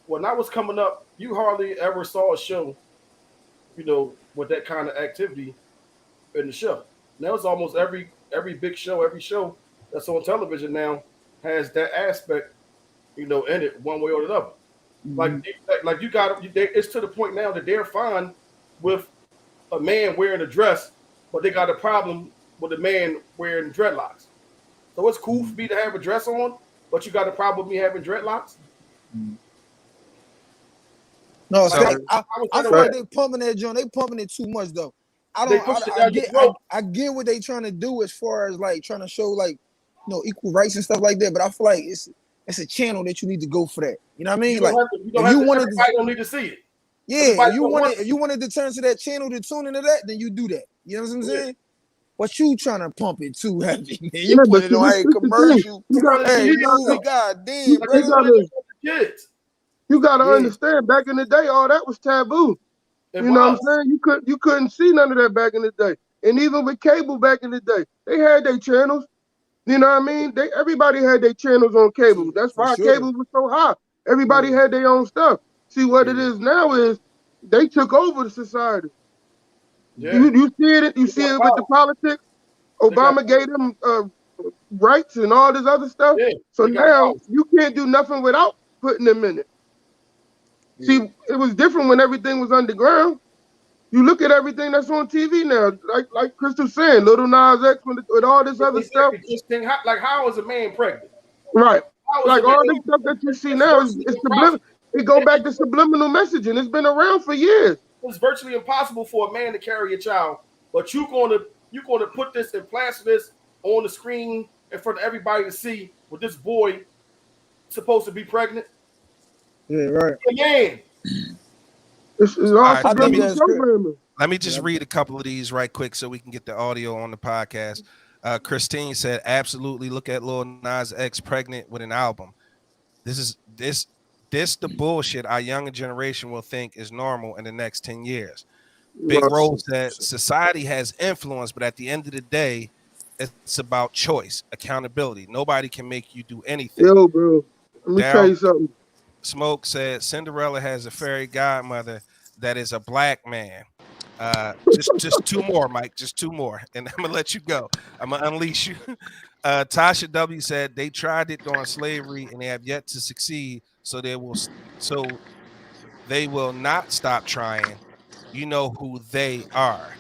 When I was coming up, you hardly ever saw a show, with that kind of activity in the show. Now it's almost every big show, every show that's on television now has that aspect, in it one way or the other. Mm-hmm. Like you got it's to the point now that they're fine with a man wearing a dress, but they got a problem with a man wearing dreadlocks. So it's cool for me to have a dress on, but you got a problem with me having dreadlocks? No, I feel like they pumping that joint. They pumping it too much though. I get what they trying to do as far as like trying to show like equal rights and stuff like that. But I feel like it's a channel that you need to go for that. You know what I mean? Everybody don't need to see it. Yeah, if you wanted to turn to that channel to tune into that, then you do that. You know what I'm saying? But you trying to pump it too heavy, man. You put it on commercial. Goddamn, bro. You gotta understand, back in the day, all that was taboo. You know what I'm saying? You couldn't see none of that back in the day. And even with cable back in the day, they had their channels. You know what I mean? Everybody had their channels on cable. That's why cable was so high. Everybody had their own stuff. See, what it is now is they took over the society. Yeah. You see it. You see it with the politics. Obama gave them rights and all this other stuff. Yeah. So now you can't do nothing without putting them in it. Yeah. See, it was different when everything was underground. You look at everything that's on TV now, like Crystal saying, Little Nas X with all this other stuff. Like, how is a man pregnant? Right. Like all this stuff that you see now is subliminal. It go back to subliminal messaging. It's been around for years. It's virtually impossible for a man to carry a child, but you're gonna put this and plaster this on the screen in front of everybody to see with this boy supposed to be pregnant. Yeah, right. Again. Let me just read a couple of these right quick so we can get the audio on the podcast. Christine said, absolutely look at Lil Nas X pregnant with an album. This the bullshit our younger generation will think is normal in the next 10 years. Big Rose said society has influence, but at the end of the day, it's about choice, accountability. Nobody can make you do anything. Yo, bro, let me tell you something. Smoke said Cinderella has a fairy godmother that is a black man. Just two more, Mike. Just two more, and I'm gonna let you go. I'm gonna unleash you. Tasha W said they tried it during slavery and they have yet to succeed. So they will not stop trying. You know who they are.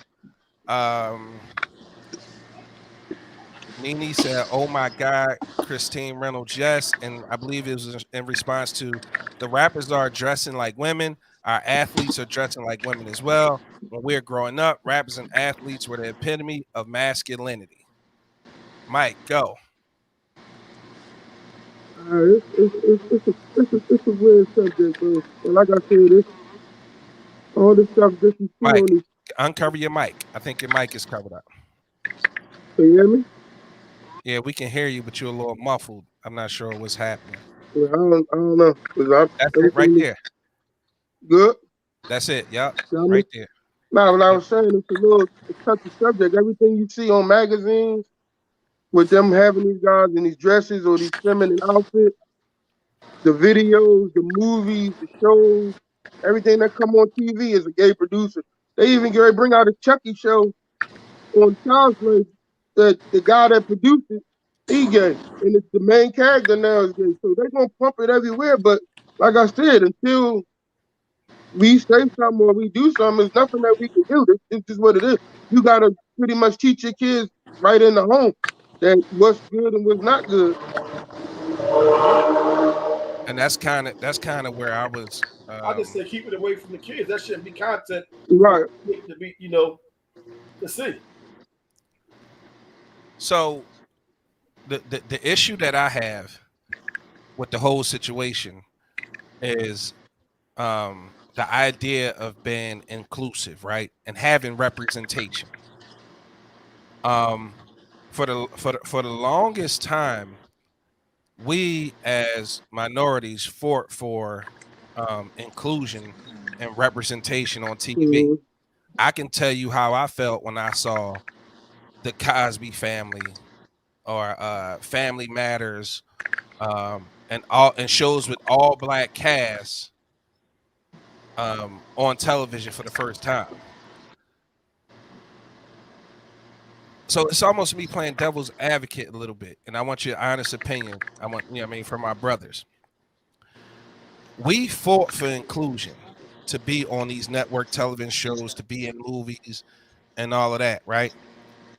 Nene said, "Oh my God, Christine Reynolds, yes," and I believe it was in response to the rappers are dressing like women. Our athletes are dressing like women as well. When we're growing up, rappers and athletes were the epitome of masculinity. Mike, go. It's a weird subject, bro. And like I said, it's all this stuff that you see Mike, on these. uncover your mic. I think your mic is covered up. Can you hear me? Yeah, we can hear you, but you're a little muffled. I'm not sure what's happening. Yeah, I don't know. That's it right Everything is there. good. That's it. Yep. You know what I mean? Right there. Nah, what I Yep. was saying, it's a little touchy subject. Everything you see on magazines with them having these guys in these dresses or these feminine outfits, the videos, the movies, the shows, everything that come on TV is a gay producer. They even get ready to bring out a Chucky show on Child's Play that the guy that produced it, he gay. And it's the main character now is gay. So they're gonna pump it everywhere. But like I said, until we say something or we do something, there's nothing that we can do. This is what it is. You gotta pretty much teach your kids right in the home that what's good and what's not good. And that's kind of where I was. I just say keep it away from the kids. That shouldn't be content Right. to be, to see. So the issue that I have with the whole situation is the idea of being inclusive, right, and having representation. For the longest time, we as minorities fought for inclusion and representation on TV. Mm-hmm. I can tell you how I felt when I saw the Cosby Family or Family Matters and shows with all black casts on television for the first time. So it's almost me playing devil's advocate a little bit, and I want your honest opinion. I want, from my brothers. We fought for inclusion, to be on these network television shows, to be in movies and all of that, right?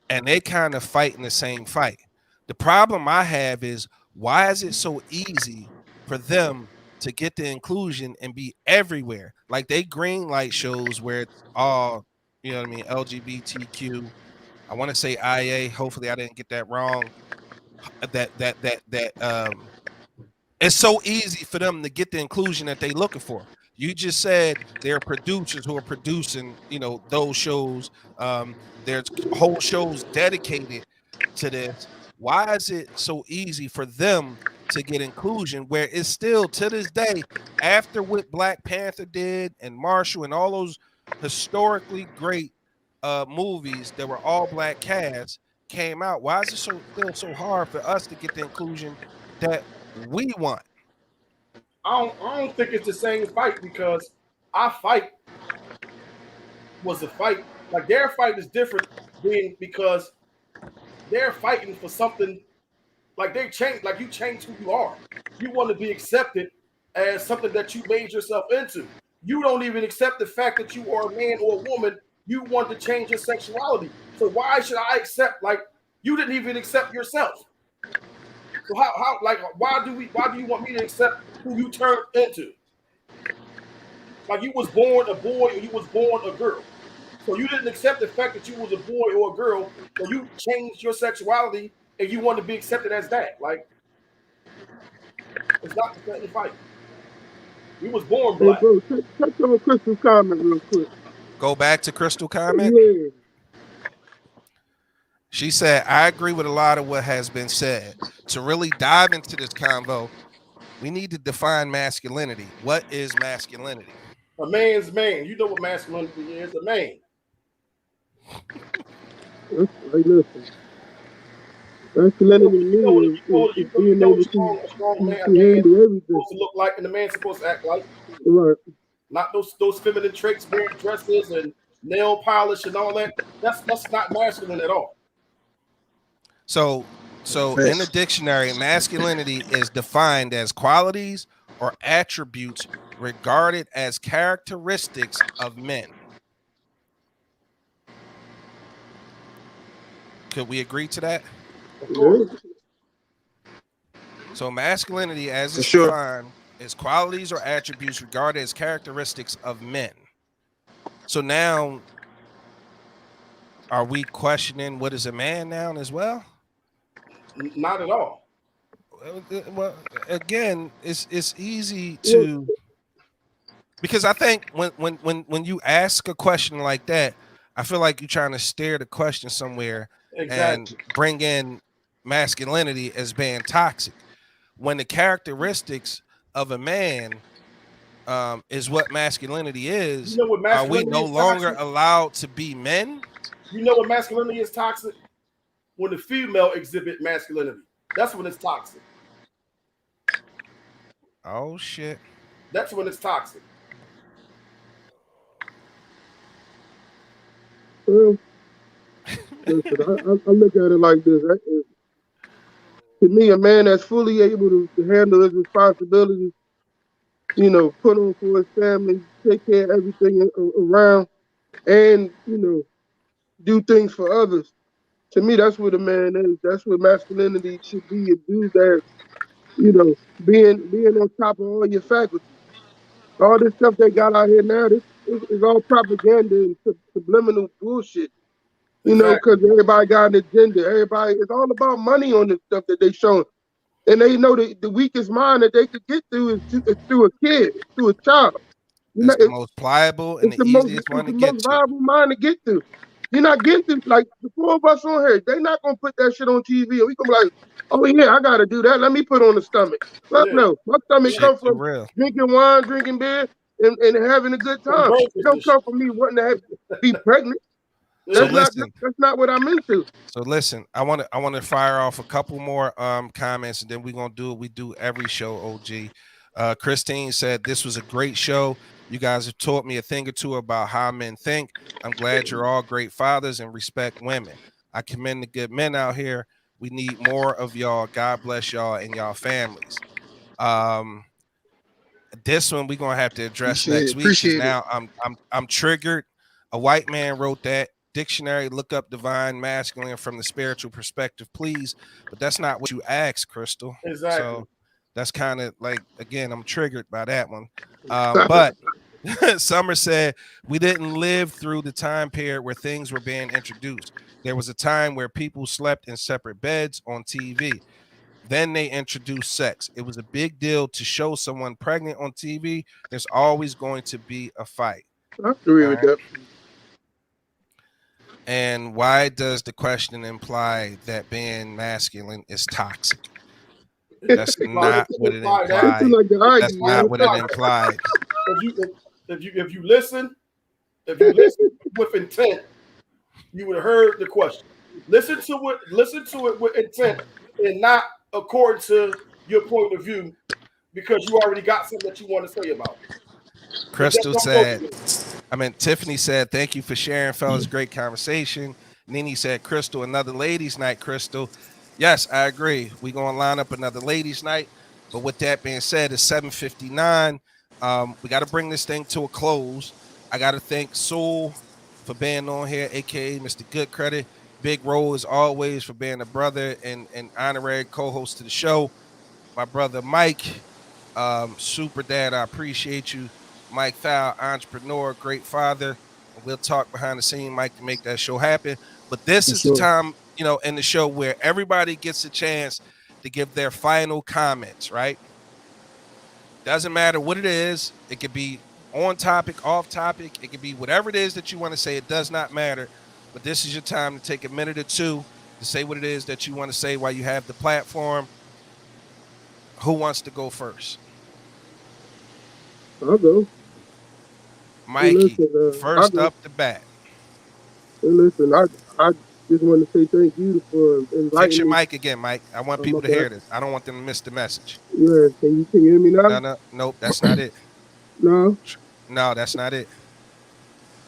And they kind of fighting the same fight. The problem I have is, why is it so easy for them to get the inclusion and be everywhere? Like, they green light shows where it's all, LGBTQ. I want to say IA. Hopefully I didn't get that wrong. It's so easy for them to get the inclusion that they're looking for. You just said there are producers who are producing, those shows. There's whole shows dedicated to this. Why is it so easy for them to get inclusion where it's still, to this day, after what Black Panther did and Marshall and all those historically great movies that were all black casts came out? Why is it still so hard for us to get the inclusion that we want? I don't think it's the same fight, because our fight was a fight. Like, their fight is different, because they're fighting for something. Like, they change. Like, you change who you are. You want to be accepted as something that you made yourself into. You don't even accept the fact that you are a man or a woman. You want to change your sexuality. So why should I accept? Like, you didn't even accept yourself. So how like why do you want me to accept who you turned into? Like, you was born a boy or you was born a girl. So you didn't accept the fact that you was a boy or a girl, so you changed your sexuality and you want to be accepted as that. Like, it's not the same fight. You was born black. Hey, bro, touch on Crystal comment real quick. Go back to Crystal comment. Yeah. She said, I agree with a lot of what has been said. To really dive into this convo, we need to define masculinity. What is masculinity? A man's man. You know what masculinity is? A man. Like, listen. Masculinity is being able to handle everything. Supposed to look like, and the man's supposed to act like. Right. Not those feminine traits, wearing dresses and nail polish and all that. That's not masculine at all. So in the dictionary, masculinity is defined as qualities or attributes regarded as characteristics of men. Could we agree to that? Of course. So masculinity, as it's defined, is qualities or attributes regarded as characteristics of men. So now, are we questioning what is a man now as well? Not at all. well, again, it's easy to, because I think when you ask a question like that, I feel like you're trying to steer the question somewhere and Exactly. bring in masculinity as being toxic, when the characteristics of a man is what masculinity You is. know what Are we masculinity no is longer toxic? allowed to be men? You know what masculinity is toxic? When the female exhibit masculinity, that's when it's toxic. Oh shit. That's when it's toxic. Well, listen, I look at it like this. To me, a man that's fully able to handle his responsibilities, put on for his family, take care of everything around, and, do things for others. To me, that's what a man is. That's what masculinity should be. A dude that, being on top of all your faculties. All this stuff they got out here now, this is all propaganda and subliminal bullshit. Exactly. Because everybody got an agenda. Everybody, it's all about money on this stuff that they showing. And they know the weakest mind that they could get through is through a kid, through a child. You know, It's the most pliable and it's the the most easiest one it's to the get most to. viable mind to get to. You're not getting to, like, the four of us on here. They're not gonna put that shit on TV and we gonna be like, oh yeah, I gotta do that. Let me put on the stomach. Fuck Yeah. no. My stomach Shit come too from real. drinking wine, drinking beer, and having a good From time. It burgers and don't shit. come from me wanting to be pregnant. So Yeah. listen, That's not what I'm into. I want to fire off a couple more comments, and then we're gonna do what we do every show. OG, Christine said this was a great show. You guys have taught me a thing or two about how men think. I'm glad you're all great fathers and respect women. I commend the good men out here. We need more of y'all. God bless y'all and y'all families. Um, this one we're gonna have to address Appreciate it. next week because Appreciate it. now I'm triggered. A white man wrote that. Dictionary, look up divine masculine from the spiritual perspective, please. But that's not what you asked, Crystal. Exactly. So that's kind of like, again, I'm triggered by that one. But Summer said we didn't live through the time period where things were being introduced. There was a time where people slept in separate beds on TV. Then they introduced sex. It was a big deal to show someone pregnant on TV. There's always going to be a fight. I agree All with right. that. And why does the question imply that being masculine is toxic? That's Well, it not should what it imply that. It seems implied. like the That's argument, not man. what it implied. If you listen with intent, you would have heard the question. Listen to it with intent and not according to your point of view, because you already got something that you want to say about it. But that's Crystal what I'm said, supposed to do. Tiffany said, thank you for sharing, fellas. Great conversation. Nini said, Crystal, another ladies' night, Crystal. Yes, I agree. We're going to line up another ladies' night. But with that being said, it's 7:59. We got to bring this thing to a close. I got to thank Soul for being on here, a.k.a. Mr. Good Credit. Big Roll, as always, for being a brother and honorary co-host to the show. My brother Mike, super dad, I appreciate you. Mike Fowl, entrepreneur, great father. And we'll talk behind the scene, Mike, to make that show happen. But this For is the sure. time, in the show where everybody gets a chance to give their final comments, right? Doesn't matter what it is. It could be on topic, off topic. It could be whatever it is that you want to say. It does not matter. But this is your time to take a minute or two to say what it is that you want to say while you have the platform. Who wants to go first? I'll go. Hey, Mikey, listen, I'll first go. up the bat. Hey, listen, I just want to say thank you for Fix inviting your me. mic again, Mike. I want My people to bad. hear this. I don't want them to miss the message. Yeah, can you hear me now? No, no, nope, that's not it. No. No, that's not it.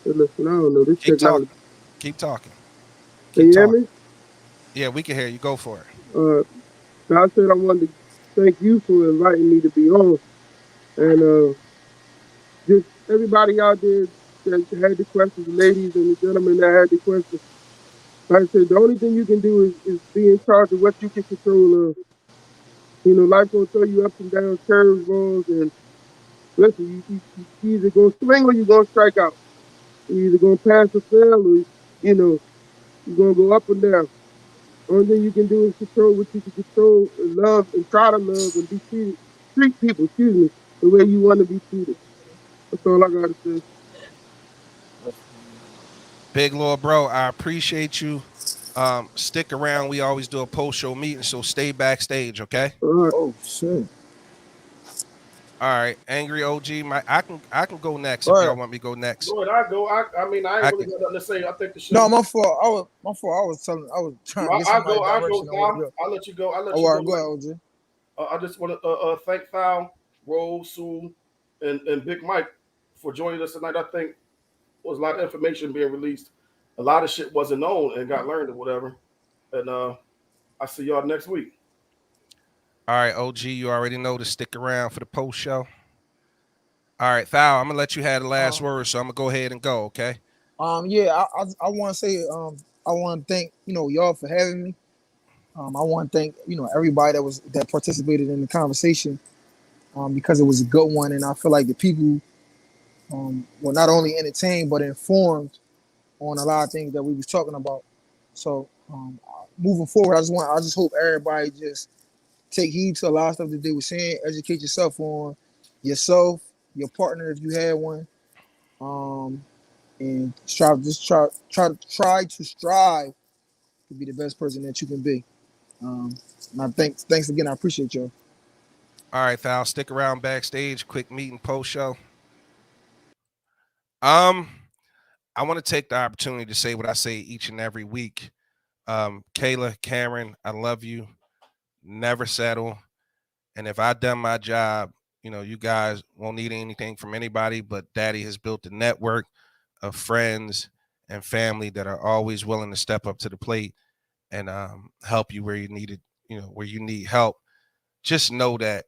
Hey, listen, I don't know this Keep technology. talking. Keep talking. Can Keep you hear talking. me? Yeah, we can hear you. Go for it. So I said I wanted to thank you for inviting me to be on, and just everybody out there that had the questions, the ladies and the gentlemen that had the questions. Like I said, the only thing you can do is be in charge of what you can control of. Life gonna throw you ups and downs, curves, balls, and listen, you either gonna swing or you gonna strike out. You either gonna pass or fail, or you're gonna go up and down. Only thing you can do is control what you can control and love and try to love and be treated, treat people, excuse me, the way you want to be treated. That's all I gotta say. Big Lord, bro, I appreciate you. Stick around. We always do a post-show meeting, so stay backstage, okay? All right. Oh shit. All right, Angry OG, I can go next Go if ahead. y'all want me to go next. Go ahead, I go. I mean, I ain't really got nothing to say. I think the show. No, my fault. I was trying to get somebody direction. I'll let you go. I'll let Oh, you all go. right, go ahead, OG. I just want to thank Thal, Rose, Sue, and Big Mike for joining us tonight. I think there was a lot of information being released. A lot of shit wasn't known and got learned or whatever. And I see y'all next week. All right, OG, you already know to stick around for the post show. All right, Thal, I'm gonna let you have the last word, so I'm gonna go ahead and go. Okay. Yeah, I want to say I want to thank y'all for having me. I want to thank everybody that participated in the conversation because it was a good one, and I feel like the people were not only entertained but informed on a lot of things that we was talking about. So moving forward, I just hope everybody just take heed to a lot of stuff that they were saying. Educate yourself on yourself, your partner if you had one, and try to strive to be the best person that you can be. And thanks again. I appreciate y'all. All right, Thal, stick around backstage. Quick meeting post show. I want to take the opportunity to say what I say each and every week. Kayla, Karen, I love you. Never settle. And if I done my job, you guys won't need anything from anybody, but Daddy has built a network of friends and family that are always willing to step up to the plate and help you where you need it, where you need help. Just know that,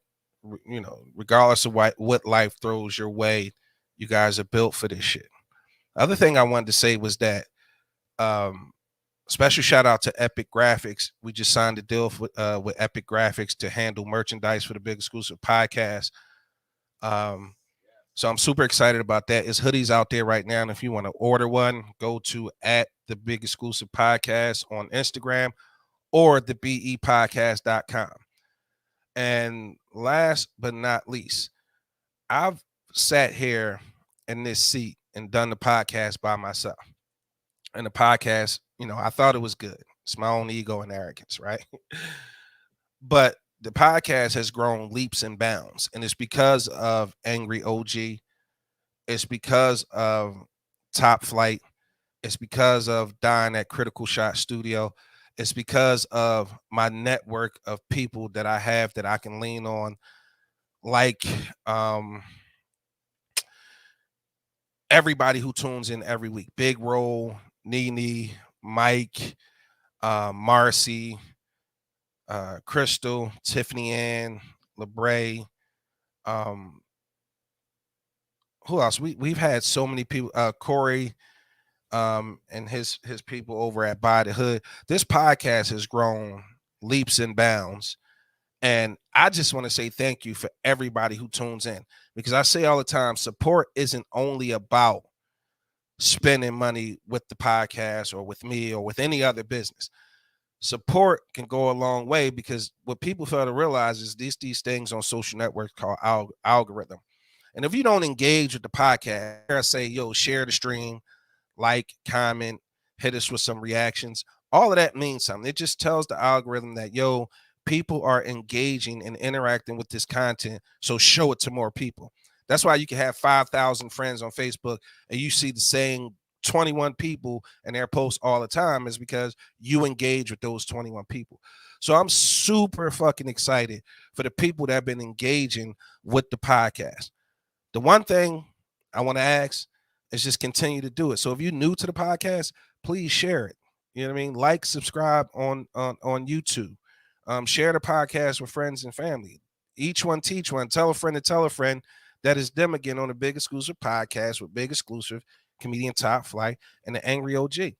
regardless of what life throws your way, you guys are built for this shit. Other thing I wanted to say was that special shout out to Epic Graphics. We just signed a deal with Epic Graphics to handle merchandise for the Big Exclusive podcast. So I'm super excited about that. It's hoodies out there right now. And if you want to order one, go to at the Big Exclusive Podcast on Instagram or thebepodcast.com. And last but not least, I've sat here in this seat and done the podcast by myself. And the podcast, I thought it was good. It's my own ego and arrogance, right? But the podcast has grown leaps and bounds. And it's because of Angry OG. It's because of Top Flight. It's because of Dying at Critical Shot Studio. It's because of my network of people that I have that I can lean on, like everybody who tunes in every week. Big Roll, Nene, Mike, Marcy, Crystal, Tiffany Ann, LeBray. Who else? We've had so many people. Corey, and his people over at By the Hood. This podcast has grown leaps and bounds. And I just want to say thank you for everybody who tunes in, because I say all the time, support isn't only about spending money with the podcast or with me or with any other business. Support can go a long way, because what people fail to realize is these things on social networks called algorithm. And if you don't engage with the podcast, I say, yo, share the stream, like, comment, hit us with some reactions. All of that means something. It just tells the algorithm that, yo, people are engaging and interacting with this content, so show it to more people. That's why you can have 5,000 friends on Facebook and you see the same 21 people in their posts all the time, is because you engage with those 21 people. So I'm super fucking excited for the people that have been engaging with the podcast. The one thing I want to ask is just continue to do it. So if you're new to the podcast, please share it. You know what I mean? Like, subscribe on YouTube. Share the podcast with friends and family. Each one teach one. Tell a friend to tell a friend. That is them again on the Big Exclusive Podcast with Big Exclusive, comedian Top Flight, and the Angry OG.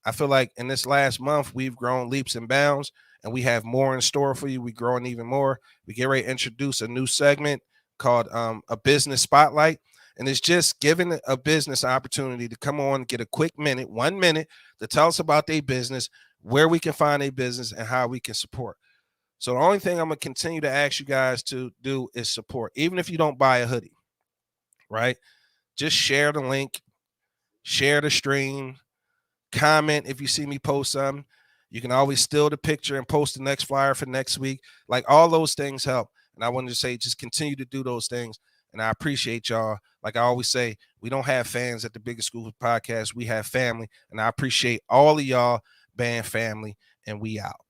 I feel like in this last month, we've grown leaps and bounds, and we have more in store for you. We're growing even more. We get ready to introduce a new segment called a business spotlight. And it's just giving a business opportunity to come on, get a quick minute, 1 minute, to tell us about their business. where we can find a business and how we can support. So the only thing I'm going to continue to ask you guys to do is support, even if you don't buy a hoodie, right? Just share the link, share the stream, comment if you see me post something. You can always steal the picture and post the next flyer for next week. Like, all those things help. And I wanted to say, just continue to do those things. And I appreciate y'all. Like I always say, we don't have fans at the Biggest School Podcast. We have family. And I appreciate all of y'all, band family. And we out.